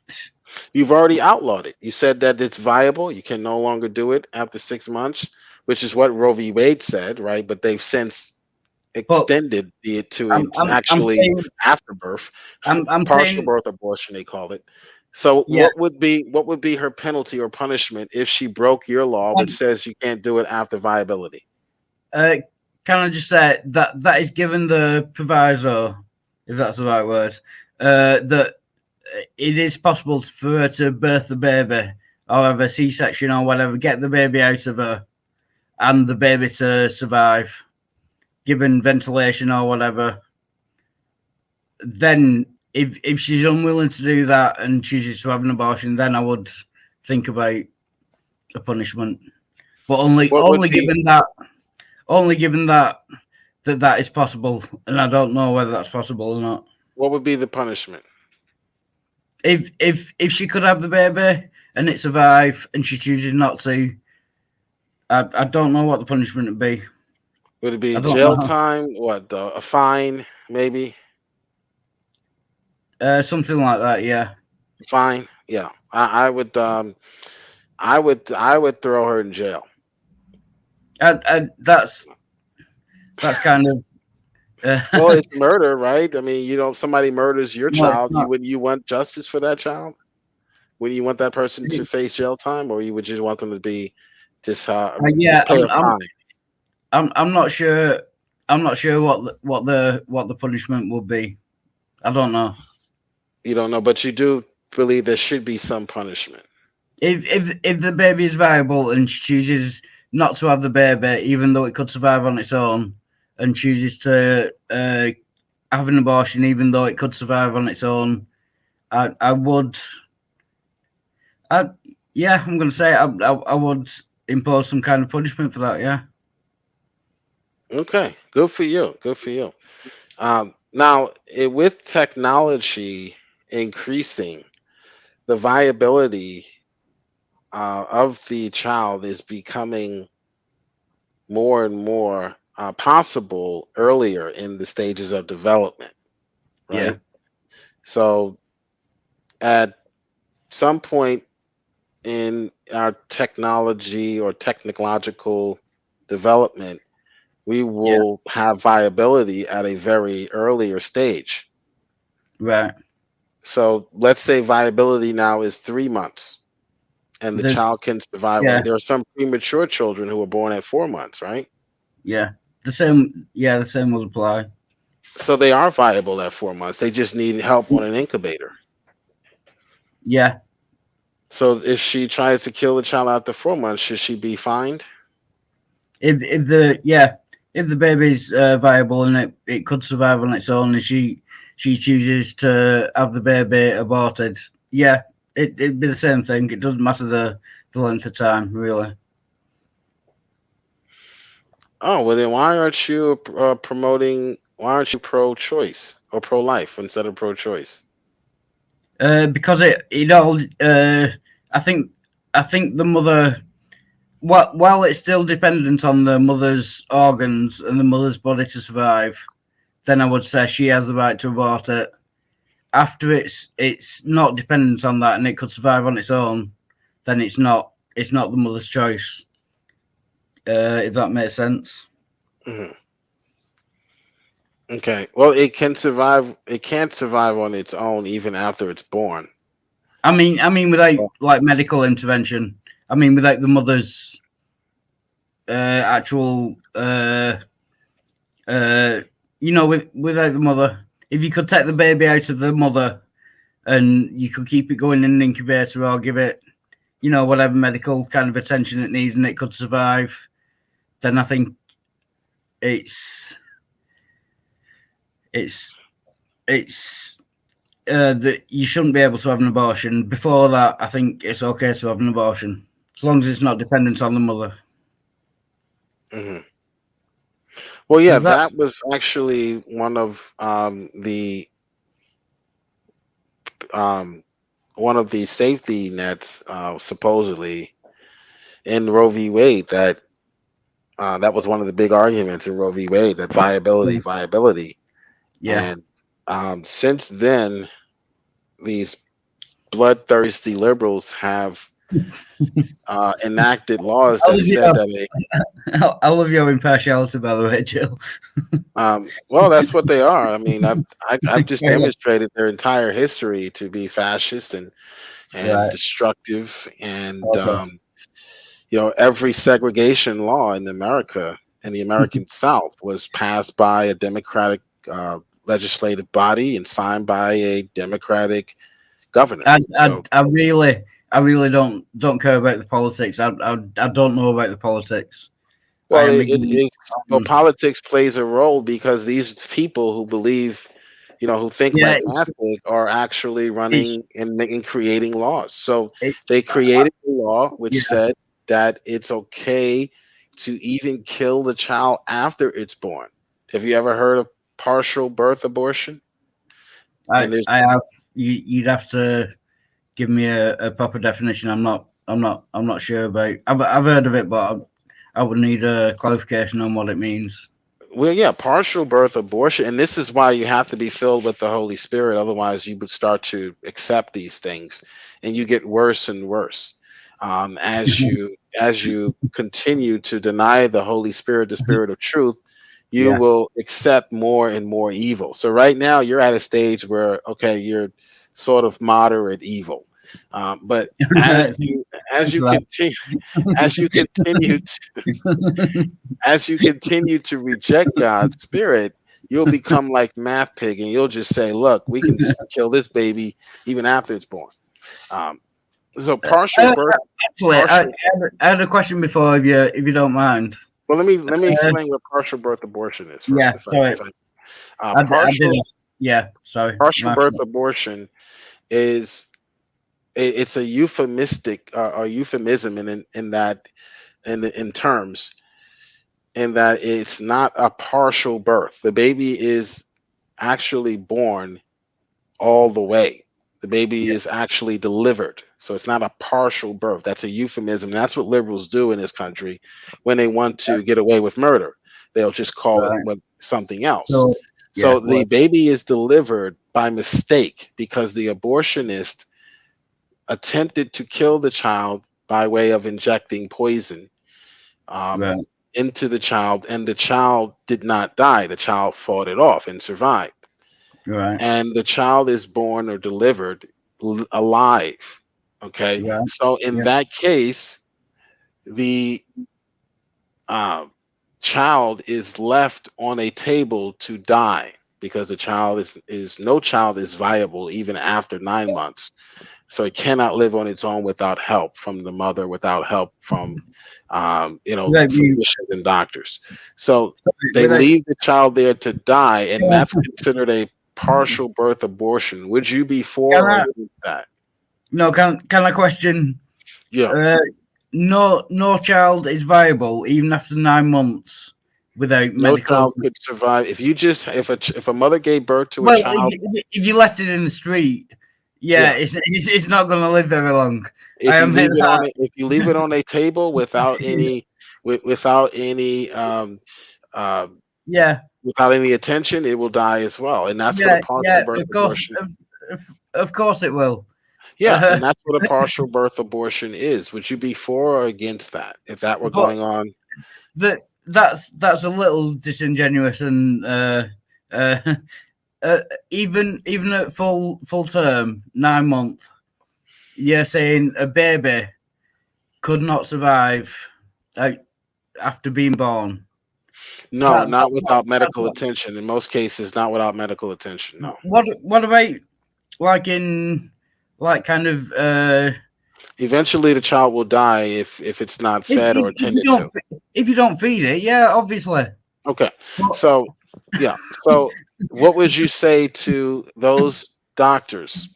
You've already outlawed it. You said that it's viable. You can no longer do it after 6 months, which is what Roe v. Wade said, right? But they've since extended it to it's I'm actually saying afterbirth, I'm partial saying birth abortion they call it. So yeah. what would be her penalty or punishment if she broke your law, which says you can't do it after viability? Uh, can I just say that is given the proviso, if that's the right word, that it is possible for her to birth the baby or have a C-section or whatever, get the baby out of her, and the baby to survive, given ventilation or whatever. Then, if she's unwilling to do that and chooses to have an abortion, then I would think about a punishment. But What would be only given that that is possible, and I don't know whether that's possible or not. what would be the punishment? If she could have the baby and it survive and she chooses not to, I don't know what the punishment would be. Would it be I don't jail know. time? What a fine maybe? Something like that, yeah. Fine, yeah. I would throw her in jail. That's kind of Well, it's murder, right? I mean, somebody murders your no, it's child, not. you want justice for that child? Would you want that person to face jail time, or you would just want them to be Yeah, just pay a fine? I'm not sure. I'm not sure what the punishment would be. I don't know. You don't know, but you do believe there should be some punishment. If the baby is viable and she chooses not to have the baby, even though it could survive on its own, and chooses to have an abortion, even though it could survive on its own, I would. Yeah, I'm going to say I would impose some kind of punishment for that. Yeah. Okay, good for you. Good for you. Now, with technology increasing, the viability of the child is becoming more and more possible earlier in the stages of development, Yeah. right? So, at some point in our technology or technological development, we Yeah. will have viability at a very earlier stage. Right. So let's say viability now is 3 months and the There's child can survive on yeah it. There are some premature children who were born at 4 months, right? yeah the same the same will apply. So they are viable at 4 months. They just need help on an incubator. Yeah. So if she tries to kill the child after 4 months, should she be fined? If the baby's viable and it could survive on its own, and she chooses to have the baby aborted, yeah, it'd be the same thing. It doesn't matter the length of time, really. Oh, well then why aren't you promoting? Why aren't you pro-choice or pro-life instead of pro-choice? Because it all I think the mother, while it's still dependent on the mother's organs and the mother's body to survive, then I would say she has the right to abort it. After it's not dependent on that and it could survive on its own, then it's not the mother's choice. If that makes sense. Mhm. Okay. Well, it can survive. It can't survive on its own even after it's born. I mean without like medical intervention. I mean without the mother's actual without the mother. If you could take the baby out of the mother and you could keep it going in an incubator or give it, whatever medical kind of attention it needs and it could survive, then I think it's that you shouldn't be able to have an abortion. Before that, I think it's okay to have an abortion as long as it's not dependent on the mother. Mm-hmm. Well, yeah, that was actually one of um, the safety nets, supposedly in Roe v. Wade. That was one of the big arguments in Roe v. Wade, that viability. Yeah. And since then, these bloodthirsty liberals have enacted laws I that love said your, that I love your impartiality, by the way, Jill. well, that's what they are. I mean, I've just Yeah, demonstrated their entire history to be fascist and right. destructive, and Okay. every segregation law in America in the American South was passed by a Democratic legislative body and signed by a Democratic governor. I, I, So, I really don't care about the politics. I don't know about the politics. I well, am ignorant. politics plays a role because these people who believe, who think Yeah, like Catholic are actually it's running and creating laws. So it, they created a law which yeah. said that it's okay to even kill the child after it's born. Have you ever heard of partial birth abortion? And there's I have. You'd have to give me a proper definition. I'm not sure about. I've heard of it, but I would need a clarification on what it means. Well, yeah, partial birth abortion, and this is why you have to be filled with the Holy Spirit. Otherwise, you would start to accept these things, and you get worse and worse as you continue to deny the Holy Spirit, the Spirit of Truth. You Yeah. will accept more and more evil. So right now, you're at a stage where okay, you're sort of moderate evil, but as Right. you as Thanks you for that. continue as you continue as you continue to reject God's spirit, you'll become like Math Pig, and you'll just say, "Look, we can just kill this baby even after it's born." Um, so partial Uh, birth, Actually, partial. I had a question before, if you don't mind. Well, let me Uh, explain what partial birth abortion is first. yeah, sorry, I did. Partial Yeah, sorry, partial my birth fault. abortion is it's a euphemistic or euphemism in that in terms in that it's not a partial birth. The baby is actually born all the way. The baby Yeah, is actually delivered. So it's not a partial birth. That's a euphemism. That's what liberals do in this country when they want to get away with murder. They'll just call it right. something else. So yeah, So the well, baby is delivered by mistake because the abortionist attempted to kill the child by way of injecting poison um, right, into the child, and the child did not die. The child fought it off and survived. right, And the child is born or delivered alive. Okay. right. So in Yeah, that case, the uh, child is left on a table to die because the child is no child is viable even after 9 months. So it cannot live on its own without help from the mother, without help from without being, physicians and doctors. So they without, leave the child there to die, and that's considered a partial birth abortion. Would you be can for or I against that? no can I question? Yeah. Uh, no child is viable even after 9 months without No medical. child could survive if you just if a mother gave birth to a Well, child. if you left it in the street, yeah, Yeah. it's not going to live very long. I If you am leave it on that. it, if you leave it on a table without any uh, Yeah, without any attention, it will die as well. And that's what a partial yeah. birth Of course, abortion. of course it will. Yeah, Uh, and that's what a partial birth abortion is. Would you be for or against that if that were but going on? that's a little disingenuous and uh, uh, even at full term 9 month, you're saying a baby could not survive uh, after being born. No, not without medical attention. In most cases, not without medical attention. No. What about like in like kind of Eventually, the child will die if it's not fed or if you attended to. don't if you don't feed it, yeah, obviously. Okay. But So, yeah. So, what would you say to those doctors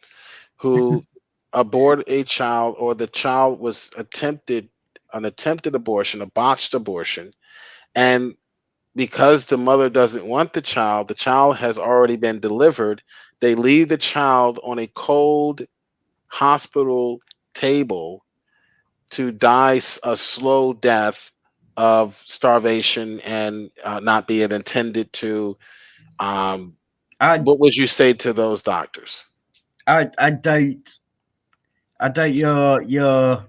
who abort a child or the child was an attempted abortion, a botched abortion, and because the mother doesn't want the child has already been delivered. They leave the child on a cold hospital table to die a slow death of starvation and not being attended to. Um, I what would you say to those doctors? I doubt your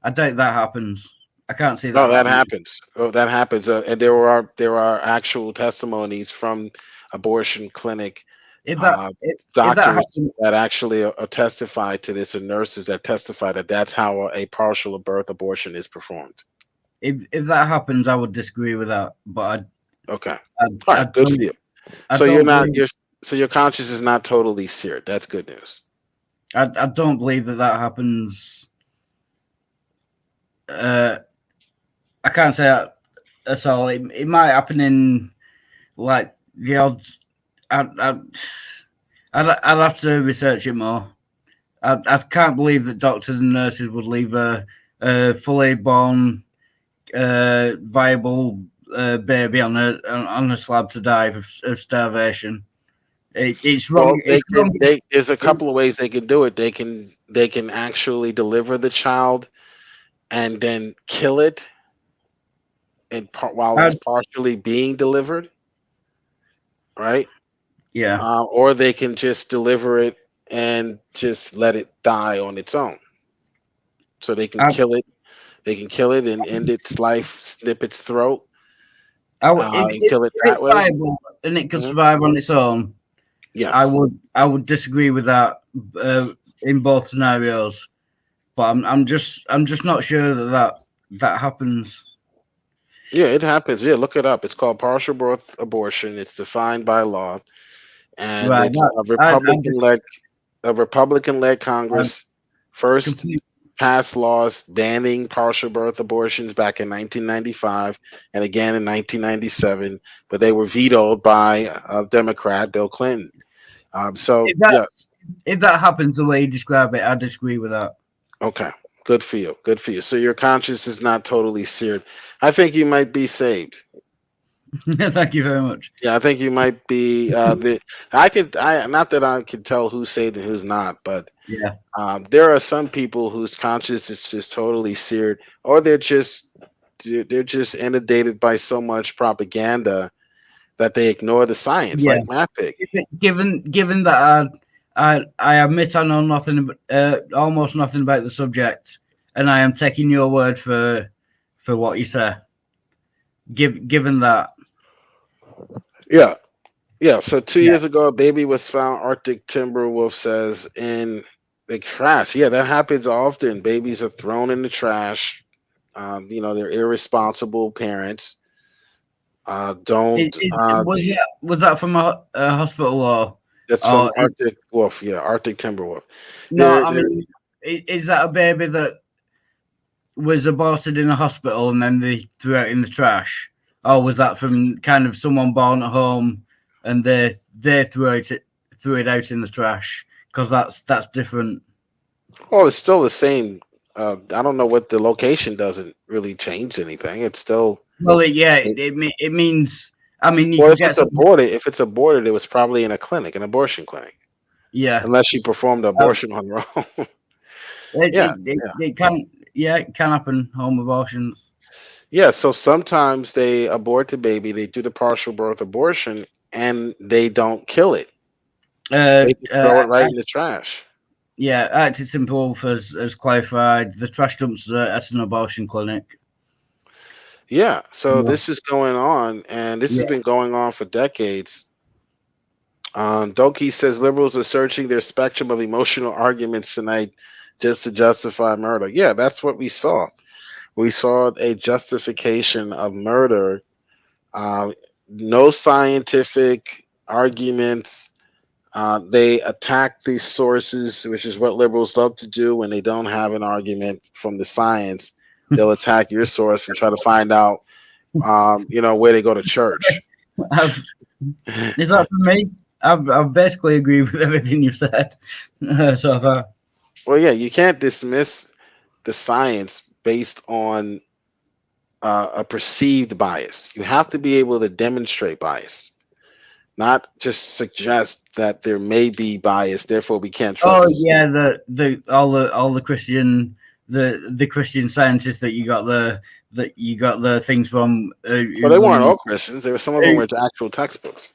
I doubt that happens. I can't see that. No, that happening. happens. Oh, that happens. And there are actual testimonies from abortion clinic If that doctors happens, that actually testify to this, and nurses that testify that that's how a partial birth abortion is performed. if that happens, I would disagree with that. But Okay. I, All I right. Good for don't. you. I So you're don't not. believe. Your conscience is not totally seared. That's good news. I don't believe that happens. I can't say that at all. It might happen in like the odds. I'd have to research it more. I can't believe that doctors and nurses would leave a fully born, viable baby on a slab to die of starvation. It's wrong. Well, It's wrong. there's a couple of ways they can do it. They can actually deliver the child and then kill it while it's partially being delivered, right? Yeah. Or they can just deliver it and just let it die on its own. So they can kill it. They can kill it and end its life, snip its throat, and kill it that It's way. viable and it could Mhm. survive on its own. Yes. I would disagree with that in both scenarios, but I'm just not sure that happens. Yeah, it happens. Yeah, look it up. It's called partial birth abortion. It's defined by law, and Right. it's a Republican-led Congress first Complete, passed laws banning partial birth abortions back in 1995 and again in 1997, but they were vetoed by Democrat Bill Clinton. So if that happens the way you describe it, I disagree with that. okay, good for you. Good for you. So your conscience is not totally seared. I think you might be saved. Thank you very much. Yeah, I think you might be. I not that I can tell who's saved and who's not, but Yeah. there are some people whose conscience is just totally seared, or they're just inundated by so much propaganda that they ignore the science, Yeah. like Mappig. Given that I admit I know nothing, almost nothing about the subject, and I am taking your word for what you say. Given that. Yeah. Yeah. So 2 years ago, a baby was found, Arctic timber wolf says, in the trash. Yeah, that happens often. Babies are thrown in the trash. They're irresponsible parents. Was that from a hospital or? That's from Arctic wolf. Yeah, Arctic timber wolf. No, I mean, is that a baby that was aborted in a hospital and then they threw it in the trash? Or was that from kind of someone born at home and they threw it out in the trash? Because that's different. Well, it's still the same. I don't know what the location doesn't really change anything. It's still it means. I mean, if it's aborted, it was probably in an abortion clinic. Yeah, unless she performed the abortion on her own. It can happen. Home abortions. Yeah, so sometimes they abort the baby, they do the partial birth abortion, and they don't kill it. They throw it right in the trash. Yeah, Active Simple has clarified the trash dumps at an abortion clinic. Yeah, so this is going on, and this has been going on for decades. Doki says liberals are searching their spectrum of emotional arguments tonight just to justify murder. Yeah, that's what we saw. We saw a justification of murder. No scientific arguments. They attack these sources, which is what liberals love to do when they don't have an argument from the science. They'll attack your source and try to find out, where they go to church. Is that for me? I've basically agreed with everything you've said so far. Well, yeah, you can't dismiss the science based on a perceived bias. You have to be able to demonstrate bias, not just suggest that there may be bias. Therefore, we can't trust. Oh yeah, all the Christian the Christian scientists that you got the things from. Well, they weren't all Christians. There were some of them were actual textbooks.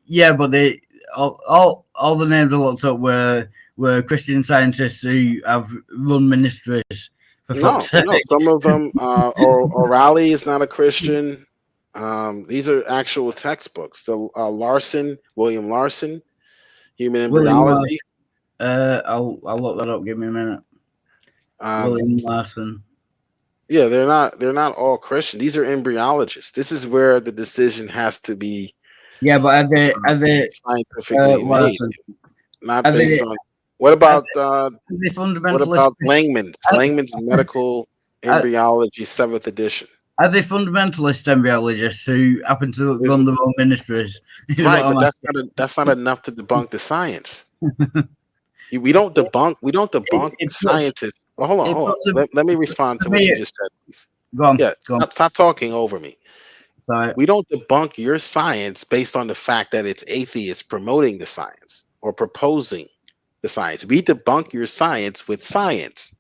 Yeah, but they all the names I looked up were Christian scientists who have run ministries For No, fuck's sake. no. Some of them, O'Reilly is not a Christian. These are actual textbooks. The William Larson, Human William Embryology. I'll look that up. Give me a minute. Um, William Larson. yeah, they're not all Christian. These are embryologists. This is where the decision has to be Yeah, but are they scientifically made, Larson? not Are based they on what are about they what fundamentalist? about Langman's Medical Are, Embryology 7th edition? are they fundamentalist embryologists who happen to Is run their own ministries? Is right, what but I'm that's not enough to debunk the science. We don't debunk it puts scientists. Well, hold on, it hold on. puts a, Let me respond for to what me. you just said, please. Go on, Yeah, go on. stop talking over me. Sorry. We don't debunk your science based on the fact that it's atheists promoting the science or proposing the science. We debunk your science with science.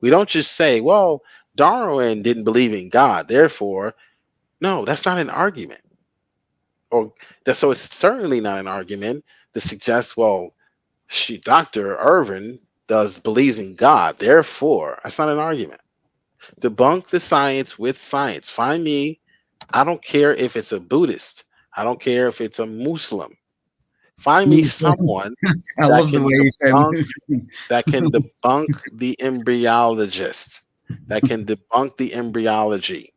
We don't just say, well, Darwin didn't believe in God, therefore, no, that's not an argument. So it's certainly not an argument to suggest, well, Dr. Irvin believes in God, therefore, that's not an argument. Debunk the science with science. Find me. I don't care if it's a Buddhist. I don't care if it's a Muslim. Find me someone I that love the can way you say debunk the embryologist, that can debunk the embryology.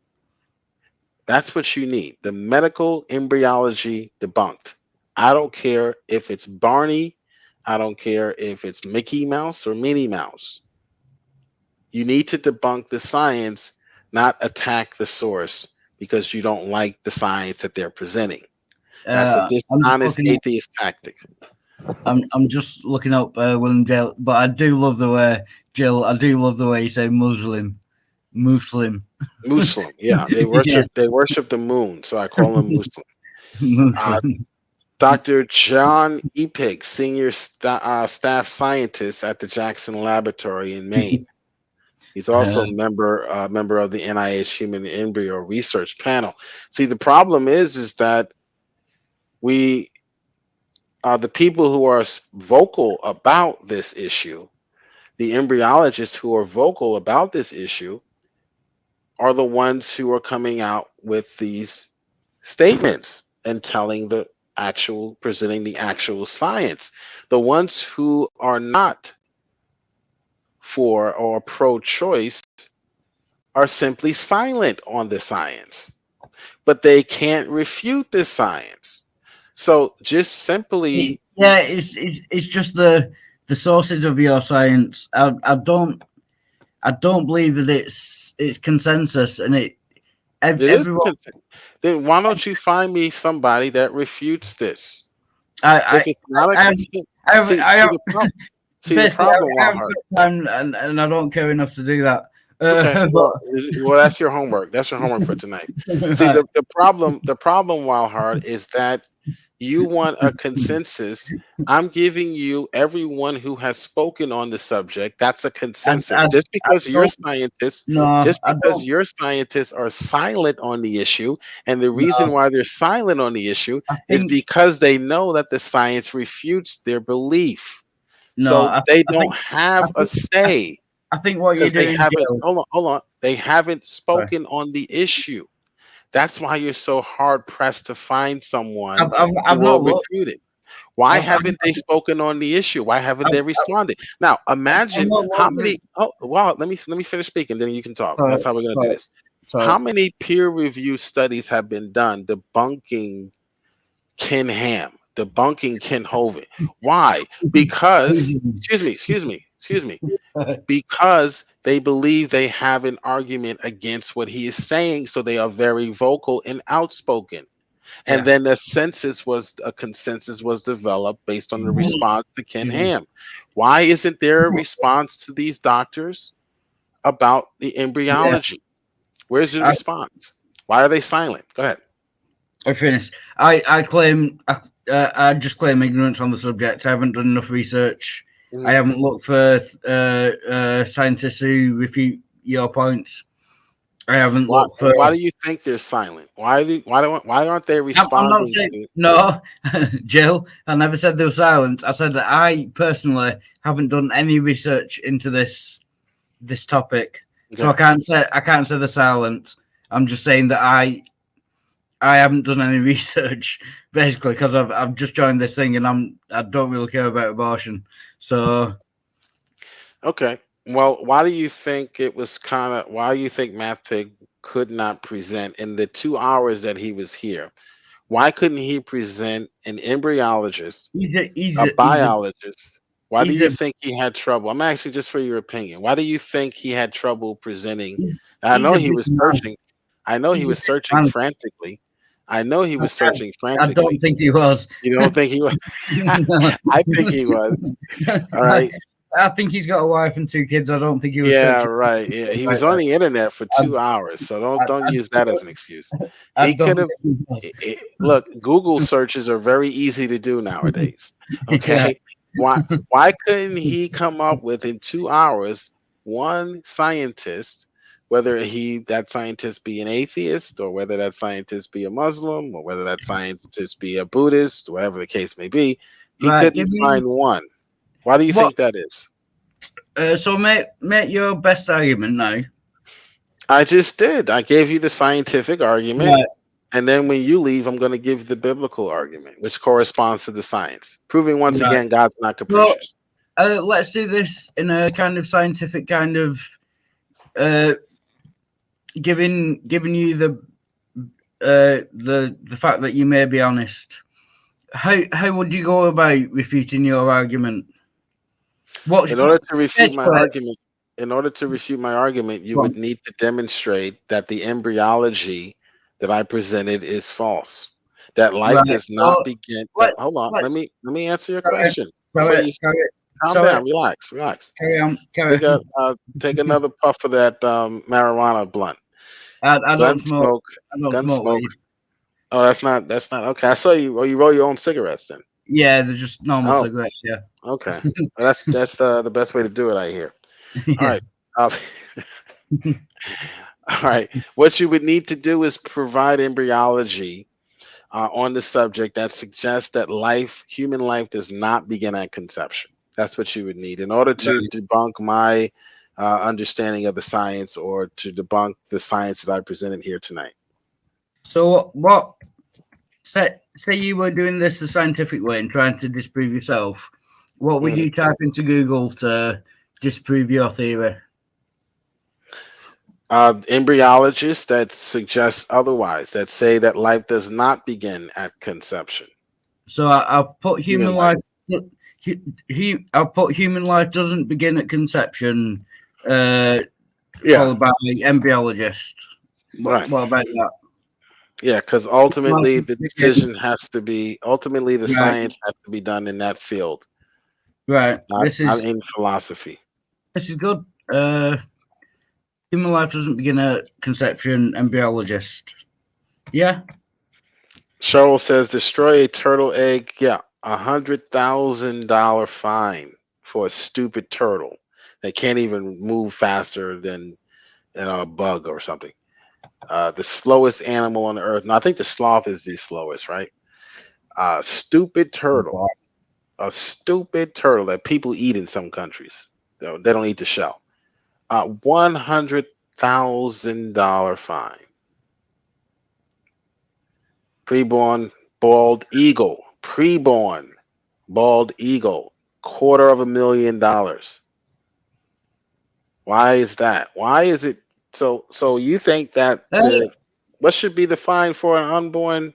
That's what you need. The medical embryology debunked. I don't care if it's Barney. I don't care if it's Mickey Mouse or Minnie Mouse. You need to debunk the science, not attack the source because you don't like the science that they're presenting. That's a dishonest atheist tactic. I'm just looking up William Jill, but I do love the way you say Muslim. Yeah, they worship the moon, so I call them Muslim. Muslim. Dr. John Epig, senior staff scientist at the Jackson Laboratory in Maine. He's also a member of the NIH Human Embryo Research Panel. See, the problem is that we the people who are vocal about this issue, the embryologists who are vocal about this issue, are the ones who are coming out with these statements and presenting the actual science. The ones who are not for or pro-choice are simply silent on the science, but they can't refute the science. So just simply, it's just the sources of your science. I don't believe that it's consensus, and everyone. Then why don't you find me somebody that refutes this? If it's not a the problem, and I don't care enough to do that. Okay, well, that's your homework. That's your homework for tonight. See, the problem, Wildheart, is that you want a consensus. I'm giving you everyone who has spoken on the subject. That's a consensus. Just because your scientists are silent on the issue, and the reason why they're silent on the issue is because they know that the science refutes their belief. They don't have a say. I think what you're doing. Hold on. They haven't spoken on the issue. That's why you're so hard pressed to find someone who will refute it. Why haven't they spoken on the issue? Why haven't they responded? Now, imagine how many. Oh, wow. Let me finish speaking, then you can talk. That's how we're going to do this. How many peer-reviewed studies have been done debunking Ken Ham, debunking Ken Hovind? Why? Because, excuse me, because they believe they have an argument against what he is saying, so they are very vocal and outspoken. And then a consensus was developed based on the response to Ken Ham. Why isn't there a response to these doctors about the embryology? Where's the response? Why are they silent? Go ahead. I finished. I just claim ignorance on the subject. I haven't done enough research. I haven't looked for scientists who refute your points. I haven't looked for. Why do you think they're silent? Why aren't they responding? I'm not saying, no, Jill. I never said they were silent. I said that I personally haven't done any research into this topic. So I can't say they're silent. I'm just saying that I haven't done any research basically because I've just joined this thing and I don't really care about abortion. So Okay. Well, why do you think why do you think Math Pig could not present in the 2 hours that he was here? Why couldn't he present an embryologist, he's a a biologist? Why do he's you a think he had trouble? I'm asking just for your opinion. Why do you think he had trouble presenting? he's, I he's know a he was businessman. searching. I know he He's a was searching businessman. frantically. I know he was searching I don't frantically. think he was. You don't think he was? No. I think he was. All right. I think he's got a wife and 2 kids. I don't think he was Yeah, searching. right. Yeah, he was Right on there. the internet for I, 2 hours, so I, don't I use that as don't, an excuse. I He could don't have. think he was. Look, Google searches are very easy to do nowadays. Yeah. Okay, why couldn't he come up with in 2 hours one scientist, whether that scientist be an atheist or whether that scientist be a Muslim or whether that scientist be a Buddhist, whatever the case may be, he Right. Give couldn't me find one. Why do you what? think that is? So make your best argument now. I just did. I gave you the scientific argument. Right. And then when you leave, I'm going to give the biblical argument, which corresponds to the science, proving once Right. again God's not Well, capricious. let's do this in a kind of scientific kind of giving you the fact that you may be honest. How would you go about refuting your argument? In order to refute my argument, you would need to demonstrate that the embryology that I presented is false. That life does not begin. Hold on, let me answer your question. Calm down, relax. Carry on. Take another puff of that marijuana blunt. I don't smoke. I don't Gun smoke. smoke. Oh, that's not okay. I saw you. Oh, you roll your own cigarettes then. Yeah, they're just normal cigarettes. Yeah. Okay. Well, that's the best way to do it, I hear. All right. All right. What you would need to do is provide embryology on the subject that suggests that human life, does not begin at conception. That's what you would need in order to debunk my understanding of the science or to debunk the science that I presented here tonight. So what? Say you were doing this the scientific way and trying to disprove yourself. What would you type into Google to disprove your theory? Embryologists that suggest otherwise, that say that life does not begin at conception. So I'll put human life. I'll put human life doesn't begin at conception. Followed by embryologist. Right. What about that? Yeah, because ultimately the decision has to be. Ultimately, the science has to be done in that field. Right. Not in philosophy. This is good. Human life doesn't begin at conception. Embryologist. Yeah. Cheryl says, destroy a turtle egg. Yeah, $100,000 fine for a stupid turtle that can't even move faster than a bug or something. The slowest animal on the earth. No, I think the sloth is the slowest, right? Stupid turtle. A stupid turtle that people eat in some countries. They don't eat the shell. $100,000 fine. Preborn bald eagle. Preborn bald eagle. $250,000. Why is that? Why is it so you think that what should be the fine for an unborn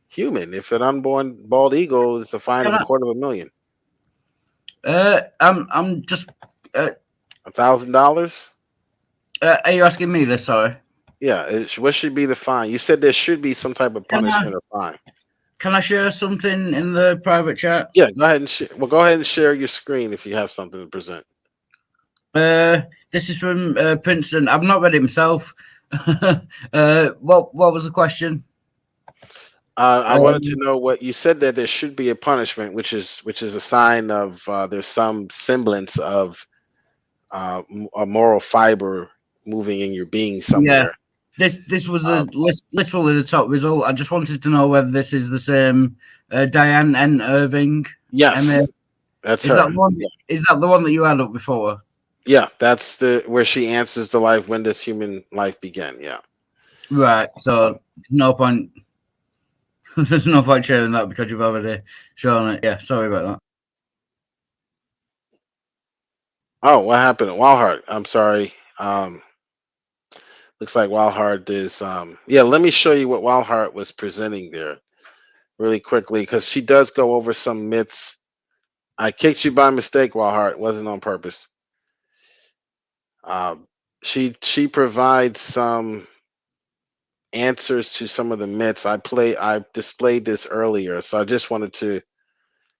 human? If an unborn bald eagle is the fine of $250,000. I'm just $1,000. Are you asking me this? Sorry. Yeah. What should be the fine? You said there should be some type of punishment or fine. Can I share something in the private chat? Yeah, go ahead and share. Well, go ahead and share your screen if you have something to present. This is from Princeton. I've not read it myself. What was the question? I wanted to know what you said, that there should be a punishment, which is a sign of there's some semblance of a moral fiber moving in your being somewhere. Yeah. This was literally the top result. I just wanted to know whether this is the same Diane N. Irving. Yes, that's her. Is that the one that you had up before? Yeah, that's the where she answers the life. When does human life begin? Yeah. Right. So no point. There's no point sharing that because you've already shown it. Yeah. Sorry about that. Oh, what happened? Wildheart. I'm sorry. Looks like Wildheart is. Yeah, let me show you what Wildheart was presenting there really quickly because she does go over some myths. I kicked you by mistake, Wildheart. It wasn't on purpose. Um, she provides some answers to some of the myths. I displayed this earlier, so I just wanted to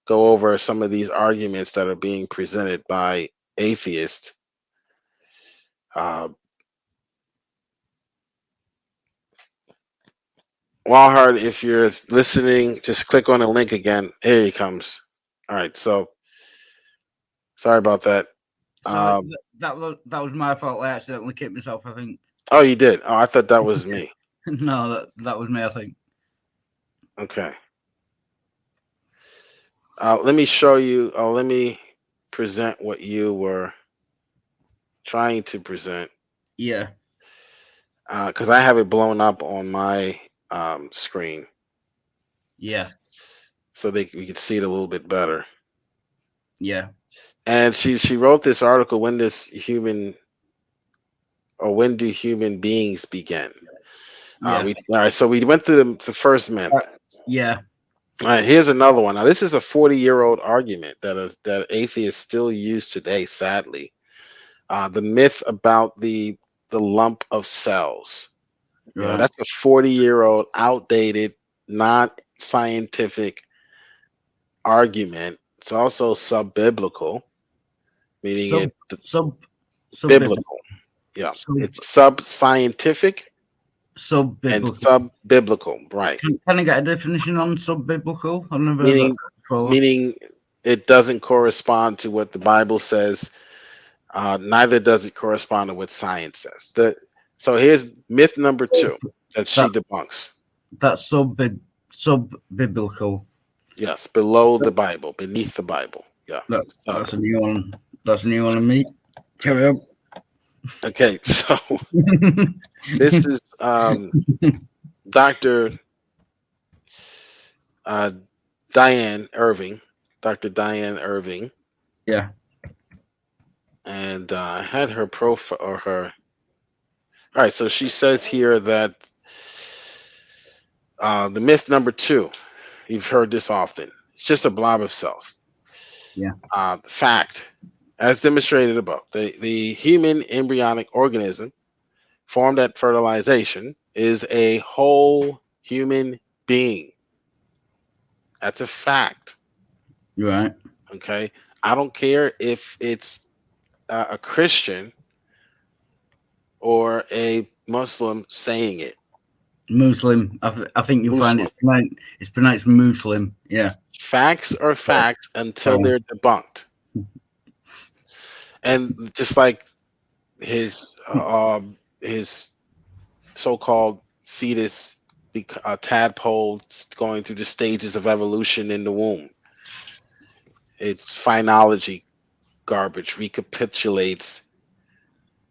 go over some of these arguments that are being presented by atheists. Uh, Walhart, if you're listening, just click on the link again. Here he comes. All right, so sorry about that. So that was my fault. I accidentally kicked myself, I think. Oh, you did. Oh, I thought that was me. No, that was me, I think. Okay. Let me show you. Oh, let me present what you were trying to present. Yeah. Because I have it blown up on my screen, Yeah. so we can see it a little bit better. Yeah. And she wrote this article. When do human beings begin? Yeah. All right. So we went through the first myth. Yeah. All right, here's another one. Now, this is a 40-year-old argument that atheists still use today, sadly. The myth about the lump of cells. Right. That's a 40-year-old, outdated, not scientific argument. It's also sub-biblical, meaning Sub biblical. Yeah, it's sub-scientific sub and biblical. sub-biblical, right? Can I get a definition on sub biblical? I've never heard Meaning, that before. meaning it doesn't correspond to what the Bible says. Neither does it correspond to what science says. So here's myth number 2 that she debunks. That's sub biblical. Yes, below the Bible, beneath the Bible. Yeah. That's a new one. That's a new one on me. Carry on. Okay, so this is Dr. Diane Irving. Dr. Diane Irving. Yeah. And I had her profile or her. All right, so she says here that the myth number 2, you've heard this often. It's just a blob of cells. Yeah. Fact, as demonstrated above, the human embryonic organism formed at fertilization is a whole human being. That's a fact. Right. Okay. I don't care if it's a Christian or a Muslim saying it. Muslim. I think you'll find it's pronounced Muslim. Yeah. Facts are facts until they're debunked. And just like his so-called fetus, tadpole going through the stages of evolution in the womb. It's phenology garbage, recapitulates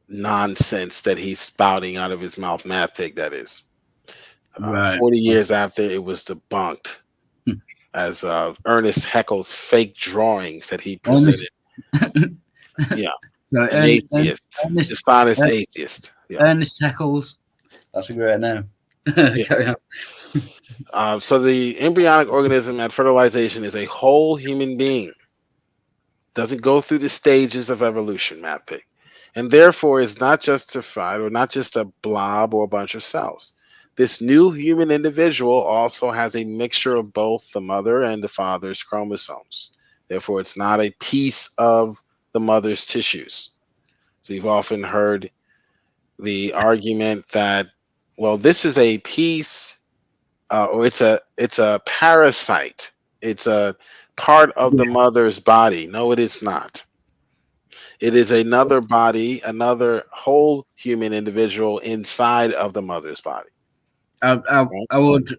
nonsense that he's spouting out of his mouth. Math pig, that is. Right. 40 years after it was debunked as Ernest Haeckel's fake drawings that he presented. Yeah. So An atheist. Dishonest atheist. Yeah. Ernest Haeckel's. That's a great name. Carry on. So the embryonic organism at fertilization is a whole human being. Doesn't go through the stages of evolution, Matt Pig. And therefore is not justified or not just a blob or a bunch of cells. This new human individual also has a mixture of both the mother and the father's chromosomes. Therefore, it's not a piece of the mother's tissues. So you've often heard the argument that, well, this is a piece, or it's a parasite. It's a part of the mother's body. No, it is not. It is another body, another whole human individual inside of the mother's body. I would.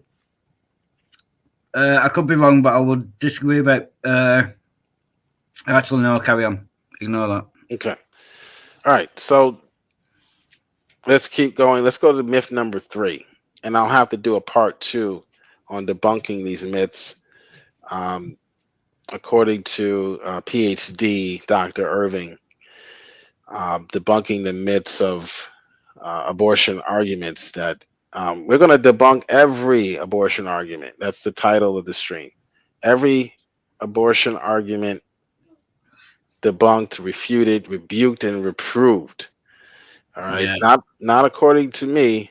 I could be wrong, but I would disagree about. Actually, no. Carry on. Ignore that. Okay. All right, so let's keep going. Let's go to myth number 3, and I'll have to do a part 2 on debunking these myths. Um, According to PhD Dr. Irving, debunking the myths of abortion arguments. That we're going to debunk every abortion argument. That's the title of the stream. Every abortion argument debunked, refuted, rebuked, and reproved. All right, Yeah. not according to me.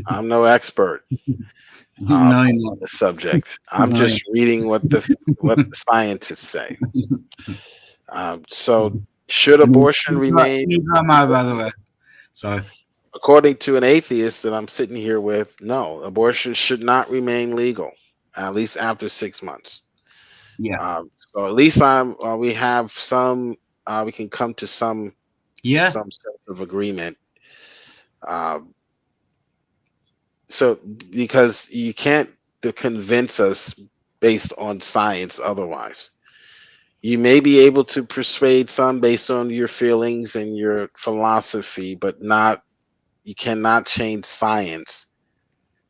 I'm no expert No, you're on not. the subject. I'm No, just reading what the scientists say. So, should abortion remain neither am I, by the way. Sorry. according to an atheist that I'm sitting here with? No, abortion should not remain legal, at least after 6 months. Yeah. So at least we have some. We can come to Yeah. some sense of agreement. Um, so because you can't convince us based on science otherwise. You may be able to persuade some based on your feelings and your philosophy, but not you cannot change science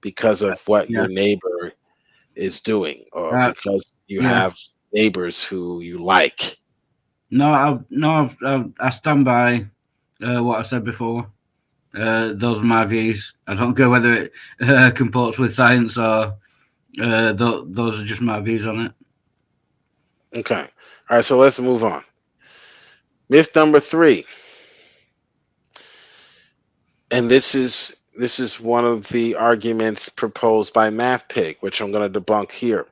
because of what Yeah. your neighbor is doing or Uh, because you yeah. have neighbors who you like. I stand by what I said before. Those are my views. I don't care whether it comports with science or those are just my views on it. Okay. All right, so let's move on. Myth number 3. And this is one of the arguments proposed by MathPig, which I'm going to debunk here.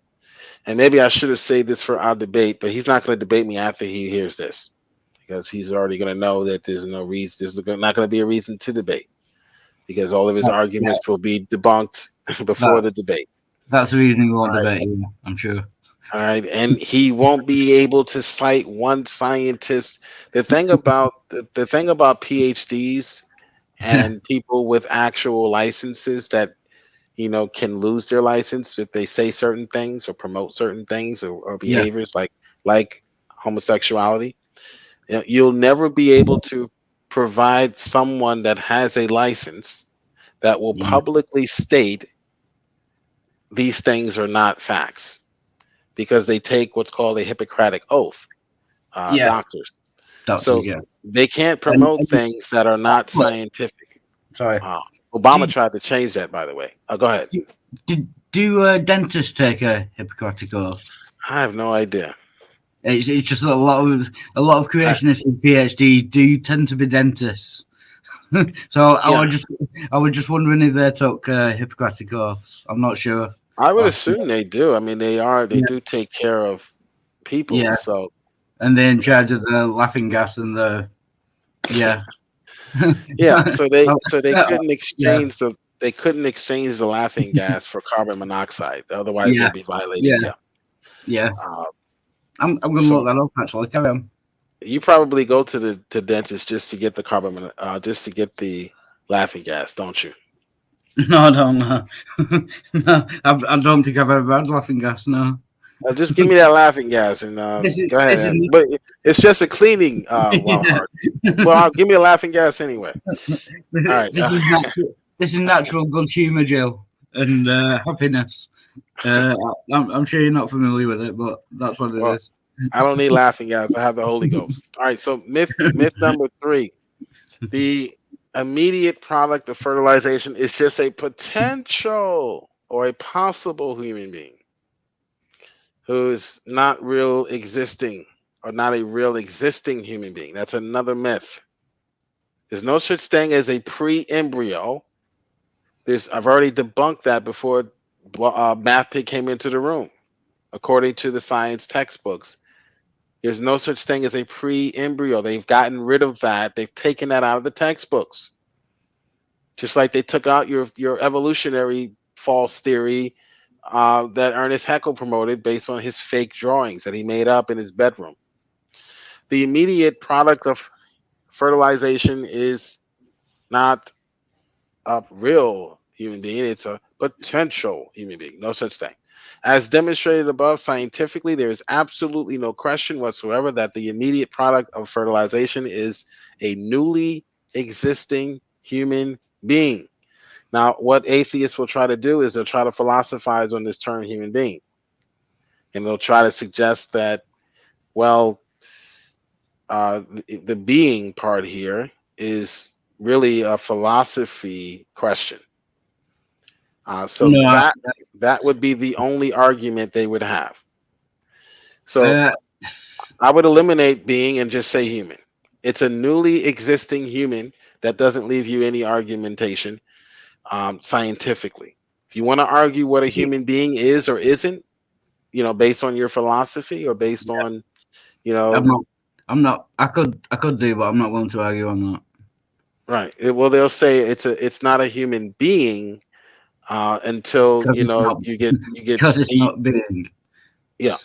And maybe I should have saved this for our debate, but he's not going to debate me after he hears this because he's already going to know that there's no reason. There's not going to be a reason to debate because all of his arguments will be debunked before the That's debate. that's the reason we won't All right. debate you, I'm sure. All right, and he won't be able to cite one scientist. The thing about PhDs and people with actual licenses that can lose their license if they say certain things or promote certain things or Yeah. behaviors like homosexuality. You'll never be able to provide someone that has a license that will Yeah. publicly state these things are not facts because they take what's called a Hippocratic oath, Yeah. doctors. Doctors, So yeah. they can't And, promote things that are not scientific. sorry. Obama Do, tried to change that, by the way. Go ahead. do dentists take a Hippocratic oath? I have no idea. It's just a lot of creationists in PhD do tend to be dentists. So I was just wondering if they took Hippocratic oaths. I'm not sure. I would assume they do. I mean, they Yeah. do take care of people. Yeah. So And they're in charge of the laughing gas and the yeah. yeah, so they Yeah. couldn't exchange the laughing gas for carbon monoxide. Otherwise, Yeah. they'd be violating. Yeah. Yeah. Uh, I'm gonna so look that up actually. Carry on. you probably go to the dentist just to get the just to get the laughing gas, don't you? No, I don't know. No, I don't think I've ever had laughing gas. No. Just give me that laughing gas and This is go ahead. this is But it's just a cleaning wild heart. Well, give me a laughing gas anyway. All right. this is natural. This is natural good humour, Jill, and happiness. I'm sure you're not familiar with it, but that's what it Well, is. I don't need laughing gas. I have the Holy Ghost. All right. So myth number 3: the immediate product of fertilization is just a potential or a possible human being who's not real existing or not a real existing human being. That's another myth. There's no such thing as a pre-embryo. I've already debunked that before MathPig came into the room. According to the science textbooks, there's no such thing as a pre-embryo. They've gotten rid of that. They've taken that out of the textbooks. Just like they took out your evolutionary false theory that Ernest Haeckel promoted based on his fake drawings that he made up in his bedroom. The immediate product of fertilization is not a real human being. It's a potential human being. No such thing. As demonstrated above, scientifically, there is absolutely no question whatsoever that the immediate product of fertilization is a newly existing human being. Now, what atheists will try to do is they'll try to philosophize on this term human being. And they'll try to suggest that, well, the being part here is really a philosophy question. So No, that would be the only argument they would have. So I would eliminate being and just say human. It's a newly existing human that doesn't leave you any argumentation scientifically. If you want to argue what a human being is or isn't, based on your philosophy or based on, I'm not. I could do, but I'm not willing to argue on that. Right. Well, they'll say it's not a human being until you get because it's not being. Yeah,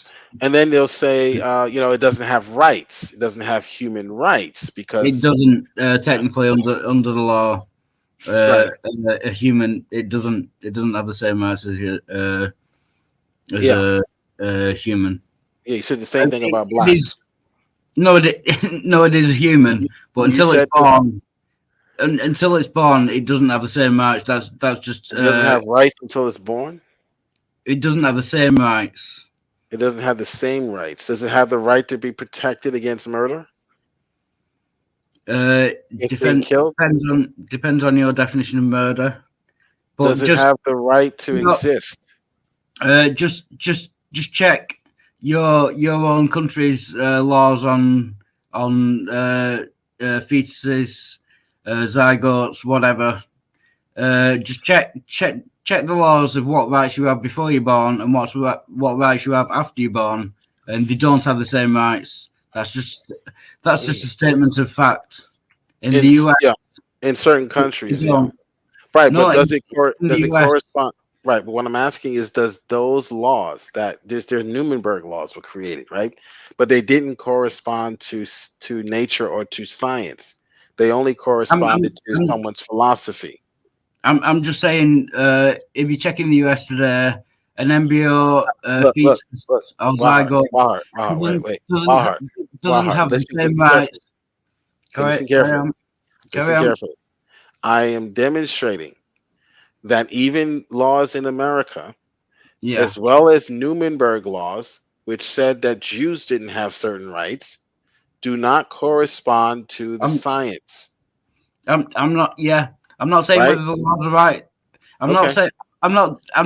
and then they'll say it doesn't have rights. It doesn't have human rights because It doesn't technically under the law. Right. A human, it doesn't have the same rights as a human. Yeah, you said the same thing about blacks. It is human, but until it's born, it doesn't have the same rights. That's just it doesn't have rights until it's born. It doesn't have the same rights. It doesn't have the same rights. Does it have the right to be protected against murder? Depends on your definition of murder. But does it have the right to exist? Just check your own country's laws on fetuses, zygotes, whatever. Just check the laws of what rights you have before you're born and what rights you have after you're born, and they don't have the same rights. That's just a statement of fact. In the US, yeah, in certain countries, yeah. Right, but does it correspond? Right, but what I'm asking is, does those laws that their Nuremberg laws were created, right? But they didn't correspond to nature or to science. They only corresponded to someone's philosophy. I'm just saying, if you check in the US today, an embryo fetus or zygote doesn't have the same rights. Listen carefully. Listen carefully. I am demonstrating that even laws in America, as well as Nuremberg laws, which said that Jews didn't have certain rights, do not correspond to the science. I'm not saying whether the laws are right. I'm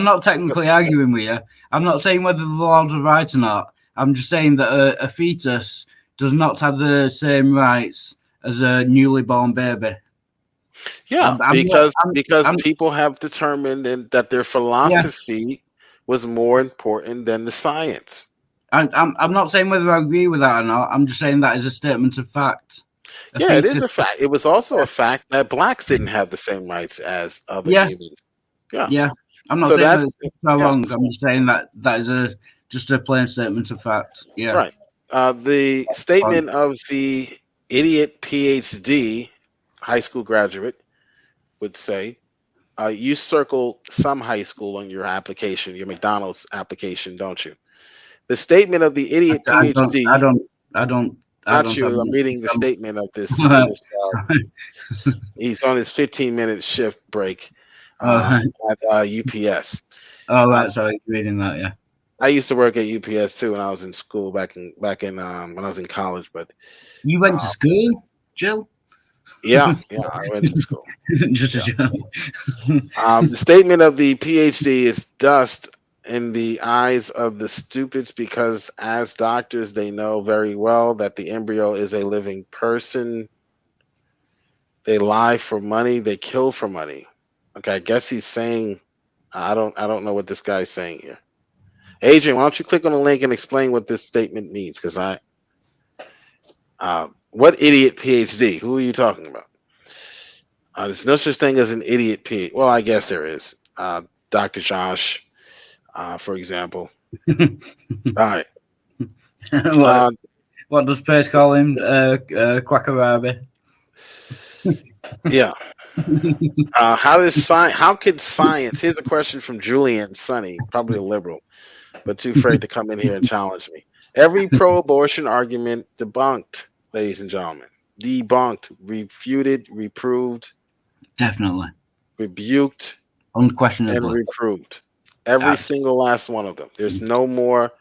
not technically arguing with you. I'm not saying whether the laws are right or not. I'm just saying that a fetus does not have the same rights as a newly born baby. Yeah, because people have determined that their philosophy was more important than the science. I'm not saying whether I agree with that or not. I'm just saying that is a statement of fact. It is a fact. It was also a fact that blacks didn't have the same rights as other humans. Yeah. I'm not saying that it's wrong. I'm just saying that is just a plain statement of fact. Yeah. Right. The statement of the idiot PhD high school graduate would say, you circle some high school on your application, your McDonald's application, don't you? The statement of the idiot PhD. I don't. Not you. I'm reading the statement of this. He's on his 15-minute shift break at UPS. Oh, right. Sorry, reading that. Yeah. I used to work at UPS too when I was in school back in when I was in college. But you went to school, Jill? Yeah, I went to school. Just a joke. The statement of the PhD is dust in the eyes of the stupids because as doctors, they know very well that the embryo is a living person. They lie for money. They kill for money. Okay, I guess he's saying, I don't know what this guy's saying here. Adrian, why don't you click on the link and explain what this statement means? Because what idiot PhD? Who are you talking about? There's no such thing as an idiot PhD. Well, I guess there is. Dr. Josh, for example. All right. What does Pace call him? Quackarabi. Yeah. How does science? How could science? Here's a question from Julian Sonny, probably a liberal, but too afraid to come in here and challenge me. Every pro-abortion argument debunked, ladies and gentlemen. Debunked, refuted, reproved, Definitely. rebuked, and Unquestionably. reproved. Every Abs- single last one of them. There's no more.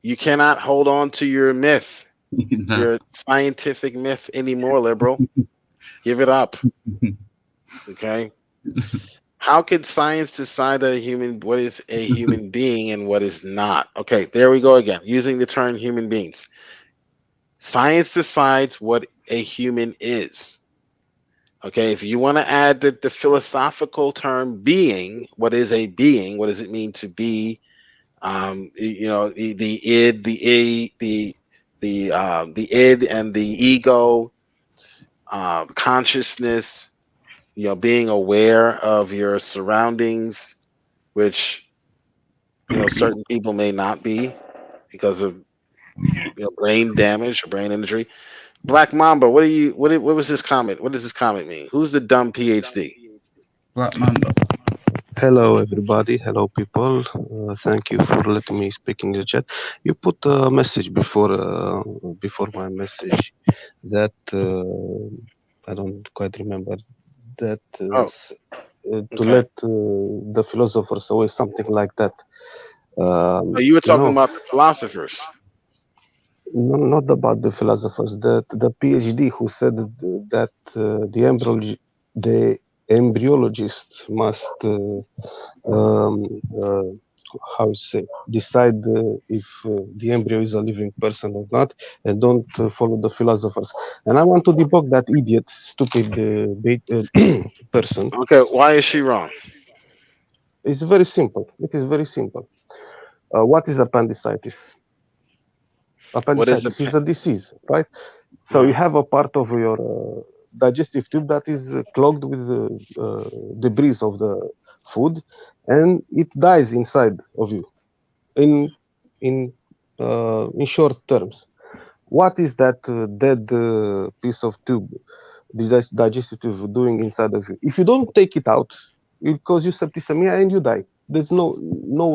You cannot hold on to your myth, no. your scientific myth anymore, liberal. Give it up. Okay. How could science decide that what is a human being and what is not? Okay, there we go again, using the term human beings. Science decides what a human is. Okay, if you want to add the philosophical term being, what is a being? What does it mean to be? The id, the id and the ego, consciousness. Being aware of your surroundings, which certain people may not be because of brain damage or brain injury. Black Mamba, what was this comment? What does this comment mean? Who's the dumb PhD? Black Mamba. Hello, everybody. Hello, people. Thank you for letting me speak in the chat. You put a message before my message that I don't quite remember that Oh, to okay. let the philosophers away, something like that. Oh, you were You talking know, about the philosophers. no, not about the philosophers. The PhD who said that the embryologist must. Um, uh, how you say decide if the embryo is a living person or not, and don't follow the philosophers. And I want to debug that idiot, stupid person. Okay, why is she wrong? It's very simple. It is very simple. What is appendicitis? What is Appendicitis the? is a disease, right? So you have a part of your digestive tube that is clogged with debris of the food, and it dies inside of you. In short terms, what is that dead piece of tube, digestive tube, doing inside of you? If you don't take it out, it causes you septicemia and you die. There's no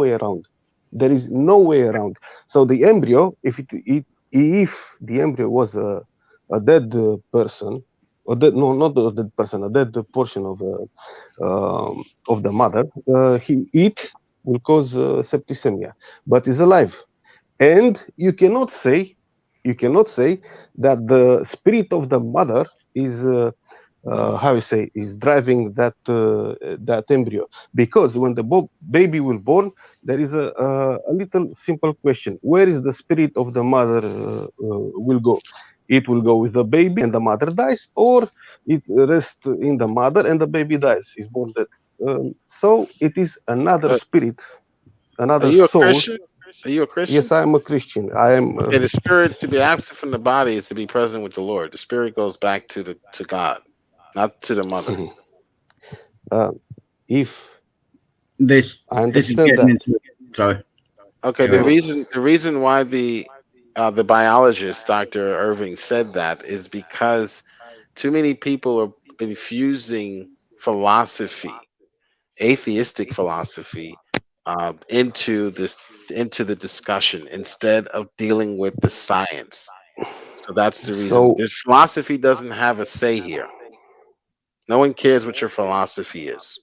way around. There is no way around. So the embryo, if the embryo was a dead person, or dead, no, not a dead person, a dead portion of the mother, it will cause septicemia, but is alive. And you cannot say that the spirit of the mother is how you say is driving that embryo, because when the baby will born, there is a little simple question: where is the spirit of the mother will go? It will go with the baby and the mother dies, or it rests in the mother and the baby dies, is born dead. So it is another Uh, spirit, are another you a soul. Christian? Are you a Christian? Yes, I am a Christian. I am. Okay, the spirit to be absent from the body is to be present with the Lord. The spirit goes back to God, not to the mother. uh, if I This is understand getting that, into it. Sorry. Okay, Go ahead. the reason why the biologist Dr. Irving said that is because too many people are infusing philosophy, atheistic philosophy, into the discussion instead of dealing with the science. So that's the reason. so This philosophy doesn't have a say here. No one cares what your philosophy is,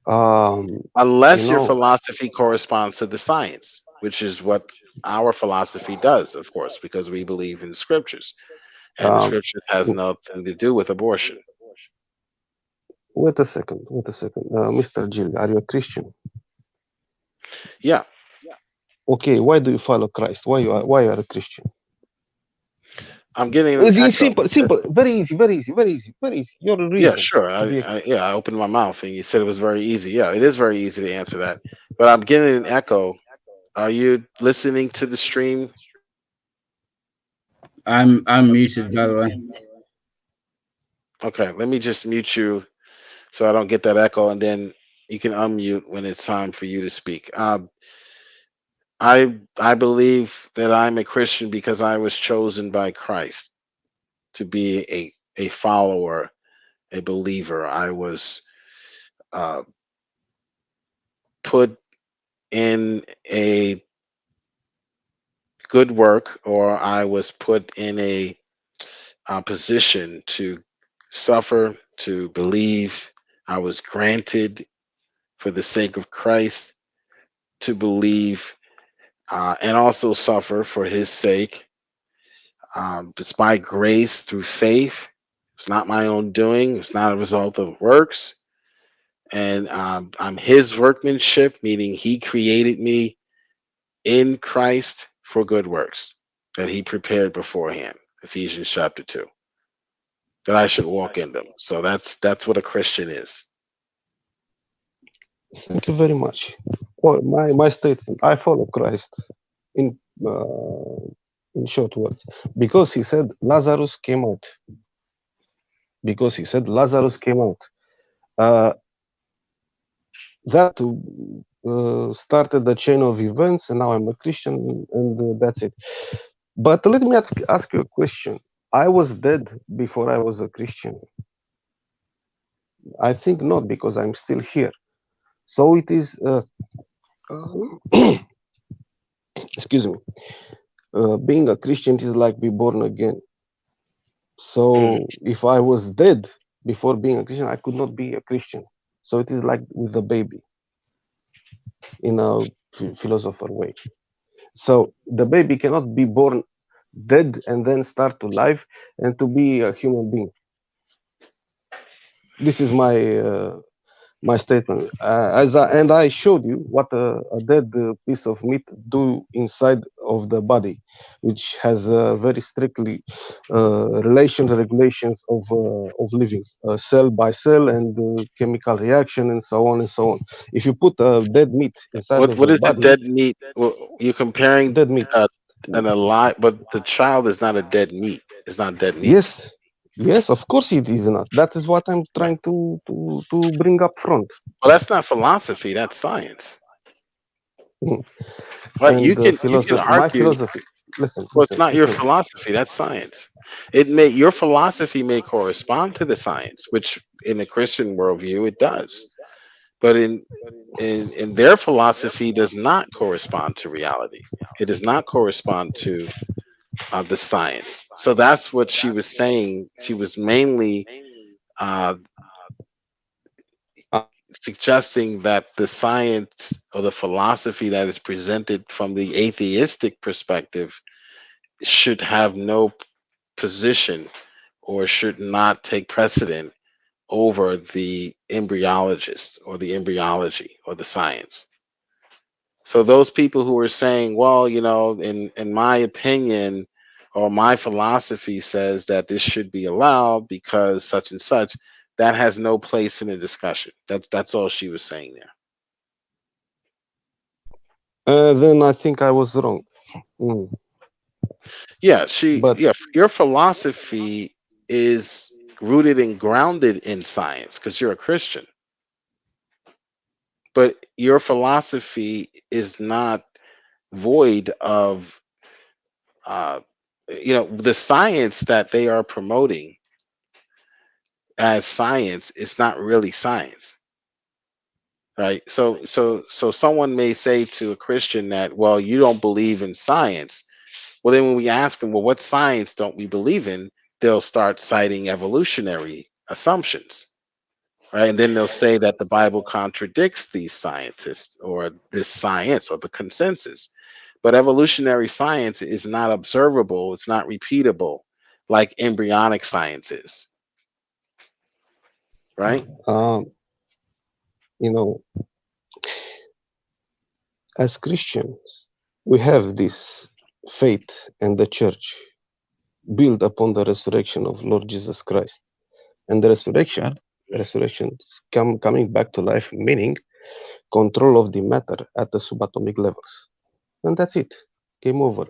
um, you unless your know, philosophy corresponds to the science, which is what our philosophy does, of course, because we believe in the scriptures, and the um, scriptures has nothing to do with abortion. wait a second, Mr. Jill, are you a Christian? Yeah, Okay, why do you follow Christ? Why you are a Christian? I'm getting an echo. Simple, very easy, very easy, very easy, very easy. Your Yeah, reason sure. to be a I opened my mouth and you said it was very easy. Yeah, it is very easy to answer that. But I'm getting an echo. Are you listening to the stream? I'm muted, by the way. Okay, let me just mute you so I don't get that echo, and then you can unmute when it's time for you to speak. I believe that I'm a Christian because I was chosen by Christ to be a follower, a believer. I was uh, put in a good work, or I was put in a position to suffer, to believe. I was granted for the sake of Christ to believe and also suffer for his sake. It's by grace through faith. It's not my own doing. It's not a result of works. And I'm his workmanship, meaning he created me in Christ for good works that he prepared beforehand. Ephesians chapter 2. That I should walk in them. So that's what a Christian is. Thank you very much. Well, my statement: I follow Christ in in short words, because he said Lazarus came out. Because he said Lazarus came out. That started the chain of events, and now I'm a Christian, and that's it. But let me ask you a question. I was dead before I was a Christian. I think not, because I'm still here. So it is. Excuse me. Being a Christian is like be born again. So if I was dead before being a Christian, I could not be a Christian. So it is like with a baby, in a philosopher way. So the baby cannot be born dead and then start to life and to be a human being. This is my statement. And I showed you what a dead piece of meat do inside of the body, which has very strictly relations, regulations of living, cell by cell, and chemical reaction, and so on and so on. If you put a dead meat inside of What the is the body, dead meat? Well, you're comparing dead meat. an alive, but the child is not a dead meat. It's not dead meat. Yes, yes, of course it is not. That is what I'm Right. trying to bring up front. Well, that's not philosophy. That's science. Mm. Right? And You can my argue. philosophy. Listen, Well, it's not your listen. philosophy. That's science. It may your philosophy may correspond to the science, which in the Christian worldview it does. But in their philosophy does not correspond to reality. It does not correspond to the science. So that's what she was saying. She was mainly uh, suggesting that the science or the philosophy that is presented from the atheistic perspective should have no position or should not take precedent over the embryologist or the embryology or the science. So those people who are saying, well, in my opinion or my philosophy says that this should be allowed because such and such, that has no place in the discussion. That's all she was saying there. Then I think I was wrong. Mm. Yeah, But your philosophy is rooted and grounded in science because you're a Christian. But your philosophy is not void of the science that they are promoting as science is not really science, right? So someone may say to a Christian that, well, you don't believe in science. Well, then when we ask them, well, what science don't we believe in, they'll start citing evolutionary assumptions, right? And then they'll say that the Bible contradicts these scientists or this science or the consensus. But evolutionary science is not observable, it's not repeatable like embryonic science is, right? um, you know, as Christians, we have this faith and the church built upon the resurrection of Lord Jesus Christ. And the resurrection coming back to life, meaning control of the matter at the subatomic levels. And that's it. Game over.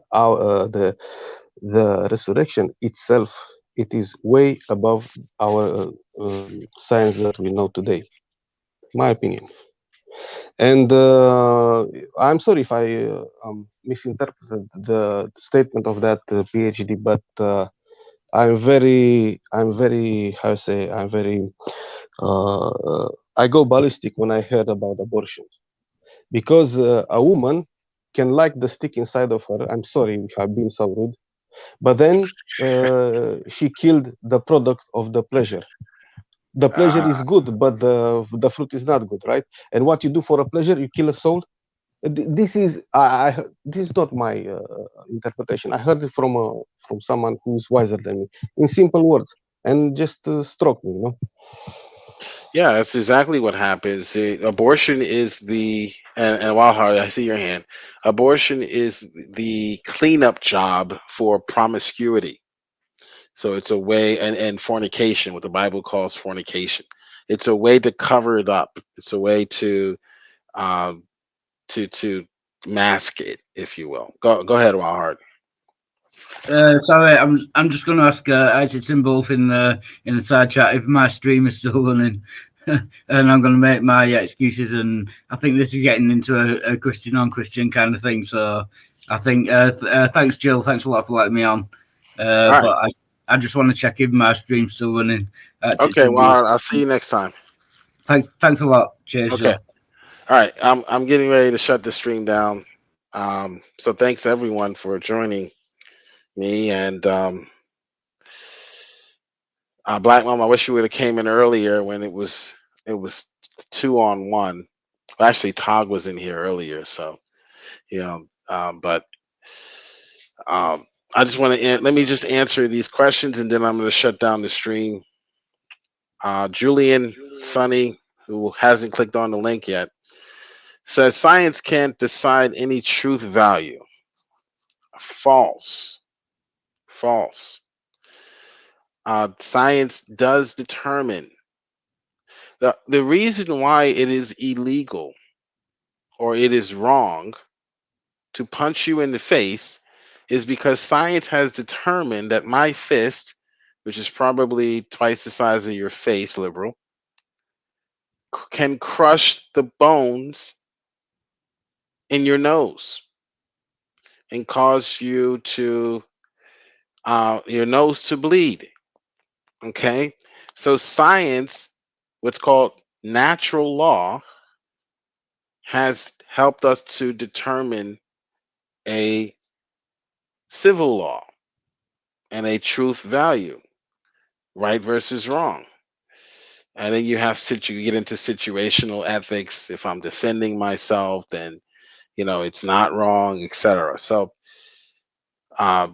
The resurrection itself, it is way above our science that we know today. My opinion. And I'm sorry if I misinterpreted the statement of that PhD, but I'm very, how to say, I'm very, I go ballistic when I heard about abortion, because a woman can like the stick inside of her. I'm sorry if I've been so rude, but then she killed the product of the pleasure. The pleasure is good, but the fruit is not good, right? And what you do for a pleasure, you kill a soul. This is this is not my interpretation. I heard it from someone who's wiser than me, in simple words, and just struck me, you know. Yeah, that's exactly what happens. Abortion is and Walhart, I see your hand. Abortion is the cleanup job for promiscuity. So it's a way, and fornication, what the Bible calls fornication. It's a way to cover it up. It's a way um, to mask it, if you will. Go ahead, Walhart. Sorry, I'm just going to ask Tim Wolf in the side chat if my stream is still running, and I'm going to make my excuses. And I think this is getting into a Christian on Christian kind of thing. So I think thanks, Jill. Thanks a lot for letting me on. All right. But I just want to check if my stream's still running. Okay, Walhart, I'll see you next time. Thanks a lot. Cheers, Okay. Jill. All right, I'm getting ready to shut the stream down. So thanks everyone for joining me, and Black Mom, I wish you would have came in earlier when it was 2-on-1. Well, actually, Tog was in here earlier, so but I just want to let me just answer these questions, and then I'm going to shut down the stream. Julian Sunny, who hasn't clicked on the link yet, says science can't decide any truth value. False. False. Science does determine the reason why it is illegal or it is wrong to punch you in the face is because science has determined that my fist, which is probably twice the size of your face, liberal, can crush the bones in your nose and cause your nose to bleed. Okay, so science, what's called natural law, has helped us to determine a civil law and a truth value, right versus wrong. And then you get into situational ethics. If I'm defending myself, then it's not wrong, etc. So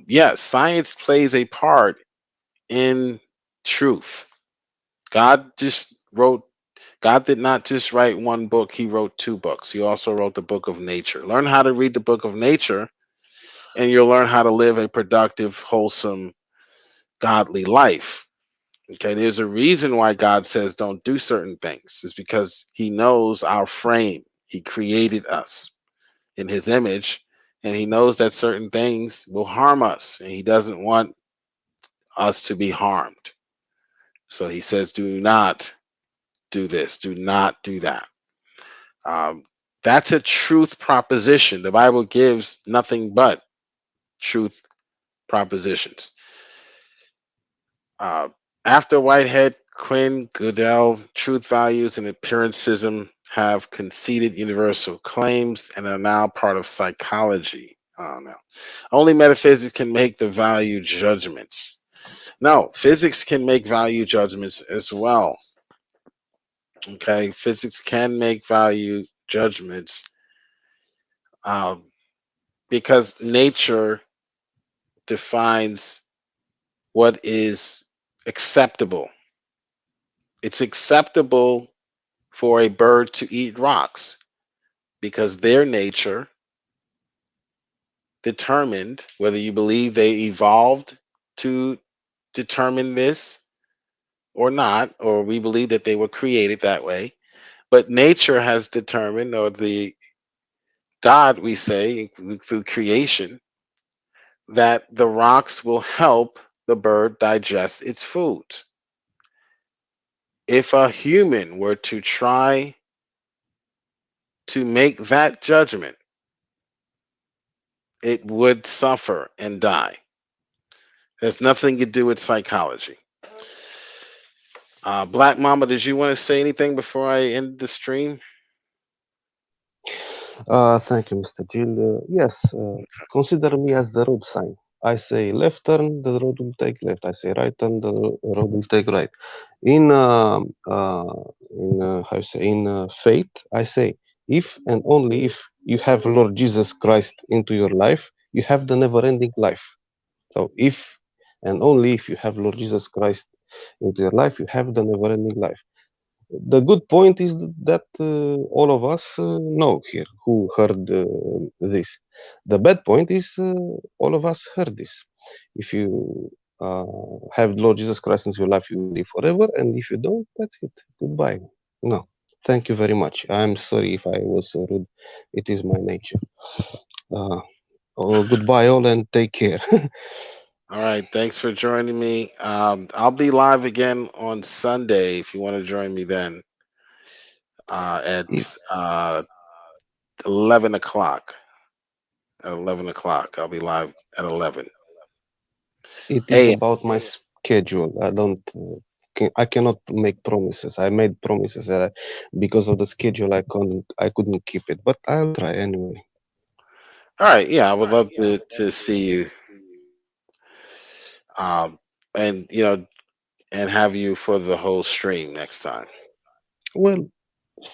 yes, science plays a part in truth. God just wrote God did not just write one book, he wrote two books. He also wrote the book of nature. Learn how to read the book of nature, and you'll learn how to live a productive, wholesome, godly life. Okay, there's a reason why God says don't do certain things. It's because he knows our frame. He created us in his image, and he knows that certain things will harm us, and he doesn't want us to be harmed. So he says, do not do this, do not do that. Um, that's a truth proposition. The Bible gives nothing but truth propositions. Uh, After Whitehead, Quinn, Goodell, truth values and appearancism have conceded universal claims and are now part of psychology. Oh, no. Only metaphysics can make the value judgments. No, physics can make value judgments as well. Okay, physics can make value judgments um, because nature defines what is acceptable. It's acceptable for a bird to eat rocks because their nature determined, whether you believe they evolved to determine this or not, or we believe that they were created that way. But nature has determined, or the God, we say, through creation, that the rocks will help the bird digest its food. If a human were to try to make that judgment, it would suffer and die. Has nothing to do with psychology. Black Mama, did you want to say anything before I end the stream? Thank you, Mr. Jill. Yes, consider me as the road sign. I say left turn, the road will take left. I say right turn, the road will take right. In how you say faith, I say if and only if you have Lord Jesus Christ into your life, you have the never-ending life. So if and only if you have Lord Jesus Christ into your life, you have the never-ending life. The good point is that all of us know here who heard this. The bad point is all of us heard this. If you have Lord Jesus Christ into your life, you will live forever, and if you don't, that's it. Goodbye. No, thank you very much. I'm sorry if I was rude. It is my nature. Goodbye, all, and take care. All right, thanks for joining me. I'll be live again on Sunday if you want to join me then It, at 11 o'clock. At 11 o'clock, I'll be live at 11 it is a.m. about my schedule. I don't. I cannot make promises. I made promises because of the schedule. I couldn't keep it, but I'll try anyway. All right, yeah, I would love to see you, um, and and have you for the whole stream next time. Well,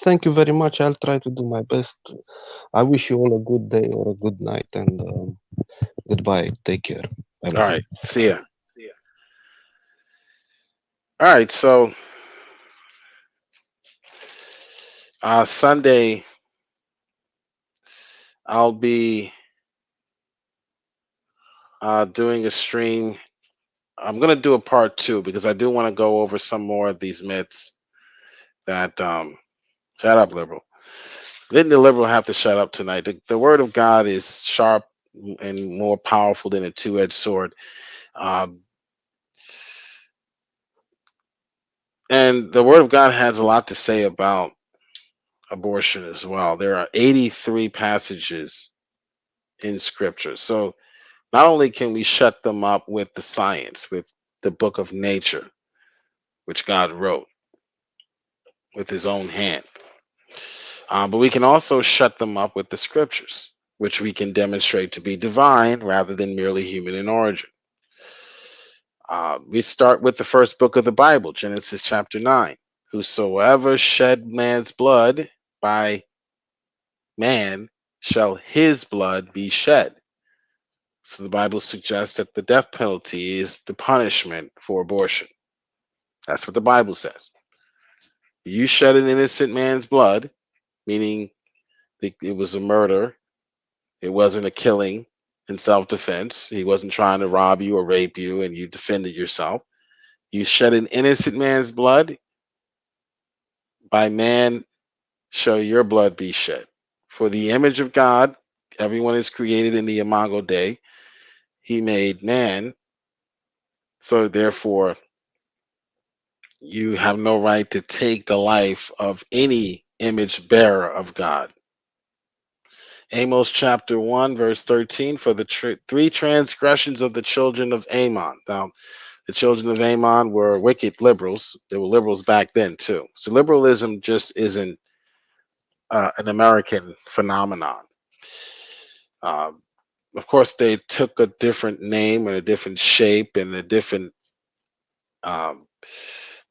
thank you very much. I'll try to do my best. I wish you all a good day or a good night, and goodbye. Take care. Bye All bye. right, see ya. All right, so Sunday I'll be doing a stream. I'm gonna do a part two because I do want to go over some more of these myths that shut up, liberal. Didn't the liberal have to shut up tonight? The word of God is sharp and more powerful than a two-edged sword. Um, and the word of God has a lot to say about abortion as well. There are 83 passages in scripture. So not only can we shut them up with the science, with the book of nature, which God wrote with his own hand, but we can also shut them up with the scriptures, which we can demonstrate to be divine rather than merely human in origin. We start with the first book of the Bible, Genesis chapter 9. Whosoever shed man's blood, by man shall his blood be shed. So the Bible suggests that the death penalty is the punishment for abortion. That's what the Bible says. You shed an innocent man's blood, meaning it was a murder, it wasn't a killing in self defense. He wasn't trying to rob you or rape you and you defended yourself. You shed an innocent man's blood, by man shall your blood be shed. For the image of God, everyone is created in the imago Dei. He made man, so therefore you have no right to take the life of any image bearer of God. Amos chapter 1, verse 13, for the three transgressions of the children of Ammon. Now, the children of Ammon were wicked liberals. They were liberals back then, too. So liberalism just isn't an American phenomenon. Um, of course, they took a different name and a different shape and a different um,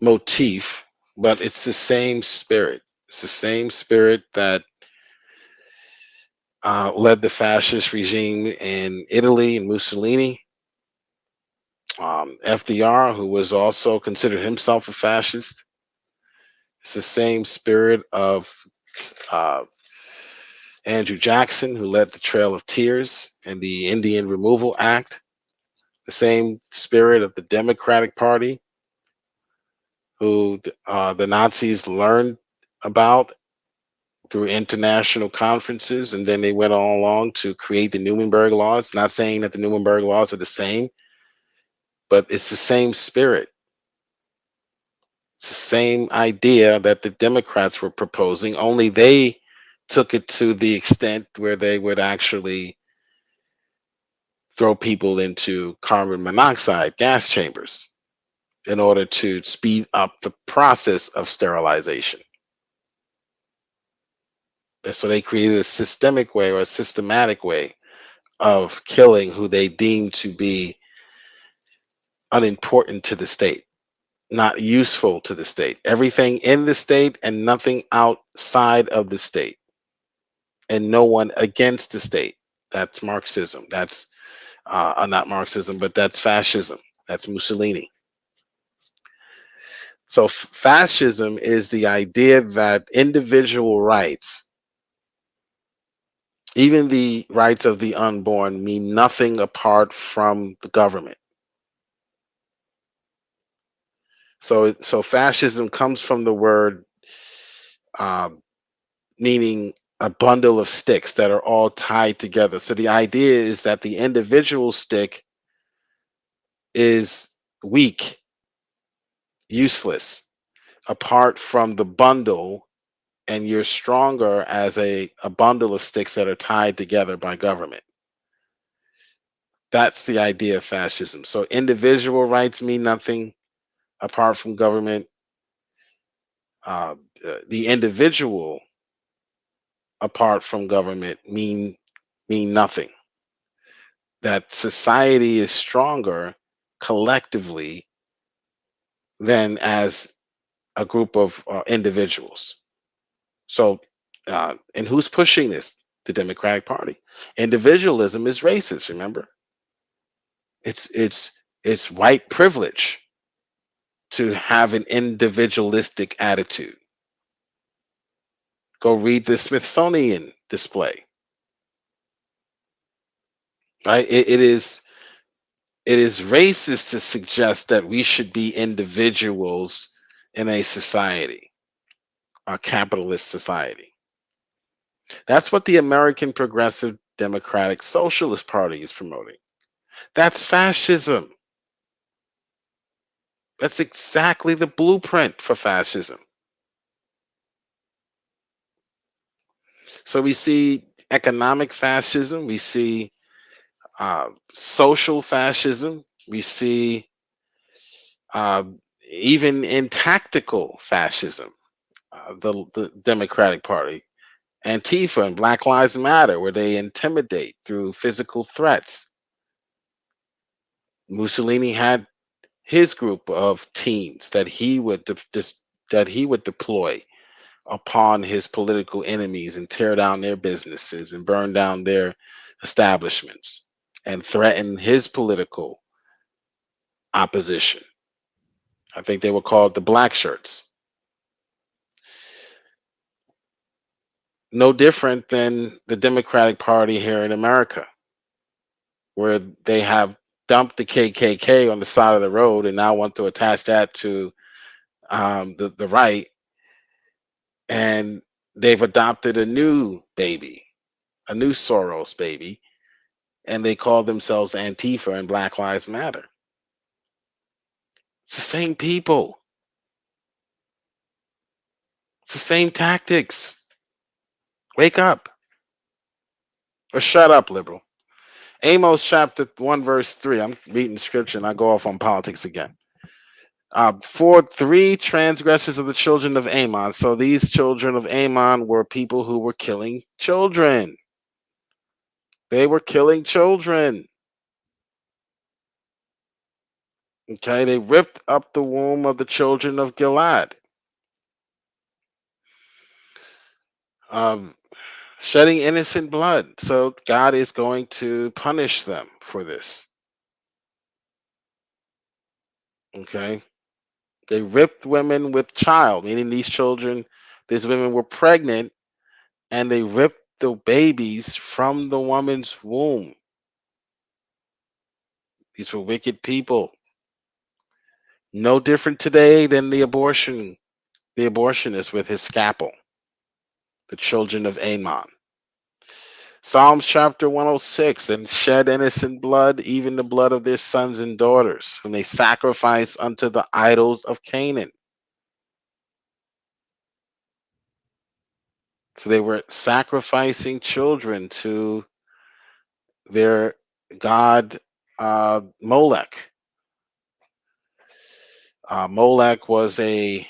motif, but it's the same spirit. It's the same spirit that led the fascist regime in Italy and Mussolini. FDR, who was also considered himself a fascist. It's the same spirit of uh, Andrew Jackson, who led the Trail of Tears and the Indian Removal Act. The same spirit of the Democratic Party, who the Nazis learned about through international conferences, and then they went all along to create the Nuremberg laws. Not saying that the Nuremberg laws are the same, but it's the same spirit. It's the same idea that the Democrats were proposing, only they took it to the extent where they would actually throw people into carbon monoxide gas chambers in order to speed up the process of sterilization. And so they created a systemic way or a systematic way of killing who they deemed to be unimportant to the state, not useful to the state. Everything in the state and nothing outside of the state, and no one against the state. That's Marxism. That's not Marxism, but that's fascism. That's Mussolini. So fascism is the idea that individual rights, even the rights of the unborn, mean nothing apart from the government. So fascism comes from the word um, meaning a bundle of sticks that are all tied together. So the idea is that the individual stick is weak, useless, apart from the bundle, and you're stronger as a bundle of sticks that are tied together by government. That's the idea of fascism. So individual rights mean nothing apart from government. The individual apart from government mean nothing. That society is stronger collectively than as a group of individuals. So, and who's pushing this? The Democratic Party. Individualism is racist. Remember, it's white privilege to have an individualistic attitude. Go read the Smithsonian display. Right? It is racist to suggest that we should be individuals in a society, a capitalist society. That's what the American Progressive Democratic Socialist Party is promoting. That's fascism. That's exactly the blueprint for fascism. So we see economic fascism, we see social fascism, we see uh, even in tactical fascism, the Democratic Party, Antifa and Black Lives Matter, where they intimidate through physical threats. Mussolini had his group of teens that he would that he would deploy upon his political enemies and tear down their businesses and burn down their establishments and threaten his political opposition. I think they were called the Black Shirts. No different than the Democratic Party here in America, where they have dumped the KKK on the side of the road and now want to attach that to the right, and they've adopted a new baby, a new Soros baby, and they call themselves Antifa and Black Lives Matter. It's the same people. It's the same tactics. Wake up or shut up, liberal. Amos chapter 1, verse 3. I'm reading scripture and I go off on politics again. For 3 transgressions of the children of Ammon. So these children of Ammon were people who were killing children. They were killing children. Okay, they ripped up the womb of the children of Gilead. Um, shedding innocent blood. So God is going to punish them for this. Okay. They ripped women with child, meaning these women were pregnant, and they ripped the babies from the woman's womb. These were wicked people. No different today than the abortionist with his scalpel, the children of Ammon. Psalms chapter 106, and shed innocent blood, even the blood of their sons and daughters, whom they sacrifice unto the idols of Canaan. So they were sacrificing children to their god Molech. Molech was a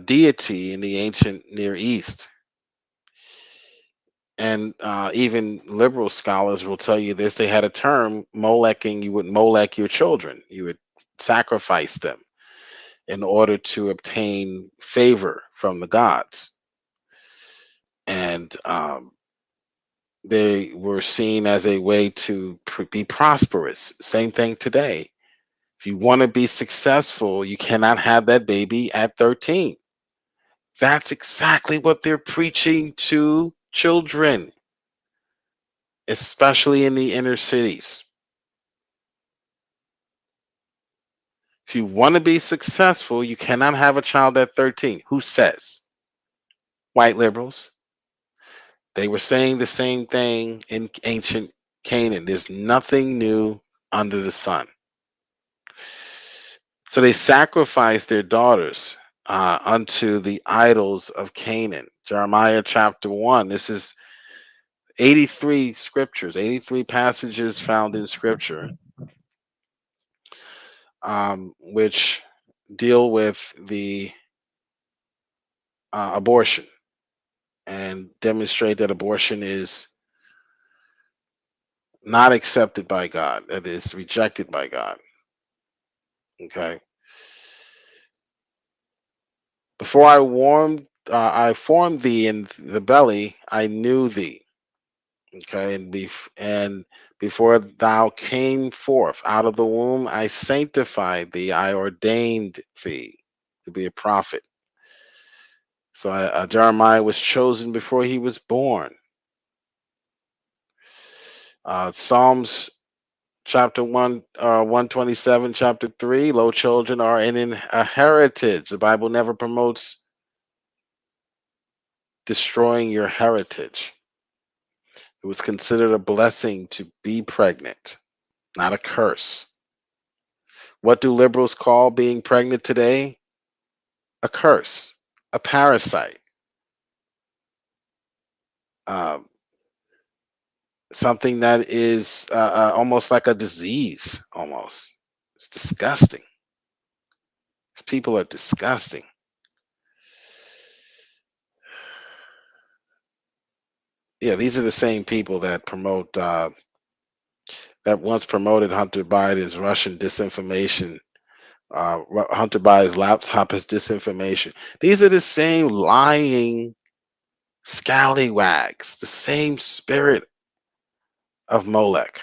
deity in the ancient Near East. And even liberal scholars will tell you this. They had a term, Moleching. You would Molech your children. You would sacrifice them in order to obtain favor from the gods. And they were seen as a way to be prosperous. Same thing today. If you want to be successful, you cannot have that baby at 13. That's exactly what they're preaching to children, especially in the inner cities. If you want to be successful, you cannot have a child at 13. Who says? White liberals. They were saying the same thing in ancient Canaan. There's nothing new under the sun. So they sacrificed their daughters unto the idols of Canaan. Jeremiah chapter 1. This is 83 scriptures, 83 passages found in scripture, which deal with the abortion and demonstrate that abortion is not accepted by God, that is rejected by God. Okay. Before I formed thee in the belly, I knew thee. Okay, and before thou came forth out of the womb, I sanctified thee. I ordained thee to be a prophet. So Jeremiah was chosen before he was born. Psalms chapter 127, chapter 3, lo, children are a heritage. The Bible never promotes destroying your heritage. It was considered a blessing to be pregnant, not a curse. What do liberals call being pregnant today? A curse, a parasite, uh, something that is almost like a disease, almost. It's disgusting. People are disgusting. Yeah, these are the same people that that once promoted Hunter Biden's Russian disinformation. Hunter Biden's laptop is disinformation. These are the same lying scallywags, the same spirit of Molech.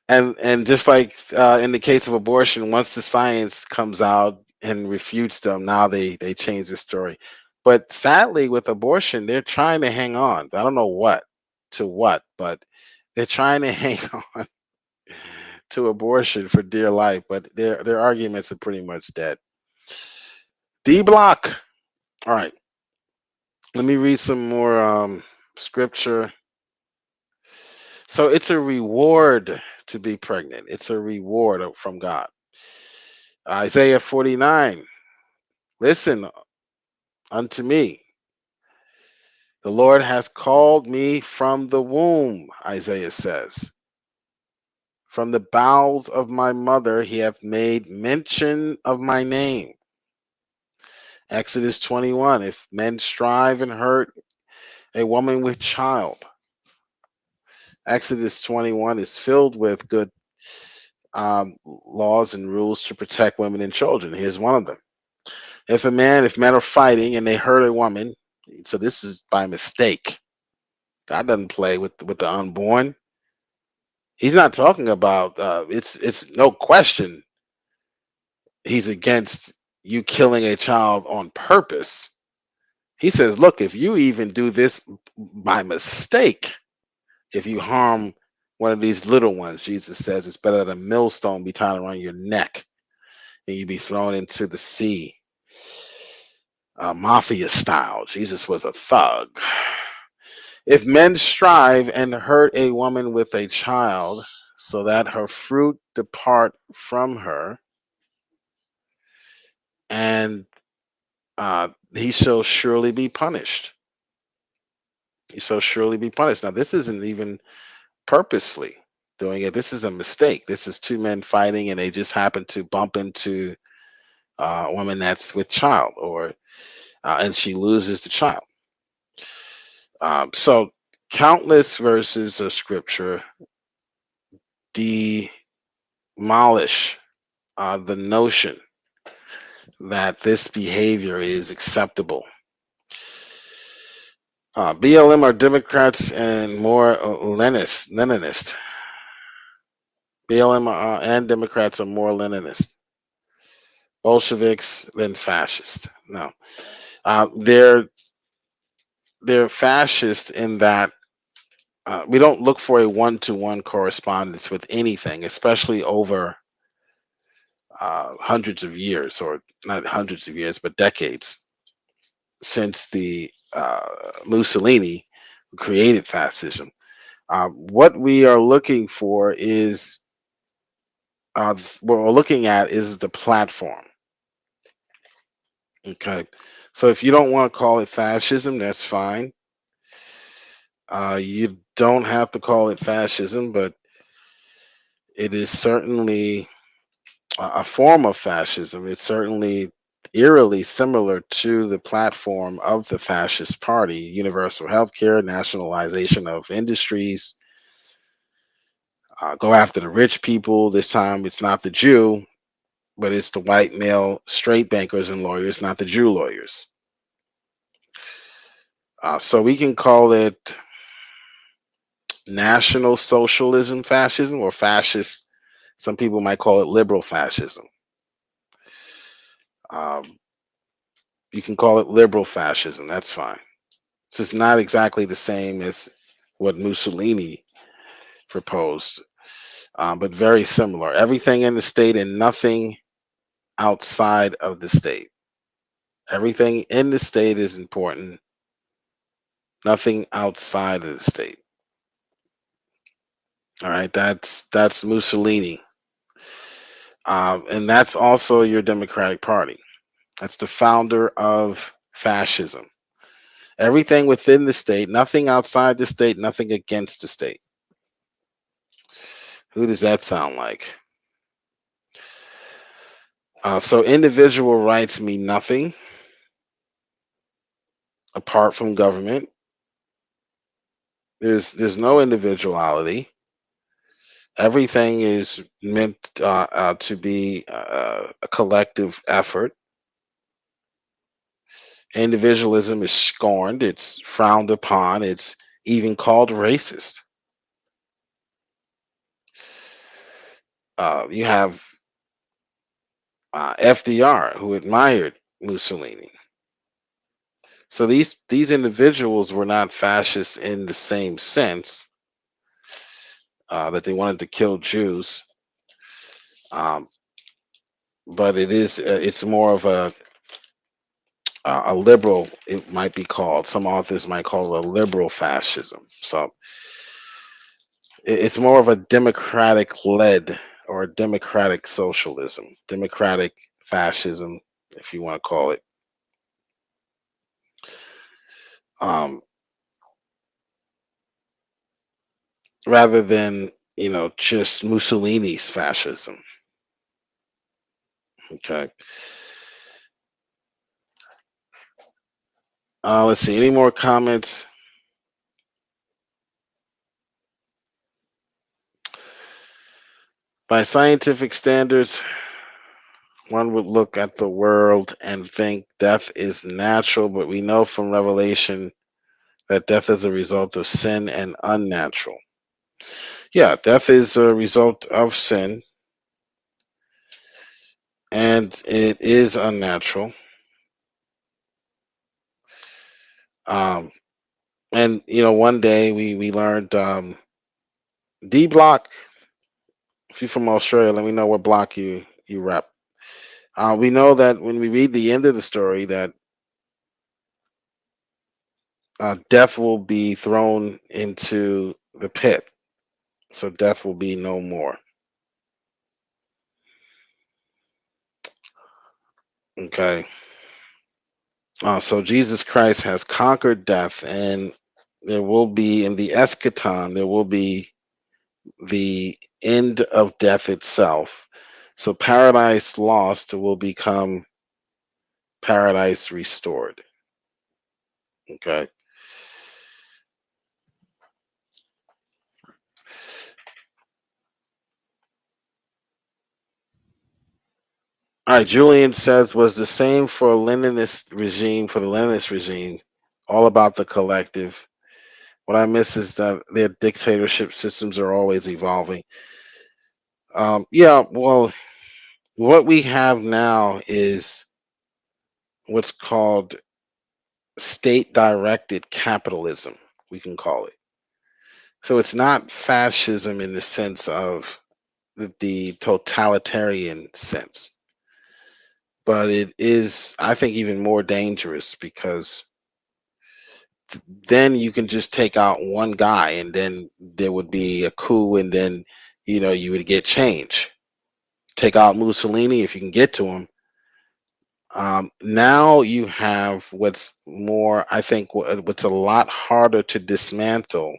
And just like in the case of abortion, once the science comes out and refutes them, now they change the story. But sadly, with abortion, they're trying to hang on. I don't know what, but they're trying to hang on to abortion for dear life. But their arguments are pretty much dead. D block. All right. Let me read some more scripture. So it's a reward to be pregnant. It's a reward from God. Isaiah 49. Listen unto me. The Lord has called me from the womb, Isaiah says. From the bowels of my mother, he hath made mention of my name. Exodus 21. If men strive and hurt a woman with child. Exodus 21 is filled with good laws and rules to protect women and children. Here's one of them. If men are fighting and they hurt a woman, so this is by mistake. God doesn't play with the unborn. He's not talking about it's no question he's against you killing a child on purpose. He says, look, if you even do this by mistake, if you harm one of these little ones, Jesus says it's better that a millstone be tied around your neck and you be thrown into the sea. Mafia style. Jesus was a thug. If men strive and hurt a woman with a child, so that her fruit depart from her, and he shall surely be punished. you shall surely be punished. Now, this isn't even purposely doing it. This is a mistake. This is two men fighting, and they just happen to bump into a woman that's with child, or and she loses the child. So, countless verses of scripture demolish the notion that this behavior is acceptable. BLM are Democrats and more Leninist. BLM and Democrats are more Leninist. Bolsheviks than fascist. No, they're fascist in that we don't look for a one-to-one correspondence with anything, especially over hundreds of years, or not hundreds of years, but decades since the Mussolini who created fascism. What we are looking for is what we're looking at is the platform. Okay, so if you don't want to call it fascism, that's fine. You don't have to call it fascism, but it is certainly a form of fascism. It's certainly eerily similar to the platform of the fascist party: universal health care, nationalization of industries, go after the rich people. This time it's not the Jew, but it's the white male straight bankers and lawyers, not the Jew lawyers. So we can call it national socialism fascism, or fascist. Some people might call it liberal fascism. Um, you can call it liberal fascism. That's fine. So it's not exactly the same as what Mussolini proposed, but very similar. Everything in the state and nothing outside of the state. Everything in the state is important. Nothing outside of the state. All right, that's Mussolini, and that's also your Democratic Party. That's the founder of fascism. Everything within the state, nothing outside the state, nothing against the state. Who does that sound like? So individual rights mean nothing apart from government. There's no individuality. Everything is meant to be a collective effort. Individualism is scorned. It's frowned upon. It's even called racist. You have FDR, who admired Mussolini. So these individuals were not fascists in the same sense that they wanted to kill Jews, um, but it's more of a liberal. It might be called. Some authors might call it a liberal fascism. So it's more of a democratic led, or a democratic socialism, democratic fascism, if you want to call it. Um, Rather than just Mussolini's fascism. Okay. Let's see. Any more comments? By scientific standards, one would look at the world and think death is natural, but we know from Revelation that death is a result of sin and unnatural. Yeah, death is a result of sin, and it is unnatural. Um, and one day we learned D block. If you're from Australia, let me know what block you rep. We know that when we read the end of the story, that death will be thrown into the pit, so death will be no more. Okay. So Jesus Christ has conquered death, and there will be in the eschaton, there will be the end of death itself. So paradise lost will become paradise restored. Okay. All right. Julian says was the same for Leninist regime, for the Leninist regime, all about the collective. What I miss is that their dictatorship systems are always evolving. Yeah, well, what we have now is what's called state directed capitalism, we can call it. So it's not fascism in the sense of the totalitarian sense, but it is, I think, even more dangerous because then you can just take out one guy and then there would be a coup and then, you would get change. Take out Mussolini if you can get to him. Now you have what's more, I think, what's a lot harder to dismantle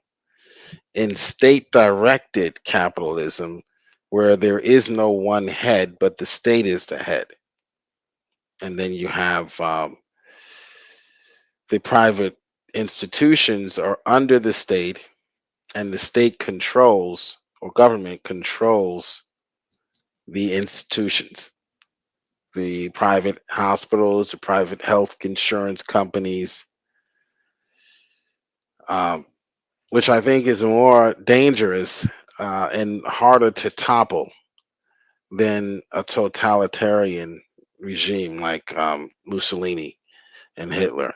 in state directed capitalism, where there is no one head, but the state is the head. And then you have the private institutions are under the state, and the state controls or government controls the institutions, the private hospitals, the private health insurance companies, um, which I think is more dangerous and harder to topple than a totalitarian regime like Mussolini and Hitler.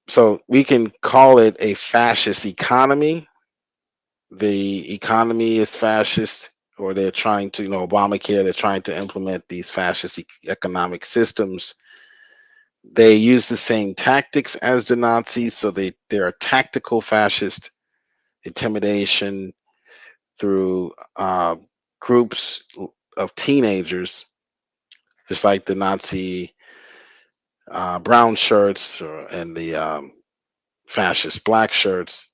So we can call it a fascist economy. The economy is fascist, or they're trying to, Obamacare, they're trying to implement these fascist economic systems. They use the same tactics as the Nazis, so they're a tactical fascist, intimidation through groups of teenagers, just like the Nazi brown shirts and the fascist black shirts.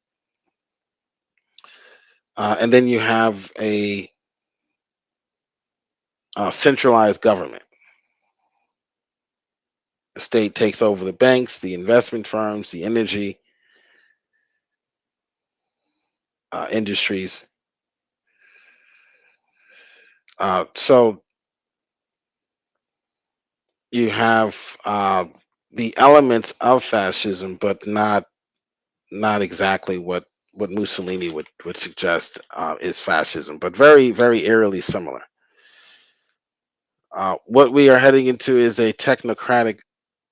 And then you have a centralized government. The state takes over the banks, the investment firms, the energy industries. So you have the elements of fascism, but not exactly what Mussolini would suggest is fascism, but very, very eerily similar. What we are heading into is a technocratic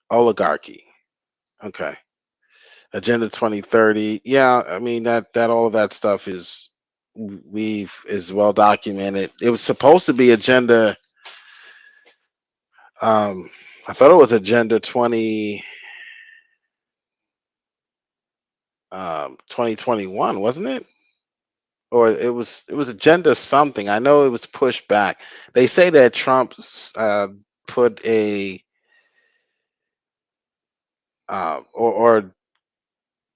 oligarchy. Okay. Agenda 2030. Yeah, I mean that all of that stuff is well documented. It was supposed to be agenda I thought it was agenda 2021, wasn't it? Or it was agenda something. I know it was pushed back. They say that Trump put a or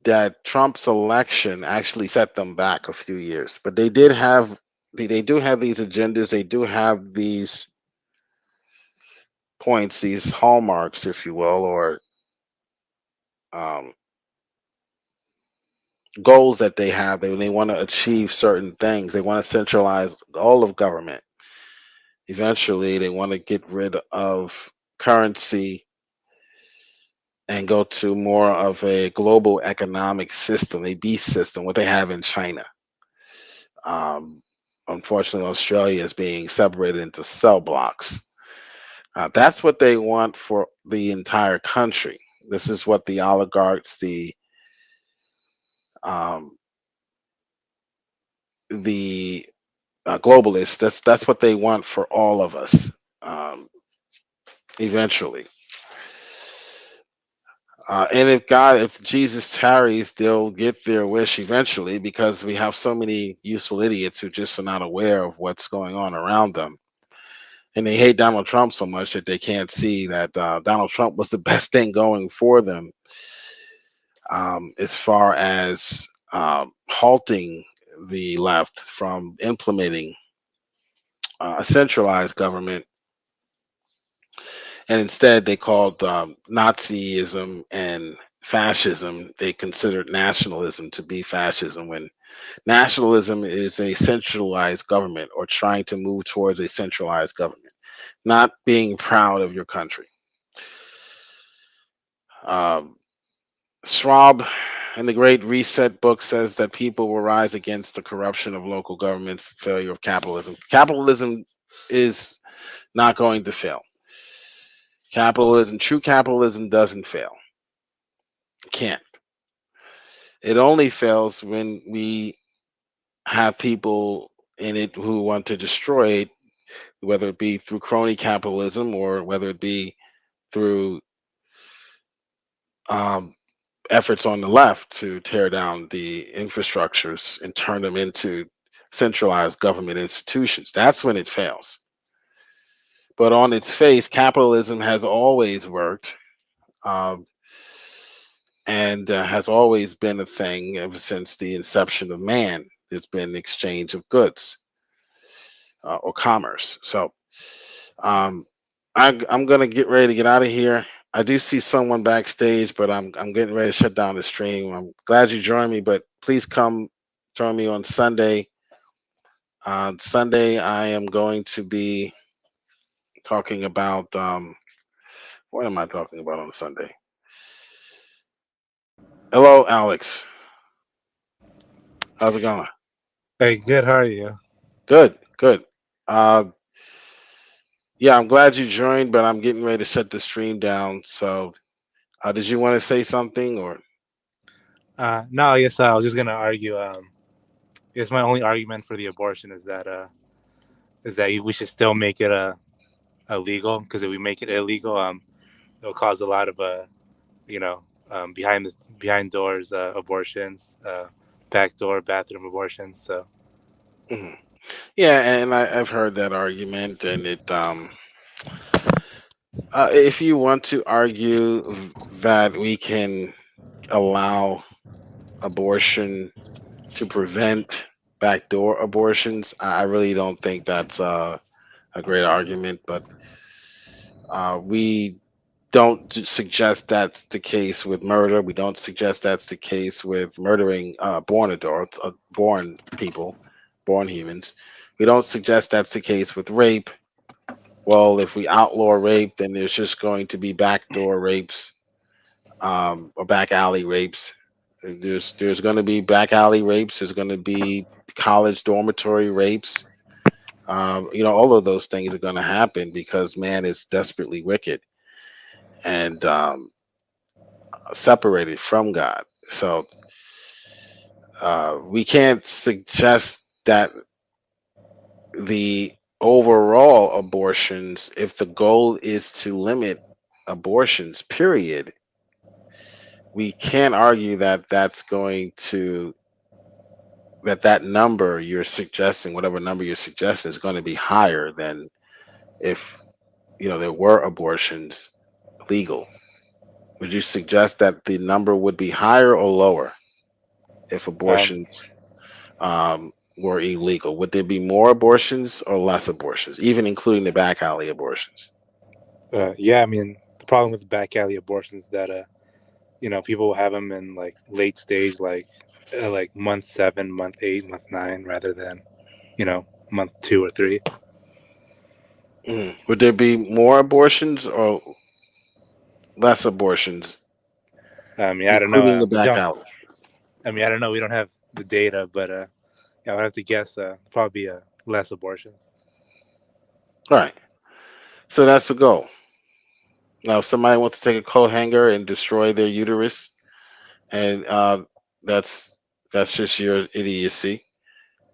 that Trump's election actually set them back a few years. But they do have these agendas. They do have these points, these hallmarks, if you will, or um, goals that they have. They want to achieve certain things. They want to centralize all of government. Eventually, they want to get rid of currency and go to more of a global economic system, a beast system, what they have in China. Um, Unfortunately, Australia is being separated into cell blocks. That's what they want for the entire country. This is what the oligarchs, um, the globalists. That's what they want for all of us. Um, Eventually, and if Jesus tarries, they'll get their wish eventually because we have so many useful idiots who just are not aware of what's going on around them. And they hate Donald Trump so much that they can't see that Donald Trump was the best thing going for them. as far as halting the left from implementing a centralized government, and instead they called Nazism and fascism. They considered nationalism to be fascism, when nationalism is a centralized government, or trying to move towards a centralized government, not being proud of your country. Um, Schwab in the Great Reset book says that people will rise against the corruption of local governments, failure of capitalism. Capitalism is not going to fail. True capitalism doesn't fail. It can't. It only fails when we have people in it who want to destroy it, whether it be through crony capitalism or whether it be through um, efforts on the left to tear down the infrastructures and turn them into centralized government institutions. That's when it fails. But on its face, capitalism has always worked, um, and has always been a thing ever since the inception of man. There's been exchange of goods, or commerce. So um, I'm gonna get ready to get out of here. I do see someone backstage, but I'm getting ready to shut down the stream. I'm glad you joined me, but please come join me on Sunday. On Sunday, I am going to be talking about what am I talking about on Sunday? Hello, Alex. How's it going? Hey, good. How are you? Good, good. Uh, yeah, I'm glad you joined, but I'm getting ready to shut the stream down. So, did you want to say something, or? No, I guess I was just gonna argue. I guess my only argument for the abortion is that we should still make it illegal, because if we make it illegal, it'll cause a lot of you know, behind doors abortions, backdoor bathroom abortions. So Mhm. Yeah, and I've heard that argument, and if you want to argue that we can allow abortion to prevent backdoor abortions, I really don't think that's a great argument. But we don't suggest that's the case with murder. We don't suggest that's the case with murdering born adults, born people, born humans. We don't suggest that's the case with rape. Well, if we outlaw rape, then there's just going to be backdoor rapes, or back alley rapes. There's going to be back alley rapes. There's going to be college dormitory rapes. All of those things are going to happen because man is desperately wicked and separated from God. So we can't suggest that the overall abortions, if the goal is to limit abortions, period, we can't argue that that number you're suggesting, whatever number you're suggesting, is going to be higher than if there were abortions legal. Would you suggest that the number would be higher or lower if um, abortions were illegal? Would there be more abortions or less abortions, even including the back alley abortions? yeah, I mean, the problem with back alley abortions is that people will have them in like late stage, like month 7, month 8, month 9, rather than month 2 or 3. Would there be more abortions or less abortions, I mean, I don't know. including the back alley? I don't know. We don't have the data, but yeah, I would have to guess probably less abortions. Right. So that's the goal. Now, if somebody wants to take a coat hanger and destroy their uterus, and that's just your idiocy,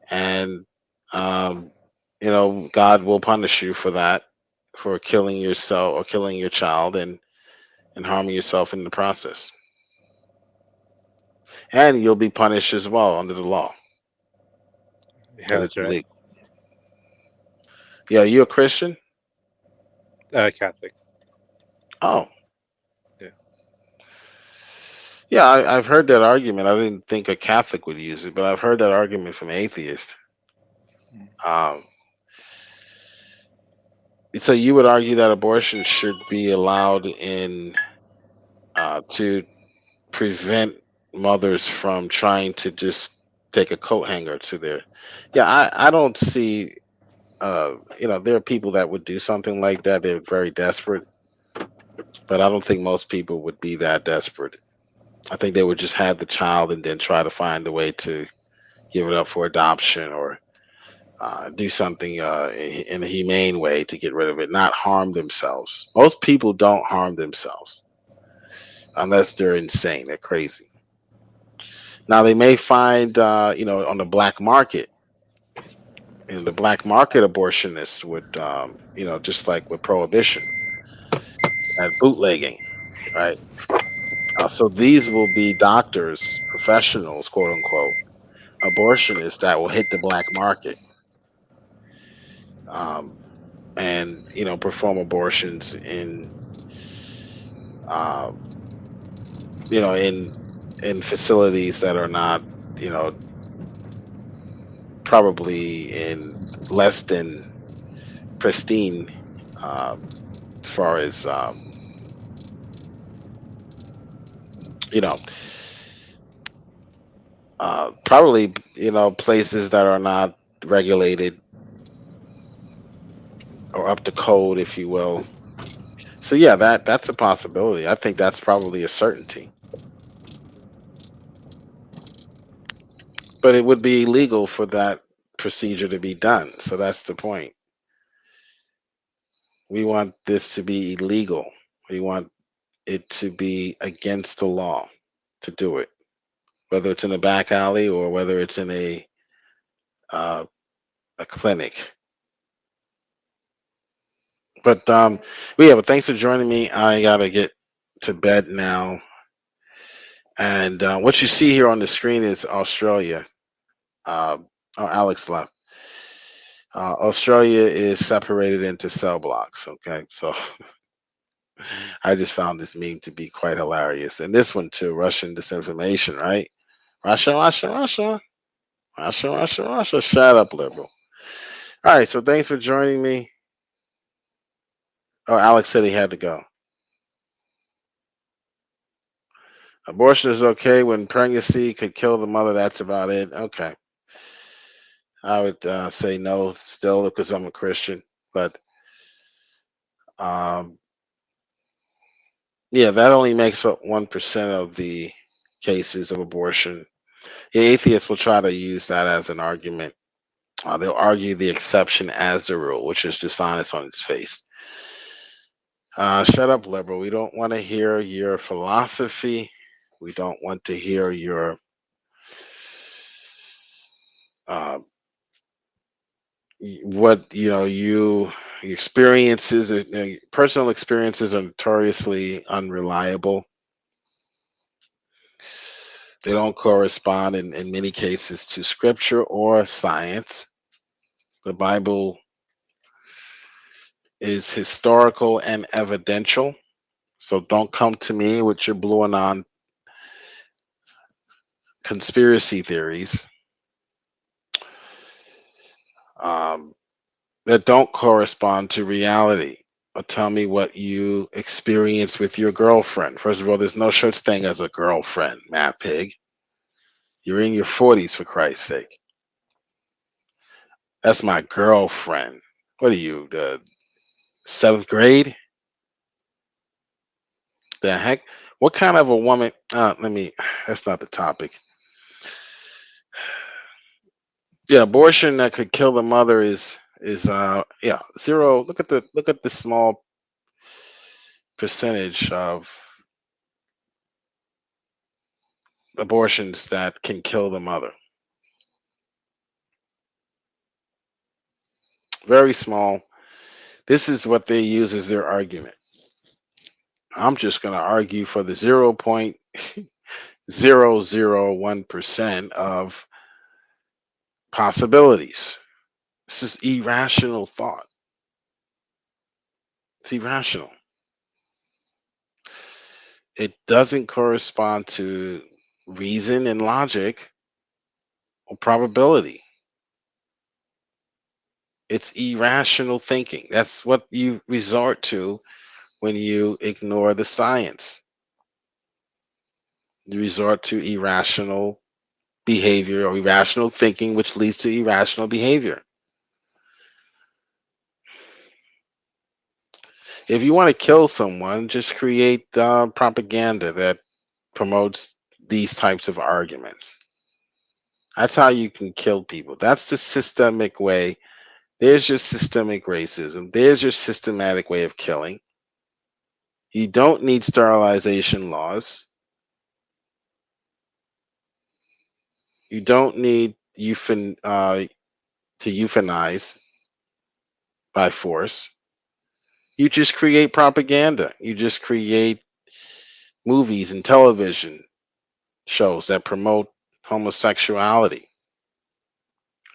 and um, God will punish you for that, for killing yourself or killing your child, and harming yourself in the process, and you'll be punished as well under the law Yeah, because that's it's right. illegal. Yeah, you a Christian? Catholic. Oh, Yeah. Yeah, I've heard that argument. I didn't think a Catholic would use it, but I've heard that argument from atheists. Um, so you would argue that abortion should be allowed in to prevent mothers from trying to just take a coat hanger to their. Yeah, I don't see. There are people that would do something like that. They're very desperate, but I don't think most people would be that desperate. I think they would just have the child and then try to find a way to give it up for adoption or do something in a humane way to get rid of it, not harm themselves. Most people don't harm themselves unless they're insane, they're crazy. Now they may find, on the black market, the black market abortionists would, just like with prohibition, at bootlegging, right? So these will be doctors, professionals, quote unquote, abortionists that will hit the black market. Um, and perform abortions uh, in facilities that are not you know probably in less than pristine, uh, as far as you know probably places that are not regulated or up to code, if you will. So yeah, that's a possibility. I think that's probably a certainty, but it would be illegal for that procedure to be done. So that's the point. We want this to be illegal. We want it to be against the law to do it, whether it's in a back alley or whether it's in uh, a clinic. But thanks for joining me. I gotta get to bed now. And what you see here on the screen is Australia. Uh, oh, Alex left. Australia is separated into cell blocks. Okay, so I just found this meme to be quite hilarious, and this one too. Russian disinformation, right? Russia, Russia, Russia, Russia, Russia, Russia. Shut up, liberal. All right, so thanks for joining me. Oh, Alex said he had to go. Abortion is okay when pregnancy could kill the mother. That's about it. Okay. I would say no still because I'm a Christian. But um, yeah, that only makes up 1% of the cases of abortion. The atheists will try to use that as an argument. They'll argue the exception as the rule, which is dishonest on its face. Shut up, liberal. We don't want to hear your philosophy. We don't want to hear your uh, what experiences. Personal experiences are notoriously unreliable. They don't correspond in many cases to scripture or science. The Bible is historical and evidential. So don't come to me with your blue and on conspiracy theories um, that don't correspond to reality. Or tell me what you experienced with your girlfriend. First of all, there's no such thing as a girlfriend, Matt Pig. You're in your 40s, for Christ's sake. That's my girlfriend. What are you, the seventh grade? The heck? What kind of a woman? That's not the topic. Yeah, abortion that could kill the mother is zero. Look at the small percentage of abortions that can kill the mother. Very small. This is what they use as their argument. I'm just going to argue for the 0.001% of possibilities. This is irrational thought. It's irrational. It doesn't correspond to reason and logic or probability. It's irrational thinking. That's what you resort to when you ignore the science. You resort to irrational behavior or irrational thinking, which leads to irrational behavior. If you want to kill someone, just create propaganda that promotes these types of arguments. That's how you can kill people. That's the systemic way. There's your systemic racism. There's your systematic way of killing. You don't need sterilization laws. You don't need to euthanize by force. You just create propaganda. You just create movies and television shows that promote homosexuality,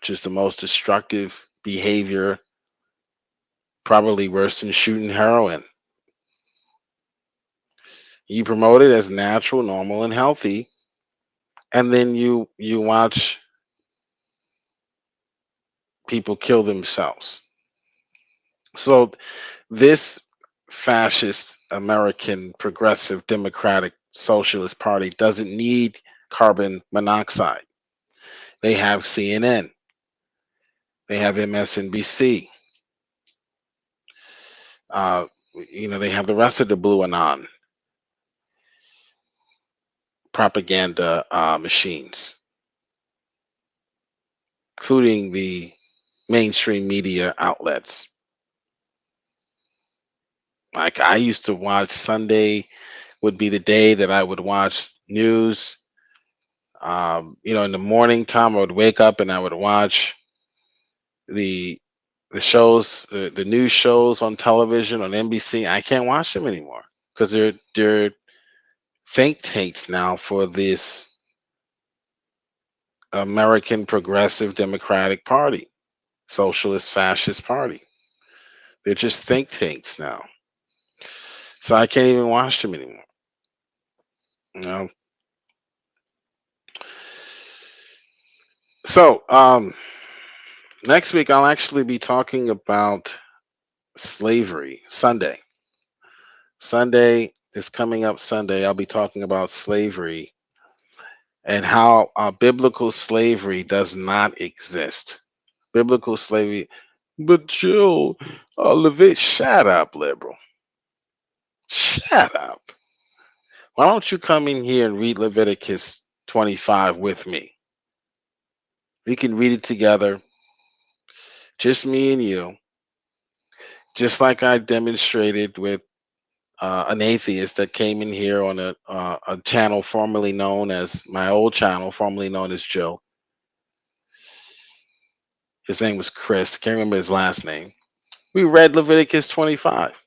which is the most destructive behavior, probably worse than shooting heroin. You promote it as natural, normal, and healthy, and then you watch people kill themselves. So this fascist American progressive democratic socialist party doesn't need carbon monoxide. They have CNN, they have MSNBC, uh, they have the rest of the blue anon propaganda machines, including the mainstream media outlets. Like I used to watch Sunday would be the day that I would watch news. In the morning time, I would wake up and I would watch the the shows, the news shows on television on NBC. I can't watch them anymore because they're think tanks now for this American Progressive Democratic Party, Socialist Fascist Party. They're just think tanks now, so I can't even watch them anymore. You know. So next week I'll actually be talking about slavery. Sunday is coming up. Sunday I'll be talking about slavery and how biblical slavery does not exist. Biblical slavery, but Jill, shut up, liberal. Shut up. Why don't you come in here and read Leviticus 25 with me? We can read it together, just me and you, just like I demonstrated with an atheist that came in here on a channel formerly known as my old channel, formerly known as Joe. His name was Chris. Can't remember his last name. We read Leviticus 25,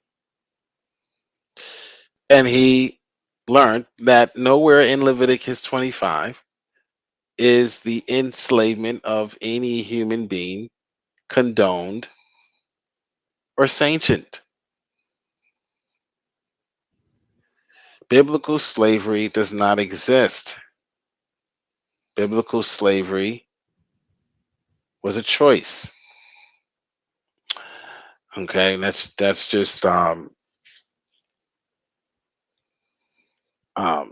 and he learned that nowhere in Leviticus 25 is the enslavement of any human being condoned or sanctioned. Biblical slavery does not exist. Biblical slavery was a choice. Okay, that's just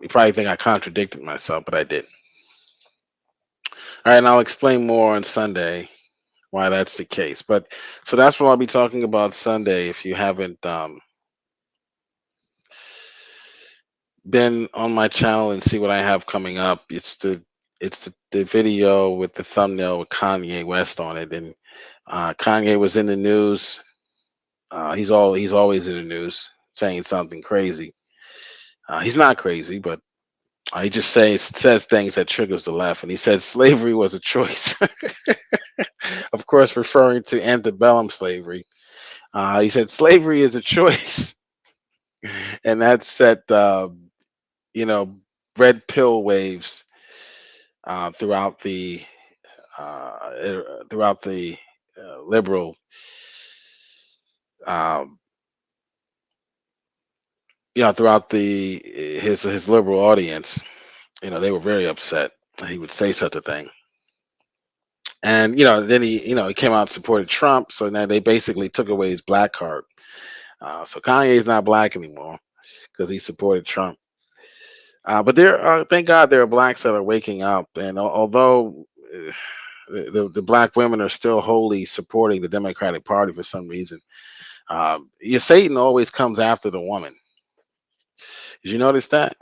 you probably think I contradicted myself, but I didn't. All right, and I'll explain more on Sunday why that's the case. But so that's what I'll be talking about Sunday. If you haven't been on my channel and see what I have coming up, it's the video with the thumbnail with Kanye West on it, and Kanye was in the news. He's always in the news saying something crazy. He's not crazy, but he just says things that triggers the left. And he said slavery was a choice, of course, referring to antebellum slavery. He said slavery is a choice, and that set you know red pill waves throughout the liberal um, throughout his liberal audience, they were very upset he would say such a thing. And then he came out and supported Trump, so now they basically took away his black card. So Kanye's not black anymore because he supported Trump. But thank God, there are blacks that are waking up, and although the black women are still wholly supporting the Democratic Party for some reason, Satan always comes after the woman. Did you notice that?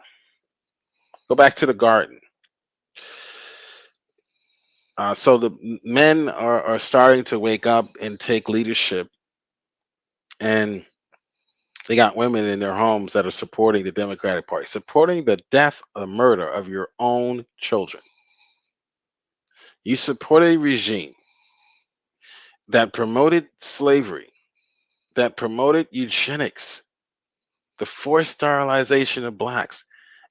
Go back to the garden. So the men are starting to wake up and take leadership, and they got women in their homes that are supporting the Democratic Party, supporting the death or murder of your own children. You support a regime that promoted slavery, that promoted eugenics, the forced sterilization of blacks,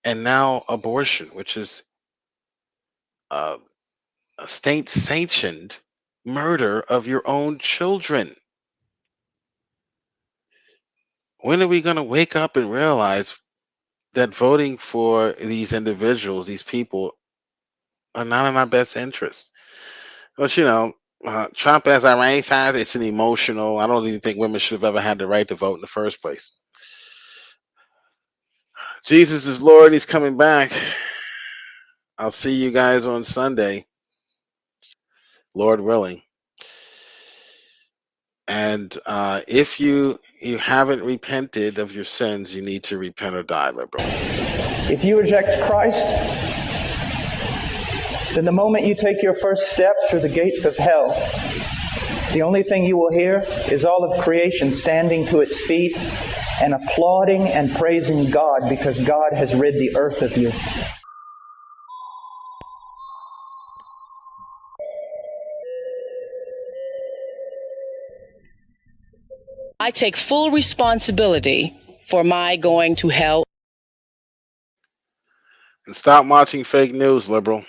and now abortion, which is a state-sanctioned murder of your own children. When are we going to wake up and realize that voting for these individuals, these people, are not in our best interest? But Trump as a racist, it's an emotional. I don't even think women should have ever had the right to vote in the first place. Jesus is Lord. He's coming back. I'll see you guys on Sunday, Lord willing. And if you haven't repented of your sins, you need to repent or die, liberal. If you reject Christ, then the moment you take your first step through the gates of hell, the only thing you will hear is all of creation standing to its feet and applauding and praising God because God has rid the earth of you. I take full responsibility for my going to hell. And stop watching fake news, liberal.